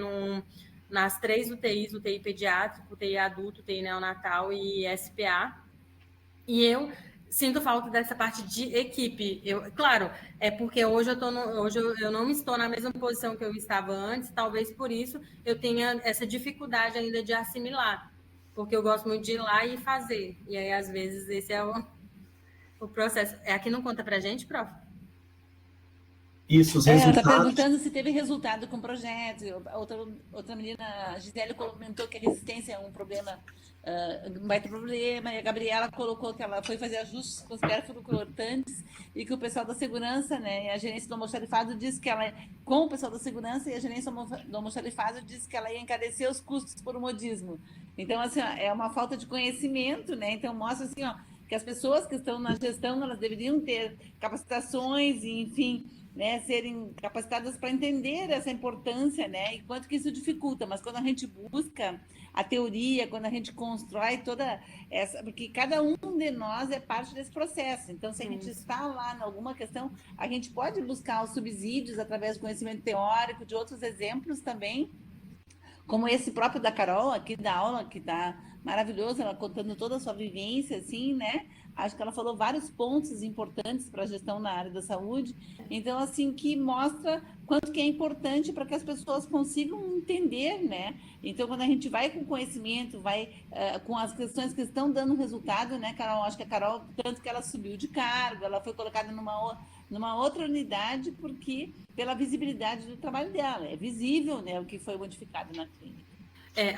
nas 3 UTIs, UTI pediátrico, UTI adulto, UTI neonatal e SPA. E eu sinto falta dessa parte de equipe. Claro, é porque hoje eu não estou na mesma posição que eu estava antes, talvez por isso eu tenha essa dificuldade ainda de assimilar, porque eu gosto muito de ir lá e fazer. E aí, às vezes, esse é o processo. Aqui não conta pra gente, prof? Isso, os Ela está resultados. perguntando se teve resultado com o projeto. Outra menina, a Gisele, comentou que a resistência é um problema, um baita problema, e a Gabriela colocou que ela foi fazer ajustes com os perfluorocortantes e que o pessoal da segurança, né, e a gerência do almoxarifado disse que ela, com o pessoal da segurança e a gerência do almoxarifado disse que ela ia encarecer os custos por um modismo. Então, assim, ó, é uma falta de conhecimento, né? Então, mostra assim, ó, que as pessoas que estão na gestão, elas deveriam ter capacitações e, enfim, né, serem capacitadas para entender essa importância, né, e quanto que isso dificulta. Mas quando a gente busca a teoria, quando a gente constrói toda essa, porque cada um de nós é parte desse processo. Então, se a gente está lá em alguma questão, a gente pode buscar os subsídios através do conhecimento teórico, de outros exemplos também, como esse próprio da Carol, aqui da aula, que está maravilhoso, ela contando toda a sua vivência, assim, né? Acho que ela falou vários pontos importantes para a gestão na área da saúde. Então, assim, que mostra quanto que é importante para que as pessoas consigam entender, né? Então, quando a gente vai com conhecimento, vai com as questões que estão dando resultado, né, Carol? Acho que a Carol, tanto que ela subiu de cargo, ela foi colocada numa outra unidade, porque pela visibilidade do trabalho dela. É visível, né, o que foi modificado na clínica.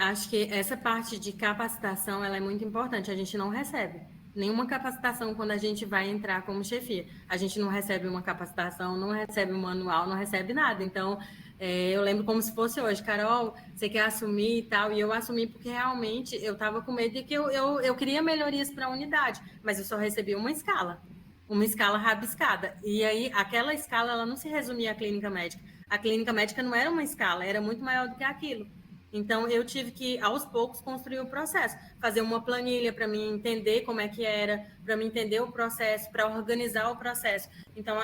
Acho que essa parte de capacitação ela é muito importante. A gente não recebe nenhuma capacitação quando a gente vai entrar como chefia. A gente não recebe uma capacitação, não recebe um manual, não recebe nada. Então, eu lembro como se fosse hoje. Carol, você quer assumir e tal? E eu assumi porque realmente eu estava com medo de que eu queria melhorias para a unidade, mas eu só recebi uma escala rabiscada. E aí, aquela escala, ela não se resumia à clínica médica. A clínica médica não era uma escala, era muito maior do que aquilo. Então, eu tive que, aos poucos, construir o processo. Fazer uma planilha para mim entender como é que era, para mim entender o processo, para organizar o processo. Então,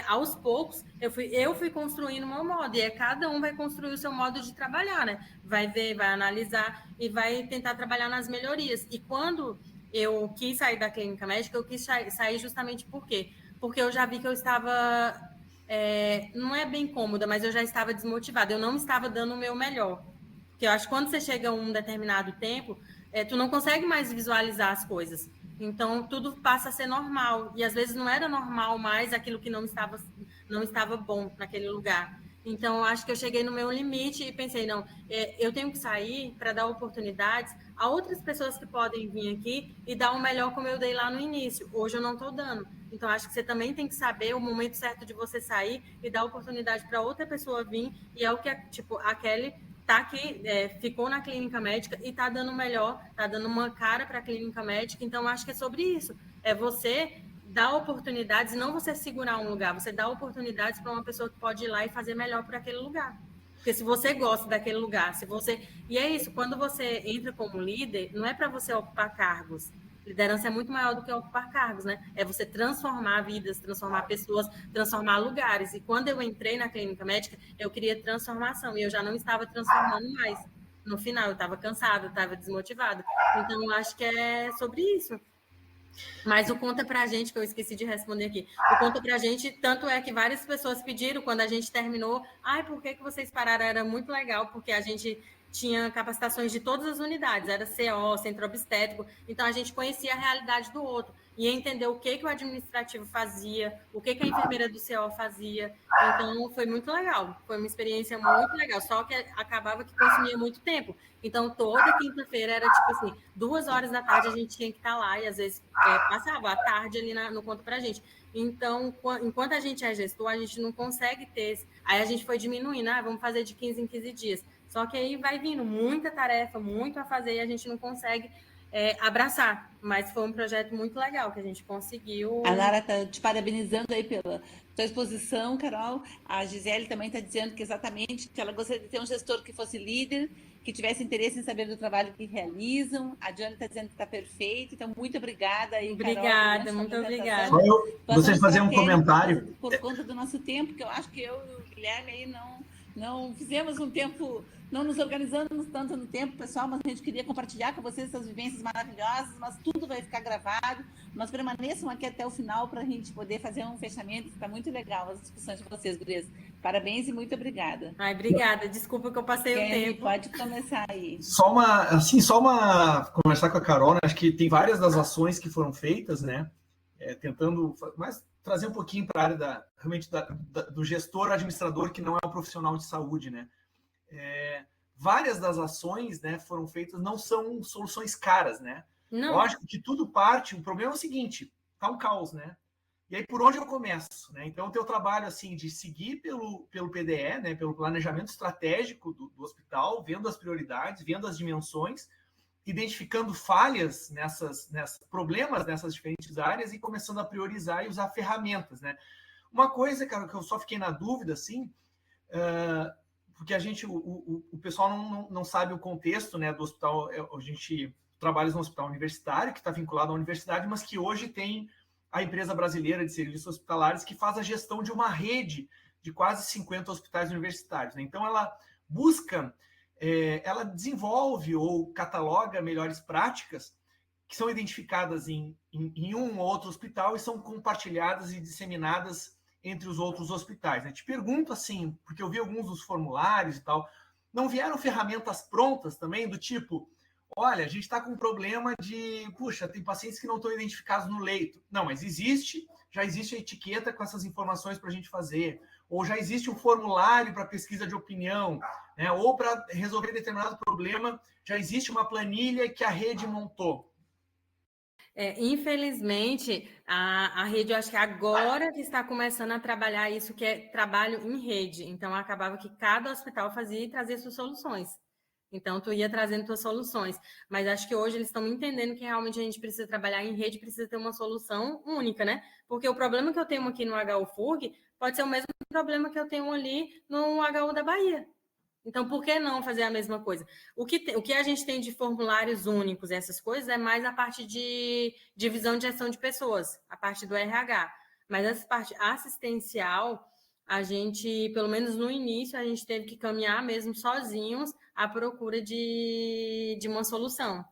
aos poucos, eu fui construindo o meu modo. E cada um vai construir o seu modo de trabalhar, né? Vai ver, vai analisar e vai tentar trabalhar nas melhorias. E quando eu quis sair da clínica médica, eu quis sair justamente por quê? Porque eu já vi que eu estava... não é bem cômoda, mas eu já estava desmotivada. Eu não estava dando o meu melhor. Porque eu acho que quando você chega a um determinado tempo, tu não consegue mais visualizar as coisas. Então, tudo passa a ser normal. E, às vezes, não era normal mais aquilo que não estava bom naquele lugar. Então, eu acho que eu cheguei no meu limite e pensei, não, eu tenho que sair para dar oportunidades a outras pessoas que podem vir aqui e dar o melhor como eu dei lá no início. Hoje eu não estou dando. Então, acho que você também tem que saber o momento certo de você sair e dar oportunidade para outra pessoa vir. E é o que, tipo, a Kelly... tá aqui, ficou na clínica médica e tá dando melhor, tá dando uma cara para a clínica médica. Então, acho que é sobre isso. É você dar oportunidades, não você segurar um lugar, você dá oportunidades para uma pessoa que pode ir lá e fazer melhor por aquele lugar. Porque se você gosta daquele lugar, se você... E é isso, quando você entra como líder, não é para você ocupar cargos. Liderança é muito maior do que ocupar cargos, né? É você transformar vidas, transformar pessoas, transformar lugares. E quando eu entrei na clínica médica, eu queria transformação e eu já não estava transformando mais. No final, eu estava cansada, estava desmotivada. Então, eu acho que é sobre isso. Mas o conta pra gente, que eu esqueci de responder aqui. O conta pra gente, tanto é que várias pessoas pediram quando a gente terminou. Por que vocês pararam? Era muito legal, porque a gente tinha capacitações de todas as unidades, era CO, centro obstétrico, então a gente conhecia a realidade do outro, e entender o que o administrativo fazia, o que a enfermeira do CO fazia, então foi muito legal, foi uma experiência muito legal, só que acabava que consumia muito tempo, então toda quinta-feira era tipo assim, 2 horas da tarde a gente tinha que estar lá, e às vezes passava a tarde ali no conto pra gente. Então, enquanto a gente é gestor, a gente não consegue ter... Aí a gente foi diminuindo, vamos fazer de 15 em 15 dias. Só que aí vai vindo muita tarefa, muito a fazer, e a gente não consegue abraçar. Mas foi um projeto muito legal que a gente conseguiu. A Nara está te parabenizando aí pela sua exposição, Carol. A Gisele também está dizendo que exatamente que ela gostaria de ter um gestor que fosse líder, que tivesse interesse em saber do trabalho que realizam. A Diana está dizendo que está perfeito. Então, muito obrigada aí, Carol. Obrigada, muito obrigada. Só eu gostaria de fazer um comentário. Por conta do nosso tempo, que eu acho que eu e o Guilherme aí não fizemos um tempo, não nos organizamos tanto no tempo, pessoal, mas a gente queria compartilhar com vocês essas vivências maravilhosas, mas tudo vai ficar gravado, mas permaneçam aqui até o final para a gente poder fazer um fechamento, está muito legal as discussões de vocês, gurias. Parabéns e muito obrigada. Obrigada, desculpa que eu passei o tempo. Pode começar aí. Só conversar com a Carol, né? Acho que tem várias das ações que foram feitas, né? Tentando, mas trazer um pouquinho para a área realmente do gestor administrador, que não é um profissional de saúde, né? Várias das ações, né, foram feitas, não são soluções caras, né? Não. Lógico que tudo parte, o problema é o seguinte, tá um caos, né? E aí, por onde eu começo? Né? Então, o teu trabalho, assim, de seguir pelo PDE, né, pelo planejamento estratégico do hospital, vendo as prioridades, vendo as dimensões, identificando falhas problemas nessas diferentes áreas e começando a priorizar e usar ferramentas, né? Uma coisa, cara, que eu só fiquei na dúvida, assim, porque o pessoal não sabe o contexto, né, do hospital. A gente trabalha no hospital universitário, que está vinculado à universidade, mas que hoje tem a empresa brasileira de serviços hospitalares, que faz a gestão de uma rede de quase 50 hospitais universitários, né? Então, ela busca, ela desenvolve ou cataloga melhores práticas que são identificadas em um ou outro hospital e são compartilhadas e disseminadas entre os outros hospitais, né? Te pergunto assim, porque eu vi alguns dos formulários e tal, não vieram ferramentas prontas também, do tipo, olha, a gente está com um problema de, puxa, tem pacientes que não estão identificados no leito. Não, mas já existe a etiqueta com essas informações para a gente fazer, ou já existe um formulário para pesquisa de opinião, né? Ou para resolver determinado problema, já existe uma planilha que a rede montou. Infelizmente, a rede, eu acho que agora que está começando a trabalhar isso, que é trabalho em rede. Então, acabava que cada hospital fazia e trazia suas soluções. Então, tu ia trazendo tuas soluções. Mas acho que hoje eles estão entendendo que realmente a gente precisa trabalhar em rede, precisa ter uma solução única, né? Porque o problema que eu tenho aqui no HU FURG pode ser o mesmo problema que eu tenho ali no HU da Bahia. Então, por que não fazer a mesma coisa? O que a gente tem de formulários únicos, essas coisas, é mais a parte de divisão de gestão de pessoas, a parte do RH. Mas essa parte assistencial, a gente, pelo menos no início, a gente teve que caminhar mesmo sozinhos à procura de uma solução.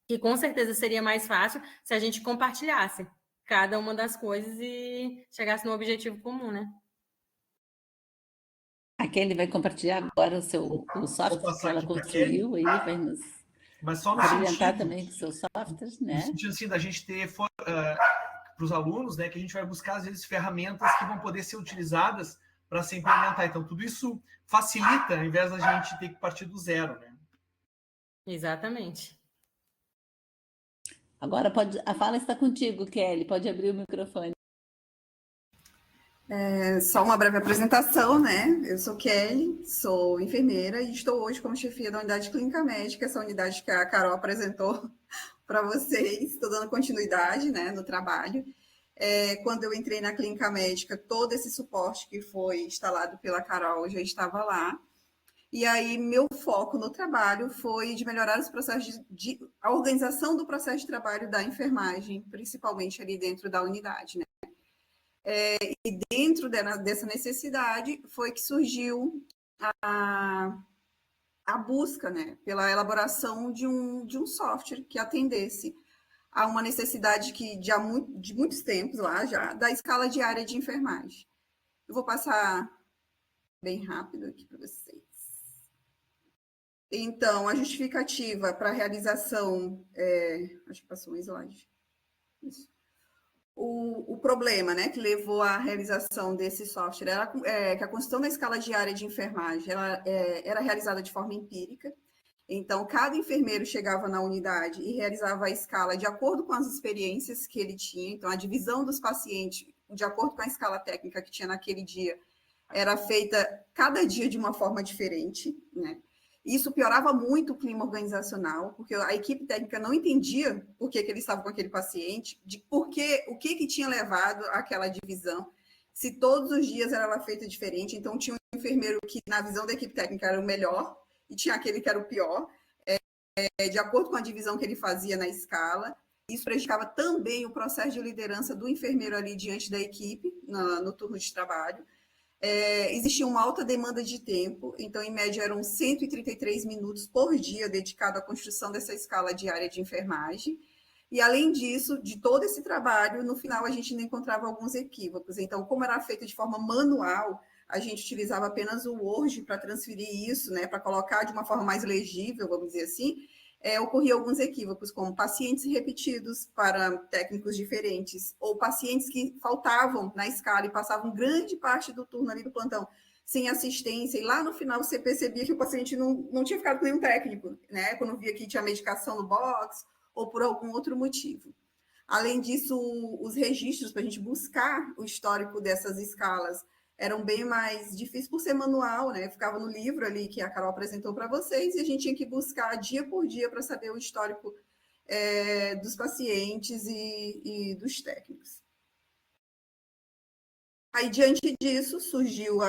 Que com certeza seria mais fácil se a gente compartilhasse cada uma das coisas e chegasse no objetivo comum, né? A Kelly vai compartilhar agora o software que ela construiu aí, vai nos brilhantar também com seus softwares, né? No sentido assim, da gente ter para os alunos, né, que a gente vai buscar, às vezes, ferramentas que vão poder ser utilizadas para se implementar. Então, tudo isso facilita, ao invés da gente ter que partir do zero, né? Exatamente. Agora a fala está contigo, Kelly. Pode abrir o microfone. Só uma breve apresentação, né? Eu sou Kelly, sou enfermeira e estou hoje como chefia da unidade clínica médica, essa unidade que a Carol apresentou para vocês. Estou dando continuidade, né, no trabalho. Quando eu entrei na clínica médica, todo esse suporte que foi instalado pela Carol já estava lá. E aí, meu foco no trabalho foi de melhorar os processos a organização do processo de trabalho da enfermagem, principalmente ali dentro da unidade, né? E dentro dessa necessidade foi que surgiu a busca, né, pela elaboração de um software que atendesse a uma necessidade de muitos tempos lá já, da escala diária de enfermagem. Eu vou passar bem rápido aqui para vocês. Então, a justificativa para a realização, acho que passou um slide. Isso. O problema, né, que levou à realização desse software era que a construção da escala diária de enfermagem era realizada de forma empírica. Então, cada enfermeiro chegava na unidade e realizava a escala de acordo com as experiências que ele tinha. Então, a divisão dos pacientes, de acordo com a escala técnica que tinha naquele dia, era feita cada dia de uma forma diferente, né? Isso piorava muito o clima organizacional, porque a equipe técnica não entendia por que eles estavam com aquele paciente, o que tinha levado àquela divisão, se todos os dias ela era feita diferente. Então, tinha um enfermeiro que, na visão da equipe técnica, era o melhor, e tinha aquele que era o pior, de acordo com a divisão que ele fazia na escala. Isso prejudicava também o processo de liderança do enfermeiro ali diante da equipe, no turno de trabalho. Existia uma alta demanda de tempo, então, em média, eram 133 minutos por dia dedicado à construção dessa escala diária de enfermagem. E, além disso, de todo esse trabalho, no final, a gente ainda encontrava alguns equívocos. Então, como era feito de forma manual, a gente utilizava apenas o Word para transferir isso, né, para colocar de uma forma mais legível, vamos dizer assim, ocorriam alguns equívocos, como pacientes repetidos para técnicos diferentes, ou pacientes que faltavam na escala e passavam grande parte do turno ali do plantão sem assistência, e lá no final você percebia que o paciente não tinha ficado com nenhum técnico, né? Quando via que tinha medicação no box, ou por algum outro motivo. Além disso, os registros para a gente buscar o histórico dessas escalas eram bem mais difíceis por ser manual, né? Ficava no livro ali que a Carol apresentou para vocês e a gente tinha que buscar dia por dia para saber o histórico dos pacientes e dos técnicos. Aí, diante disso, surgiu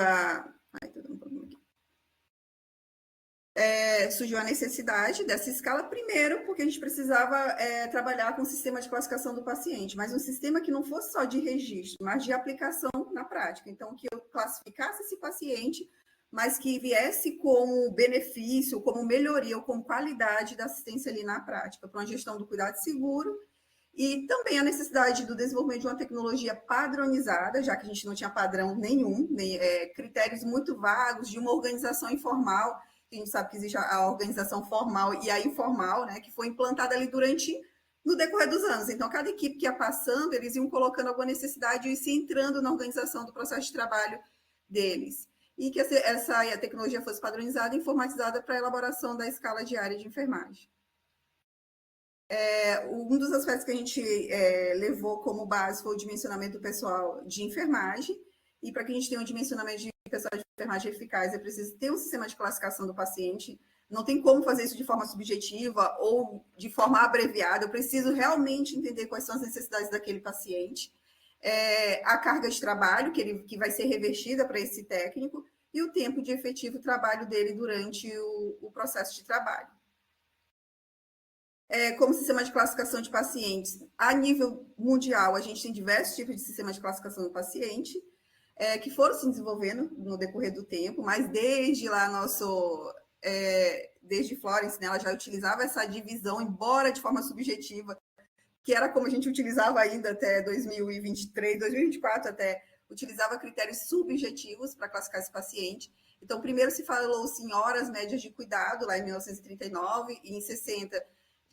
surgiu a necessidade dessa escala, primeiro, porque a gente precisava trabalhar com o sistema de classificação do paciente, mas um sistema que não fosse só de registro, mas de aplicação na prática. Então, que eu classificasse esse paciente, mas que viesse como benefício, como melhoria ou como qualidade da assistência ali na prática, para uma gestão do cuidado seguro. E também a necessidade do desenvolvimento de uma tecnologia padronizada, já que a gente não tinha padrão nenhum, critérios muito vagos de uma organização informal. A gente sabe que existe a organização formal e a informal, né, que foi implantada ali no decorrer dos anos. Então, cada equipe que ia passando, eles iam colocando alguma necessidade e se entrando na organização do processo de trabalho deles. E que a tecnologia fosse padronizada e informatizada para a elaboração da escala diária de enfermagem. Um dos aspectos que a gente levou como base foi o dimensionamento do pessoal de enfermagem, e para que a gente tenha um dimensionamento de pessoal de enfermagem eficaz, é preciso ter um sistema de classificação do paciente, não tem como fazer isso de forma subjetiva ou de forma abreviada, eu preciso realmente entender quais são as necessidades daquele paciente, a carga de trabalho que vai ser revertida para esse técnico e o tempo de efetivo trabalho dele durante o processo de trabalho. Como sistema de classificação de pacientes, a nível mundial, a gente tem diversos tipos de sistema de classificação do paciente, que foram se desenvolvendo no decorrer do tempo, mas desde lá desde Florence, né, ela já utilizava essa divisão, embora de forma subjetiva, que era como a gente utilizava ainda até 2023, 2024 até, utilizava critérios subjetivos para classificar esse paciente. Então, primeiro se falou-se em horas médias de cuidado, lá em 1939, e em 60,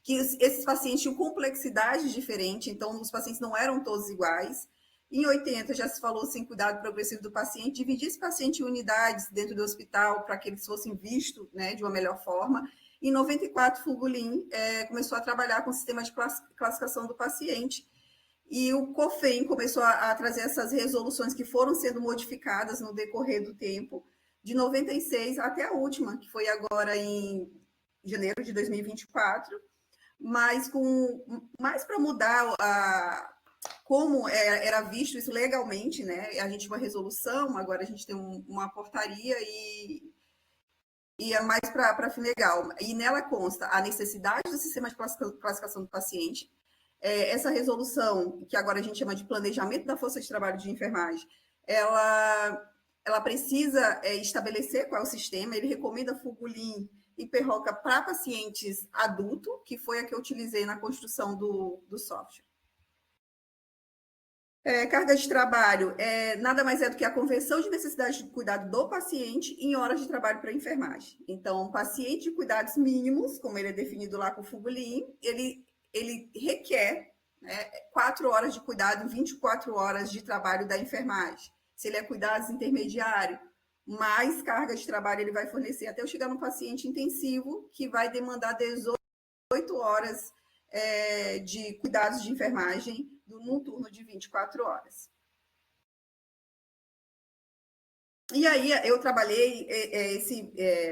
que esses pacientes tinham complexidades diferentes, então os pacientes não eram todos iguais. Em 80, já se falou em cuidado progressivo do paciente, dividir esse paciente em unidades dentro do hospital para que eles fossem vistos, né, de uma melhor forma. Em 94, Fugulin começou a trabalhar com o sistema de classificação do paciente. E o COFEM começou a trazer essas resoluções que foram sendo modificadas no decorrer do tempo, de 96 até a última, que foi agora em janeiro de 2024, mas mais para mudar como era visto isso legalmente, né? A gente tinha uma resolução, agora a gente tem uma portaria e é mais para fim legal. E nela consta a necessidade do sistema de classificação do paciente, essa resolução, que agora a gente chama de planejamento da força de trabalho de enfermagem, ela precisa estabelecer qual é o sistema, ele recomenda Fugulin e Perroca para pacientes adultos, que foi a que eu utilizei na construção do software. Carga de trabalho nada mais é do que a conversão de necessidade de cuidado do paciente em horas de trabalho para a enfermagem. Então, paciente de cuidados mínimos, como ele é definido lá com o Fugulin, ele requer 4 horas de cuidado em 24 horas de trabalho da enfermagem. Se ele é cuidados intermediário, mais carga de trabalho ele vai fornecer até eu chegar no paciente intensivo, que vai demandar 18 horas de cuidados de enfermagem num turno de 24 horas. E aí eu trabalhei,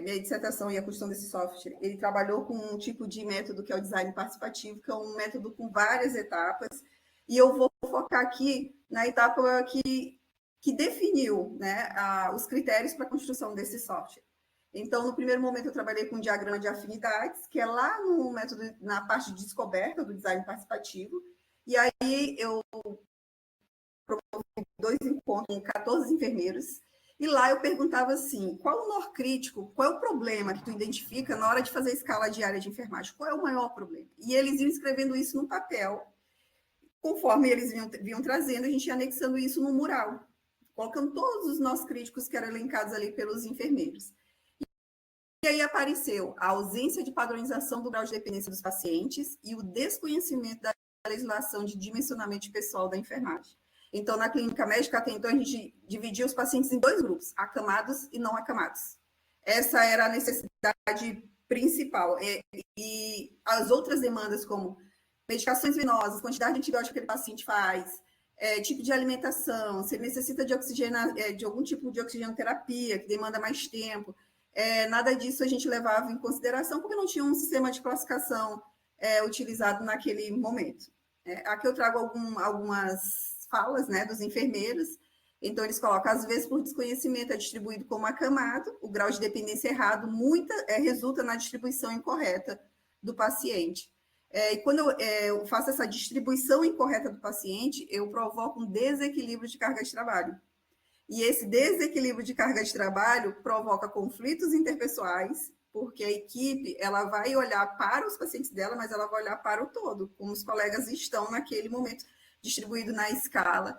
minha dissertação e a construção desse software, ele trabalhou com um tipo de método que é o design participativo, que é um método com várias etapas, e eu vou focar aqui na etapa que definiu, né, os critérios para a construção desse software. Então, no primeiro momento, eu trabalhei com um diagrama de afinidades, que é lá no método, na parte de descoberta do design participativo, e aí eu promovi 2 encontros com 14 enfermeiros, e lá eu perguntava assim, qual o nó crítico, qual é o problema que tu identifica na hora de fazer a escala diária de enfermagem? Qual é o maior problema? E eles iam escrevendo isso no papel. Conforme eles vinham trazendo, a gente ia anexando isso no mural, colocando todos os nós críticos que eram elencados ali pelos enfermeiros. E aí apareceu a ausência de padronização do grau de dependência dos pacientes e o desconhecimento da legislação de dimensionamento pessoal da enfermagem. Então, na clínica médica, até então, a gente dividia os pacientes em 2 grupos, acamados e não acamados. Essa era a necessidade principal. E as outras demandas, como medicações venosas, quantidade de antibiótico que aquele paciente faz, tipo de alimentação, se ele necessita de de algum tipo de oxigenoterapia, que demanda mais tempo, nada disso a gente levava em consideração, porque não tinha um sistema de classificação utilizado naquele momento. Aqui eu trago algumas falas, né, dos enfermeiros. Então, eles colocam, às vezes, por desconhecimento, é distribuído como acamado, o grau de dependência errado resulta na distribuição incorreta do paciente. E quando eu faço essa distribuição incorreta do paciente, eu provoco um desequilíbrio de carga de trabalho. E esse desequilíbrio de carga de trabalho provoca conflitos interpessoais, porque a equipe ela vai olhar para os pacientes dela, mas ela vai olhar para o todo, como os colegas estão naquele momento, distribuído na escala.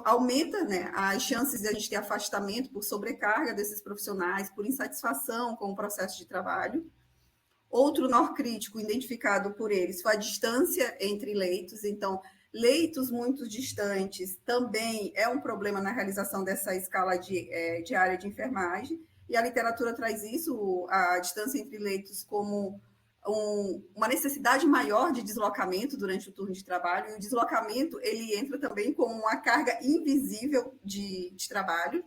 Aumenta, né, as chances de a gente ter afastamento por sobrecarga desses profissionais, por insatisfação com o processo de trabalho. Outro nó crítico identificado por eles foi a distância entre leitos. Então, leitos muito distantes também é um problema na realização dessa escala de área de enfermagem, e a literatura traz isso, a distância entre leitos, como uma necessidade maior de deslocamento durante o turno de trabalho, e o deslocamento ele entra também como uma carga invisível de trabalho.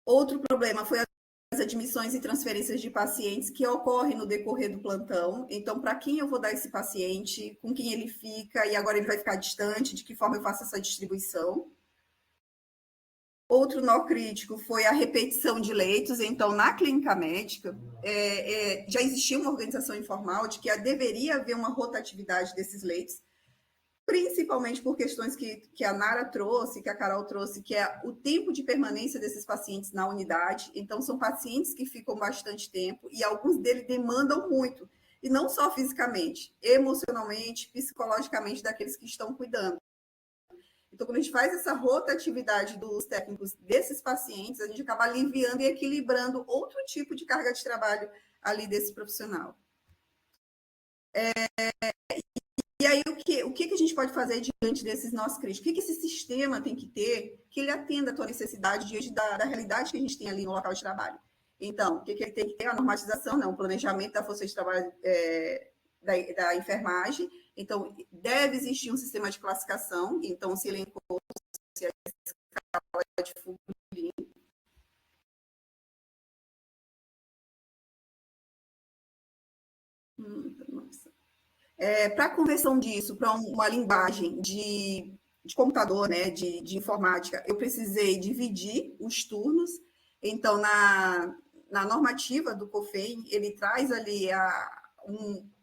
Outro problema foi as admissões e transferências de pacientes que ocorrem no decorrer do plantão. Então, para quem eu vou dar esse paciente, com quem ele fica, e agora ele vai ficar distante, de que forma eu faço essa distribuição. Outro nó crítico foi a repetição de leitos. Então, na clínica médica, já existia uma organização informal de que deveria haver uma rotatividade desses leitos, principalmente por questões que a Nara trouxe, que a Carol trouxe, que é o tempo de permanência desses pacientes na unidade. Então, são pacientes que ficam bastante tempo e alguns deles demandam muito, e não só fisicamente, emocionalmente, psicologicamente daqueles que estão cuidando. Então, quando a gente faz essa rotatividade dos técnicos desses pacientes, a gente acaba aliviando e equilibrando outro tipo de carga de trabalho ali desse profissional. E aí, o que a gente pode fazer diante desses nossos críticos? O que esse sistema tem que ter que ele atenda a tua necessidade diante da realidade que a gente tem ali no local de trabalho? Então, o que ele tem que ter? A normatização, né? Um planejamento da força de trabalho da enfermagem. Então, deve existir um sistema de classificação. Então, se elencou-se a escala de Fugulin. Para a conversão disso para uma linguagem de computador, né, de informática, eu precisei dividir os turnos. Então, na normativa do COFEM, ele traz ali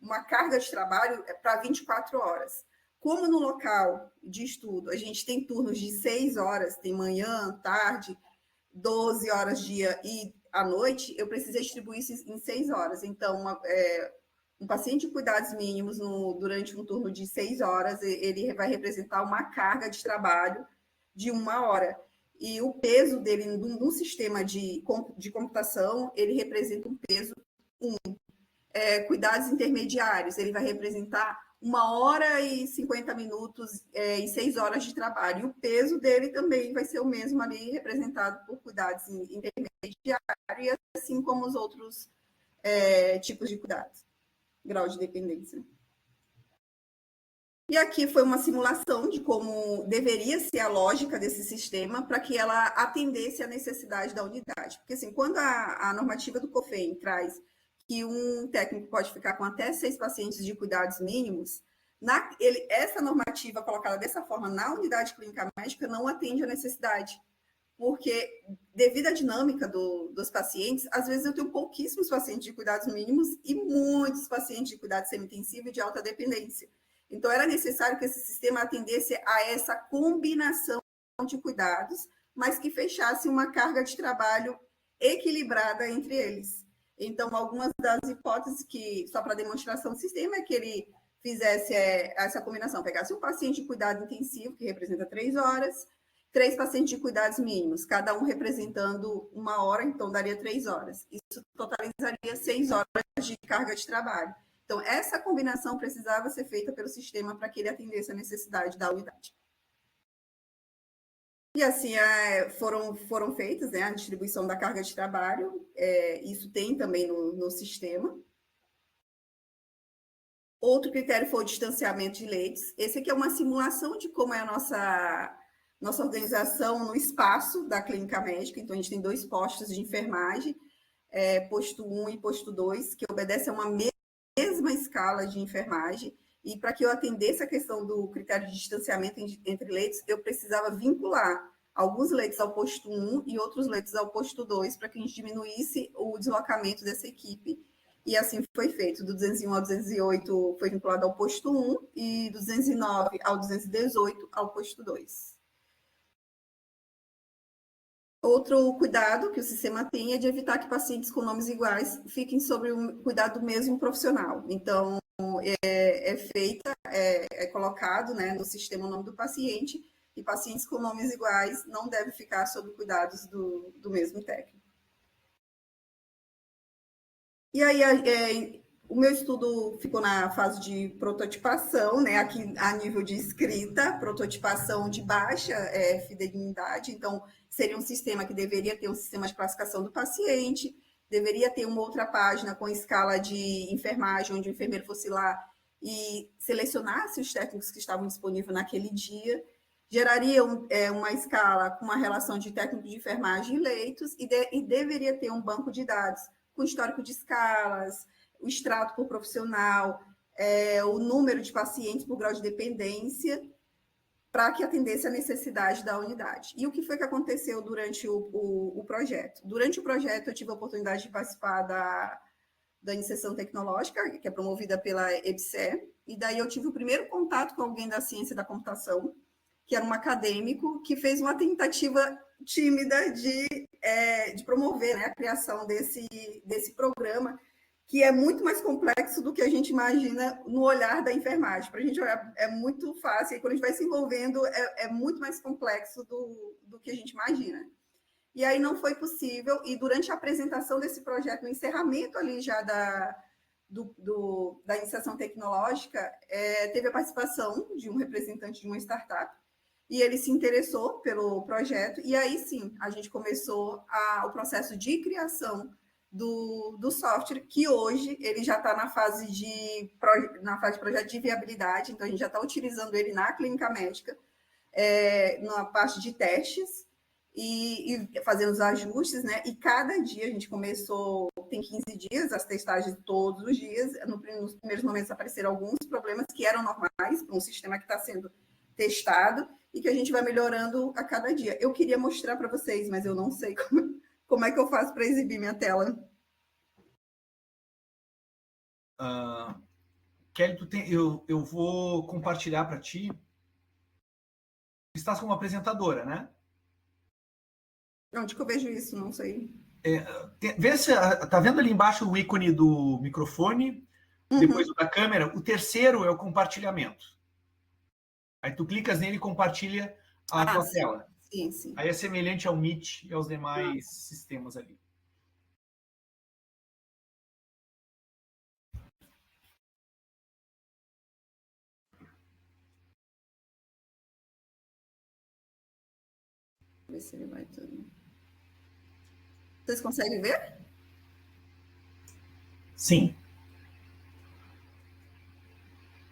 uma carga de trabalho para 24 horas. Como no local de estudo a gente tem turnos de 6 horas, tem manhã, tarde, 12 horas dia e à noite, eu precisei distribuir isso em 6 horas. Então, um paciente de cuidados mínimos durante um turno de 6 horas, ele vai representar uma carga de trabalho de 1 hora. E o peso dele no sistema de computação, ele representa um peso 1. Cuidados intermediários, ele vai representar 1 hora e 50 minutos e 6 horas de trabalho. E o peso dele também vai ser o mesmo ali, representado por cuidados intermediários, e assim como os outros tipos de cuidados. Grau de dependência. E aqui foi uma simulação de como deveria ser a lógica desse sistema para que ela atendesse à necessidade da unidade. Porque, assim, quando a normativa do COFEM traz que um técnico pode ficar com até 6 pacientes de cuidados mínimos, essa normativa colocada dessa forma na unidade clínica médica não atende à necessidade. Porque, devido à dinâmica dos pacientes, às vezes eu tenho pouquíssimos pacientes de cuidados mínimos e muitos pacientes de cuidados semi-intensivo e de alta dependência. Então, era necessário que esse sistema atendesse a essa combinação de cuidados, mas que fechasse uma carga de trabalho equilibrada entre eles. Então, algumas das hipóteses que, só para demonstração do sistema, é que ele fizesse essa combinação, pegasse um paciente de cuidado intensivo, que representa 3 horas, 3 pacientes de cuidados mínimos, cada um representando 1 hora, então daria 3 horas. Isso totalizaria 6 horas de carga de trabalho. Então, essa combinação precisava ser feita pelo sistema para que ele atendesse a necessidade da unidade. E assim foram feitas, né, a distribuição da carga de trabalho, isso tem também no sistema. Outro critério foi o distanciamento de leitos. Esse aqui é uma simulação de como é a nossa organização no espaço da clínica médica. Então, a gente tem 2 postos de enfermagem, posto 1 e posto 2, que obedecem a uma mesma escala de enfermagem. E para que eu atendesse a questão do critério de distanciamento entre leitos, eu precisava vincular alguns leitos ao posto 1 e outros leitos ao posto 2, para que a gente diminuísse o deslocamento dessa equipe. E assim foi feito. Do 201 ao 208 foi vinculado ao posto 1 e do 209 ao 218 ao posto 2. Outro cuidado que o sistema tem é de evitar que pacientes com nomes iguais fiquem sob o cuidado do mesmo profissional. Então, é colocado, né, no sistema o nome do paciente, e pacientes com nomes iguais não devem ficar sob cuidados do mesmo técnico. E aí, o meu estudo ficou na fase de prototipação, né, aqui a nível de escrita, prototipação de baixa fidelidade. Então, seria um sistema que deveria ter um sistema de classificação do paciente, deveria ter uma outra página com escala de enfermagem, onde o enfermeiro fosse lá e selecionasse os técnicos que estavam disponíveis naquele dia, geraria uma escala com uma relação de técnico de enfermagem e leitos, e deveria ter um banco de dados com histórico de escalas, o extrato por profissional, o número de pacientes por grau de dependência, para que atendesse a necessidade da unidade. E o que foi que aconteceu durante o projeto? Durante o projeto, eu tive a oportunidade de participar da iniciação tecnológica, que é promovida pela EBSER, e daí eu tive o primeiro contato com alguém da ciência da computação, que era um acadêmico, que fez uma tentativa tímida de promover, né, a criação desse programa, que é muito mais complexo do que a gente imagina no olhar da enfermagem. Para a gente olhar é muito fácil, e quando a gente vai se envolvendo, é muito mais complexo do que a gente imagina. E aí não foi possível, e durante a apresentação desse projeto, no encerramento ali já da iniciação tecnológica, teve a participação de um representante de uma startup, e ele se interessou pelo projeto, e aí sim, a gente começou o processo de criação do software, que hoje ele já está na fase de projeto de viabilidade. Então a gente já está utilizando ele na clínica médica, na parte de testes, e fazendo os ajustes, né? E cada dia a gente começou, tem 15 dias, as testagens todos os dias. Nos primeiros momentos apareceram alguns problemas que eram normais para um sistema que está sendo testado, e que a gente vai melhorando a cada dia. Eu queria mostrar para vocês, mas eu não sei como é que eu faço para exibir minha tela? Kelly, eu vou compartilhar para ti. Tu estás como apresentadora, né? Onde que eu vejo isso? Não sei. Vê se tá vendo ali embaixo o ícone do microfone, depois o da câmera. O terceiro é o compartilhamento. Aí tu clicas nele e compartilha a tua tela. Sim, sim. Aí é semelhante ao Meet e aos demais sistemas ali. Ver se ele vai tudo. Vocês conseguem ver? Sim.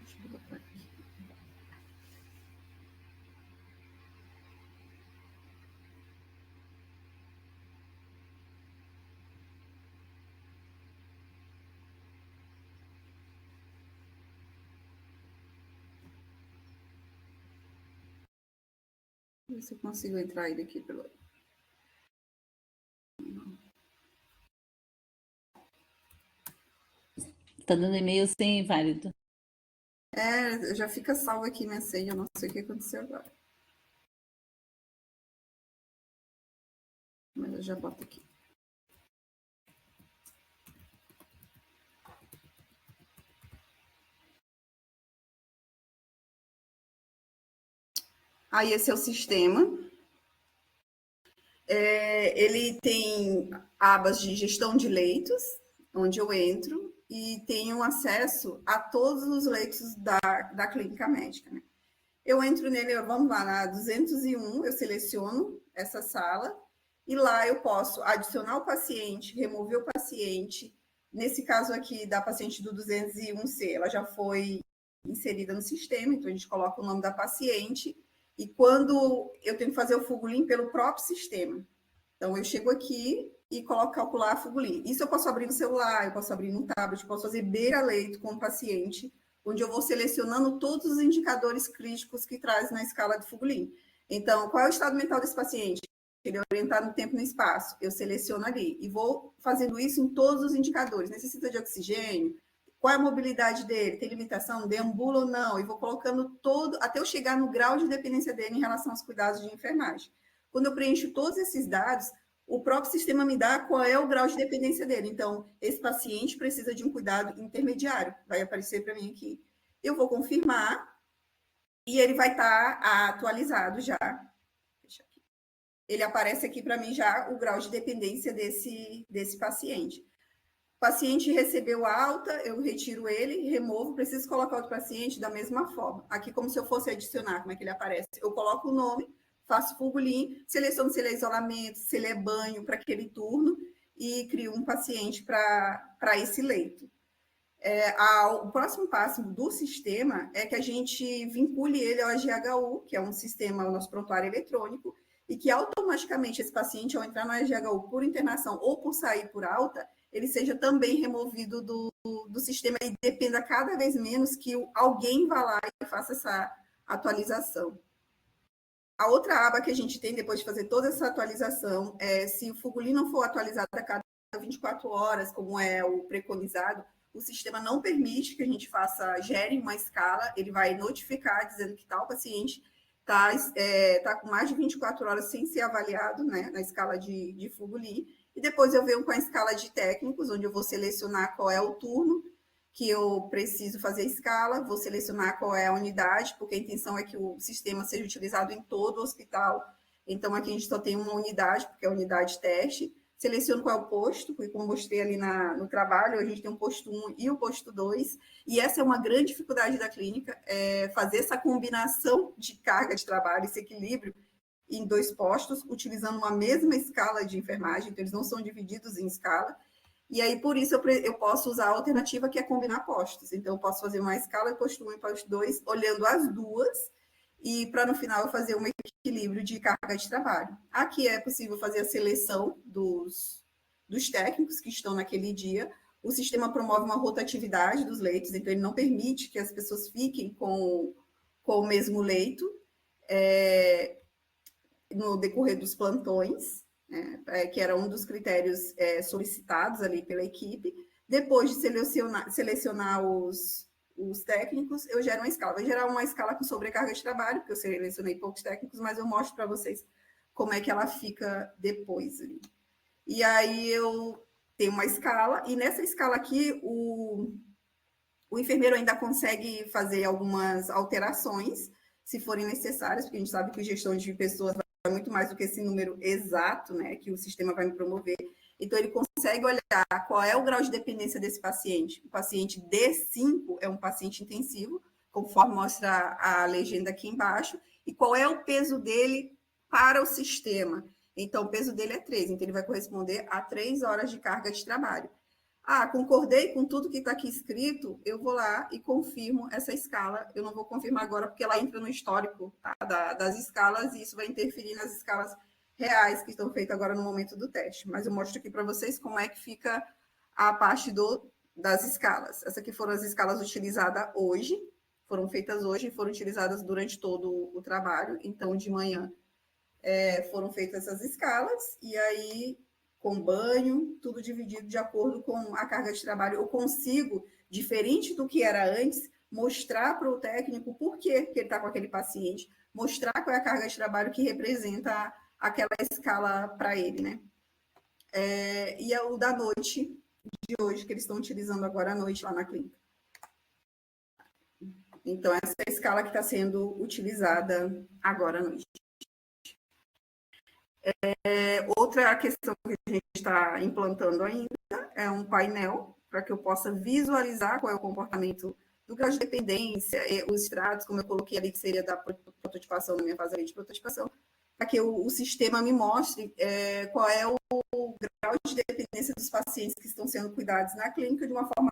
Deixa eu botar aqui. Ver se eu consigo entrar ele aqui pelo. Tá dando e-mail sem válido. Já fica salvo aqui minha senha, eu não sei o que aconteceu agora. Mas eu já boto aqui. Aí esse é o sistema. Ele tem abas de gestão de leitos, onde eu entro, e tenho acesso a todos os leitos da clínica médica, né? Eu entro nele, vamos lá, na 201, eu seleciono essa sala, e lá eu posso adicionar o paciente, remover o paciente. Nesse caso aqui, da paciente do 201C, ela já foi inserida no sistema, então a gente coloca o nome da paciente, e quando eu tenho que fazer o Fugulin pelo próprio sistema. Então, eu chego aqui e coloco calcular a Fugulin. Isso eu posso abrir no celular, eu posso abrir no tablet, eu posso fazer beira-leito com o paciente, onde eu vou selecionando todos os indicadores críticos que traz na escala de Fugulin. Então, qual é o estado mental desse paciente? Ele é orientado no tempo e no espaço. Eu seleciono ali e vou fazendo isso em todos os indicadores. Necessita de oxigênio? Qual é a mobilidade dele? Tem limitação? Deambula ou não? E vou colocando todo, até eu chegar no grau de dependência dele em relação aos cuidados de enfermagem. Quando eu preencho todos esses dados, o próprio sistema me dá qual é o grau de dependência dele. Então, esse paciente precisa de um cuidado intermediário. Vai aparecer para mim aqui. Eu vou confirmar e ele vai estar atualizado já. Deixa aqui. Ele aparece aqui para mim já o grau de dependência desse paciente. O paciente recebeu alta, eu retiro ele, removo, preciso colocar outro paciente da mesma forma. Aqui, como se eu fosse adicionar, como é que ele aparece? Eu coloco o nome, faço Fugulin, seleciono se ele é isolamento, se ele é banho para aquele turno e crio um paciente para esse leito. O próximo passo do sistema é que a gente vincule ele ao AGHU, que é um sistema, o nosso prontuário eletrônico, e que automaticamente esse paciente, ao entrar no AGHU por internação ou por sair por alta, ele seja também removido do sistema e dependa cada vez menos que alguém vá lá e faça essa atualização. A outra aba que a gente tem, depois de fazer toda essa atualização, é se o Fugulin não for atualizado a cada 24 horas, como é o preconizado, o sistema não permite que a gente gere uma escala, ele vai notificar dizendo que tal paciente está com mais de 24 horas sem ser avaliado, né, na escala de Fugulin, e depois eu venho com a escala de técnicos, onde eu vou selecionar qual é o turno que eu preciso fazer a escala, vou selecionar qual é a unidade, porque a intenção é que o sistema seja utilizado em todo o hospital. Então, aqui a gente só tem uma unidade, porque é a unidade teste. Seleciono qual é o posto, porque como mostrei ali no trabalho, a gente tem o posto 1 e o posto 2, e essa é uma grande dificuldade da clínica, fazer essa combinação de carga de trabalho, esse equilíbrio em dois postos, utilizando uma mesma escala de enfermagem, então eles não são divididos em escala, e aí por isso eu posso usar a alternativa que é combinar postos, então eu posso fazer uma escala de posto 1 e posto 2, olhando as duas, e para no final eu fazer um equilíbrio de carga de trabalho. Aqui é possível fazer a seleção dos técnicos que estão naquele dia. O sistema promove uma rotatividade dos leitos, então ele não permite que as pessoas fiquem com o mesmo leito no decorrer dos plantões, né, que era um dos critérios solicitados ali pela equipe. Depois de selecionar os técnicos, eu gero uma escala. Vou gerar uma escala com sobrecarga de trabalho, porque eu selecionei poucos técnicos, mas eu mostro para vocês como é que ela fica depois. Ali. E aí eu tenho uma escala, e nessa escala aqui, o enfermeiro ainda consegue fazer algumas alterações, se forem necessárias, porque a gente sabe que a gestão de pessoas vai muito mais do que esse número exato, né, que o sistema vai me promover. Então, ele consegue olhar qual é o grau de dependência desse paciente. O paciente D5 é um paciente intensivo, conforme mostra a legenda aqui embaixo, e qual é o peso dele para o sistema. Então, o peso dele é 3, então ele vai corresponder a 3 horas de carga de trabalho. Concordei com tudo que está aqui escrito, eu vou lá e confirmo essa escala. Eu não vou confirmar agora, porque ela entra no histórico, tá, das escalas, e isso vai interferir nas escalas reais que estão feitas agora no momento do teste. Mas eu mostro aqui para vocês como é que fica a parte das escalas. Essas aqui foram as escalas utilizadas hoje, foram feitas hoje e foram utilizadas durante todo o trabalho. Então, de manhã foram feitas essas escalas, e aí, com banho, tudo dividido de acordo com a carga de trabalho. Eu consigo, diferente do que era antes, mostrar para o técnico por que ele está com aquele paciente, mostrar qual é a carga de trabalho que representa aquela escala para ele, né? E é o da noite de hoje, que eles estão utilizando agora à noite lá na clínica. Então, essa é a escala que está sendo utilizada agora à noite. Outra questão que a gente está implantando ainda é um painel para que eu possa visualizar qual é o comportamento do grau de dependência, os estratos, como eu coloquei ali, que seria da prototipação, na minha fase de prototipação, para que o sistema me mostre qual é o grau de dependência dos pacientes que estão sendo cuidados na clínica de uma forma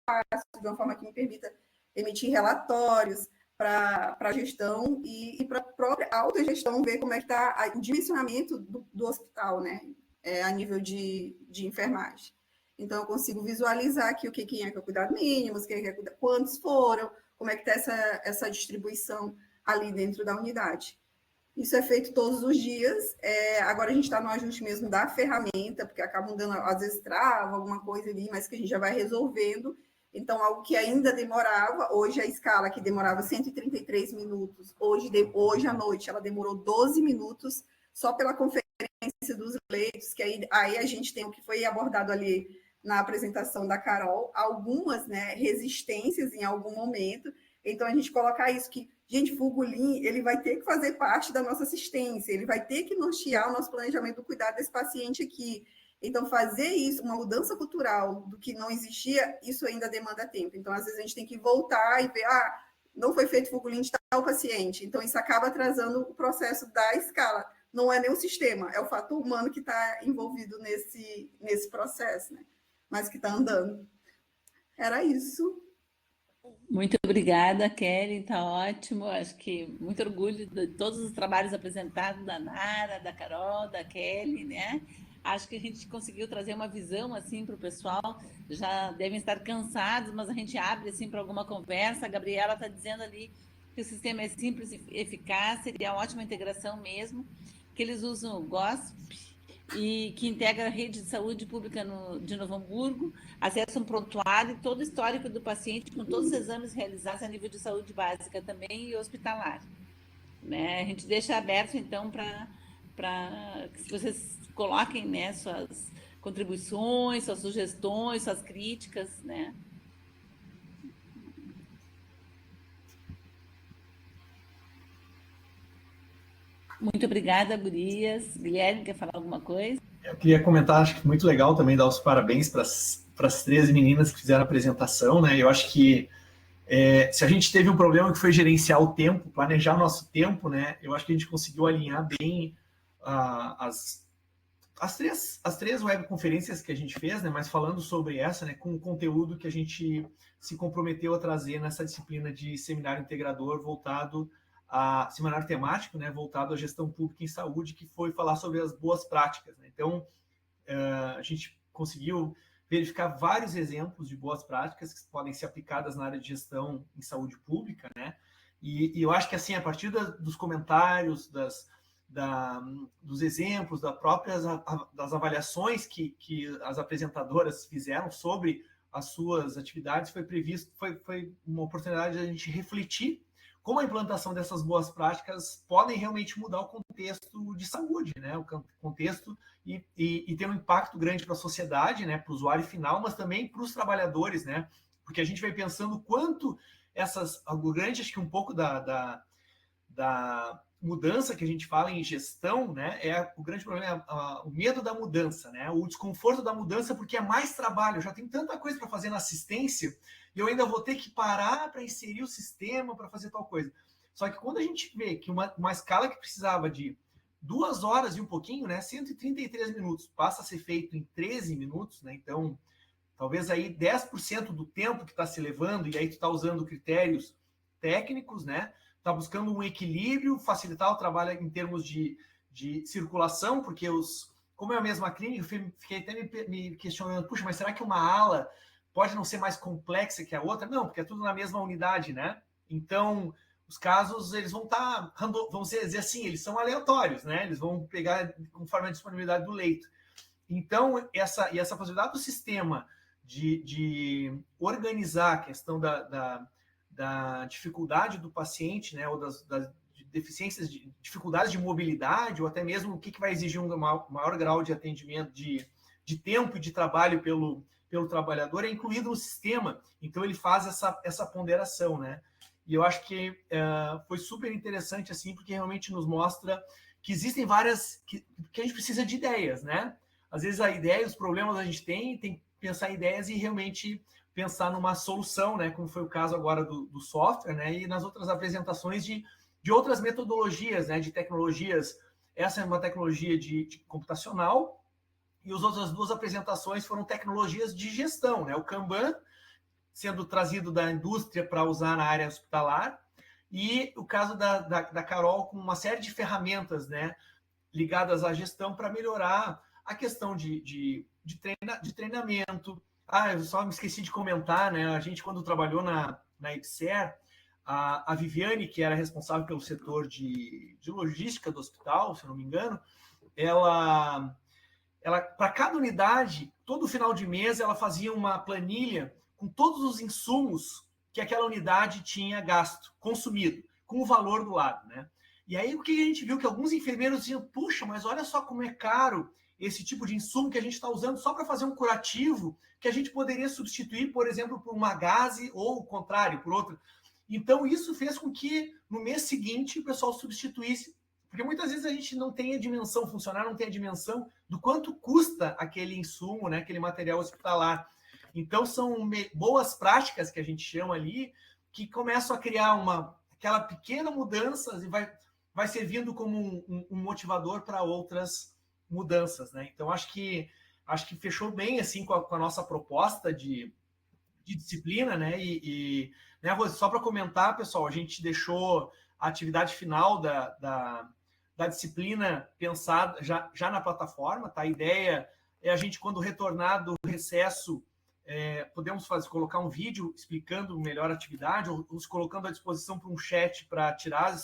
fácil, de uma forma que me permita emitir relatórios para a gestão e para a própria autogestão, ver como é que está o dimensionamento do hospital, né? A nível de enfermagem. Então, eu consigo visualizar aqui quem é que é o cuidado mínimo, quantos foram, como é que está essa distribuição ali dentro da unidade. Isso é feito todos os dias. Agora a gente está no ajuste mesmo da ferramenta, porque acabam dando, às vezes, trava, alguma coisa ali, mas que a gente já vai resolvendo. Então, algo que ainda demorava, hoje a escala que demorava 133 minutos, hoje à noite ela demorou 12 minutos, só pela conferência dos leitos, que aí a gente tem o que foi abordado ali na apresentação da Carol, algumas, né, resistências em algum momento. Então, a gente colocar isso que, gente, Furgulin, ele vai ter que fazer parte da nossa assistência, ele vai ter que nortear o nosso planejamento do cuidado desse paciente aqui. Então, fazer isso, uma mudança cultural do que não existia, isso ainda demanda tempo. Então, às vezes, a gente tem que voltar e ver, não foi feito Furgulin de tal paciente. Então, isso acaba atrasando o processo da escala. Não é nem o sistema, é o fator humano que está envolvido nesse processo, né? Mas que está andando. Era isso. Muito obrigada, Kelly, está ótimo. Acho que muito orgulho de todos os trabalhos apresentados da Nara, da Carol, da Kelly, né? Acho que a gente conseguiu trazer uma visão assim para o pessoal. Já devem estar cansados, mas a gente abre assim para alguma conversa. A Gabriela está dizendo ali que o sistema é simples e eficaz, seria uma ótima integração mesmo, que eles usam o GOSP e que integra a rede de saúde pública de Novo Hamburgo, acessa um prontuário e todo o histórico do paciente com todos os exames realizados a nível de saúde básica também e hospitalar. Né? A gente deixa aberto, então, para que vocês coloquem, né, suas contribuições, suas sugestões, suas críticas, né? Muito obrigada, gurias. Guilherme, quer falar alguma coisa? Eu queria comentar, acho que muito legal também dar os parabéns para as 13 meninas que fizeram a apresentação, né? Eu acho que se a gente teve um problema que foi gerenciar o tempo, planejar o nosso tempo, né? Eu acho que a gente conseguiu alinhar bem as três webconferências que a gente fez, né? Mas falando sobre essa, né? Com o conteúdo que a gente se comprometeu a trazer nessa disciplina de seminário integrador voltado a seminário temático, né, voltado à gestão pública em saúde, que foi falar sobre as boas práticas. Né? Então, a gente conseguiu verificar vários exemplos de boas práticas que podem ser aplicadas na área de gestão em saúde pública, né? E eu acho que, assim, a partir dos comentários, dos exemplos, das avaliações que as apresentadoras fizeram sobre as suas atividades, foi uma oportunidade de a gente refletir como a implantação dessas boas práticas podem realmente mudar o contexto de saúde, né? O contexto e ter um impacto grande para a sociedade, né? Para o usuário final, mas também para os trabalhadores, né? Porque a gente vai pensando quanto algo grande, acho que um pouco da mudança que a gente fala em gestão, né? O grande problema o medo da mudança, né? O desconforto da mudança, porque é mais trabalho. Eu já tenho tanta coisa para fazer na assistência e eu ainda vou ter que parar para inserir o sistema para fazer tal coisa. Só que quando a gente vê que uma escala que precisava de 2 horas e um pouquinho, né? 133 minutos, passa a ser feito em 13 minutos, né? Então, talvez aí 10% do tempo que está se levando, e aí tu está usando critérios técnicos, né? Está buscando um equilíbrio, facilitar o trabalho em termos de circulação, porque como é a mesma clínica, eu fiquei até me questionando, puxa, mas será que uma ala pode não ser mais complexa que a outra? Não, porque é tudo na mesma unidade, né? Então, os casos, eles vão estar, vamos dizer assim, eles são aleatórios, né? Eles vão pegar conforme a disponibilidade do leito. Então, essa possibilidade do sistema de organizar a questão da dificuldade do paciente, né, ou das deficiências, dificuldades de mobilidade, ou até mesmo o que vai exigir um maior grau de atendimento, de tempo e de trabalho pelo trabalhador, é incluído no sistema. Então, ele faz essa ponderação, né? E eu acho que foi super interessante, assim, porque realmente nos mostra que existem várias, que a gente precisa de ideias, né? Às vezes a ideia, os problemas a gente tem que pensar em ideias e realmente pensar numa solução, né? Como foi o caso agora do software, né? E nas outras apresentações de outras metodologias, né? De tecnologias. Essa é uma tecnologia de computacional e as outras duas apresentações foram tecnologias de gestão, né? O Kanban sendo trazido da indústria para usar na área hospitalar e o caso da Carol com uma série de ferramentas, né? Ligadas à gestão para melhorar a questão de treinamento. Eu só me esqueci de comentar, né? A gente, quando trabalhou na IBSER, a Viviane, que era responsável pelo setor de logística do hospital, se não me engano, ela para cada unidade, todo final de mês, ela fazia uma planilha com todos os insumos que aquela unidade tinha gasto, consumido, com o valor do lado, né? E aí o que a gente viu? Que alguns enfermeiros diziam, puxa, mas olha só como é caro esse tipo de insumo que a gente está usando só para fazer um curativo que a gente poderia substituir, por exemplo, por uma gase ou o contrário, por outra. Então, isso fez com que no mês seguinte o pessoal substituísse, porque muitas vezes a gente não tem a dimensão, o funcionário não tem a dimensão do quanto custa aquele insumo, né, aquele material hospitalar. Então, são boas práticas que a gente chama ali, que começam a criar aquela pequena mudança e vai servindo como um motivador para outras mudanças, né? Então, acho que fechou bem assim com a nossa proposta de disciplina, né? Né, Rose, só para comentar, pessoal, a gente deixou a atividade final da disciplina pensada já na plataforma, tá? A ideia é a gente, quando retornar do recesso, podemos colocar um vídeo explicando melhor a atividade, ou nos colocando à disposição para um chat para tirar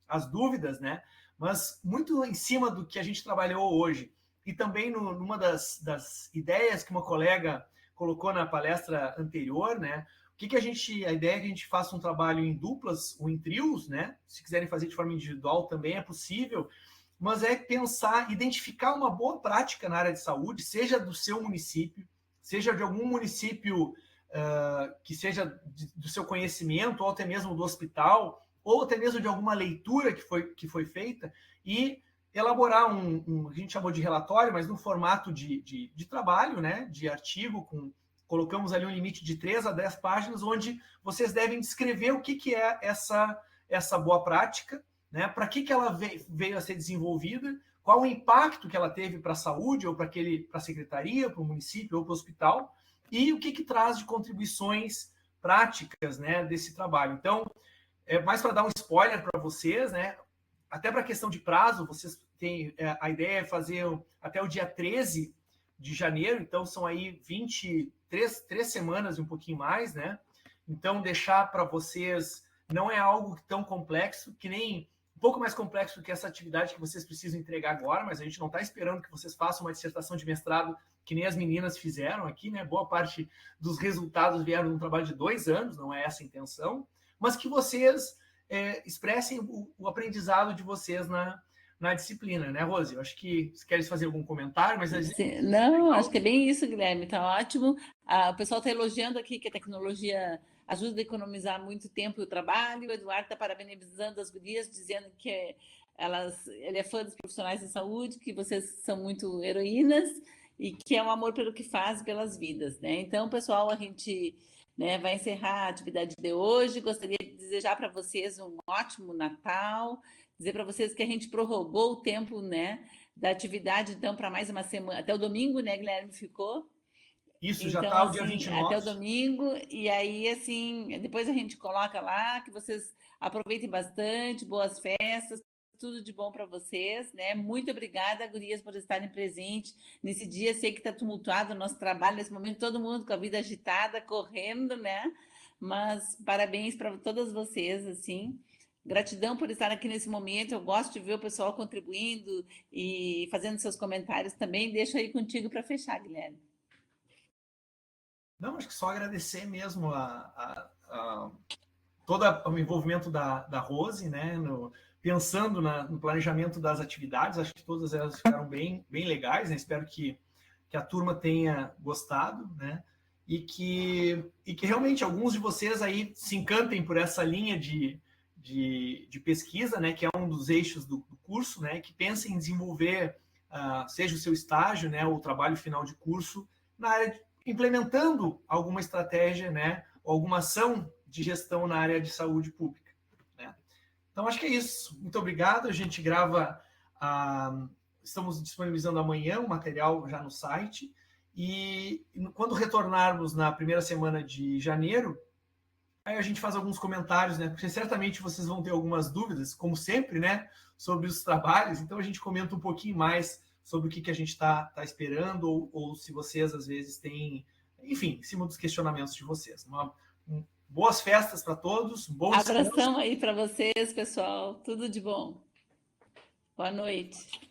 as dúvidas, né? Mas muito em cima do que a gente trabalhou hoje, e também numa das ideias que uma colega colocou na palestra anterior, né? A ideia é que a gente faça um trabalho em duplas ou em trios, né? Se quiserem fazer de forma individual também é possível, mas é pensar, identificar uma boa prática na área de saúde, seja do seu município, seja de algum município que seja do seu conhecimento, ou até mesmo do hospital, ou até mesmo de alguma leitura que foi feita, e elaborar a gente chamou de relatório, mas no formato de trabalho, né, de artigo, colocamos ali um limite de 3 a 10 páginas, onde vocês devem descrever o que é essa boa prática, né, para que ela veio a ser desenvolvida, qual o impacto que ela teve para a saúde, ou para a secretaria, para o município, ou para o hospital, e o que traz de contribuições práticas, né, desse trabalho. Então, mais para dar um spoiler para vocês, né? Até para a questão de prazo, vocês têm a ideia é fazer até o dia 13 de janeiro, então são aí 3 semanas e um pouquinho mais, né? Então, deixar para vocês não é algo tão complexo, que nem um pouco mais complexo que essa atividade que vocês precisam entregar agora, mas a gente não está esperando que vocês façam uma dissertação de mestrado que nem as meninas fizeram aqui, né? Boa parte dos resultados vieram de um trabalho de 2 anos, não é essa a intenção, mas que vocês expressem o aprendizado de vocês na disciplina, né, Rose? Eu acho que você quer fazer algum comentário, mas... Não, acho que é bem isso, Guilherme, tá ótimo. O pessoal está elogiando aqui que a tecnologia ajuda a economizar muito tempo e o trabalho. O Eduardo está parabenizando as gurias, dizendo que ele é fã dos profissionais da saúde, que vocês são muito heroínas e que é um amor pelo que faz, pelas vidas, né? Então, pessoal, a gente... vai encerrar a atividade de hoje. Gostaria de desejar para vocês um ótimo Natal, dizer para vocês que a gente prorrogou o tempo, né, da atividade, então, para mais uma semana, até o domingo, né, Guilherme, ficou? Isso, então, já está o assim, dia 29. Até o domingo, e aí, assim, depois a gente coloca lá, que vocês aproveitem bastante, boas festas, tudo de bom para vocês, né? Muito obrigada, gurias, por estarem presentes nesse dia. Sei que está tumultuado o nosso trabalho nesse momento, todo mundo com a vida agitada, correndo, né? Mas parabéns para todas vocês, assim. Gratidão por estar aqui nesse momento. Eu gosto de ver o pessoal contribuindo e fazendo seus comentários também. Deixo aí contigo para fechar, Guilherme. Não, acho que só agradecer mesmo todo o envolvimento da Rose, né? Pensando no planejamento das atividades, acho que todas elas ficaram bem legais, né? Espero que a turma tenha gostado, né? E que realmente alguns de vocês aí se encantem por essa linha de de pesquisa, né, que é um dos eixos do curso, né, que pensa em desenvolver, seja o seu estágio, né, ou o trabalho final de curso, na área implementando alguma estratégia, né, ou alguma ação de gestão na área de saúde pública, né? Então, acho que é isso. Muito obrigado. A gente grava, estamos disponibilizando amanhã o material já no site, e quando retornarmos na primeira semana de janeiro, aí a gente faz alguns comentários, né? Porque certamente vocês vão ter algumas dúvidas, como sempre, né? Sobre os trabalhos. Então a gente comenta um pouquinho mais sobre o que a gente está esperando, ou se vocês às vezes têm, enfim, em cima dos questionamentos de vocês. Boas festas para todos, bom descanso. Abração aí para vocês, pessoal. Tudo de bom. Boa noite.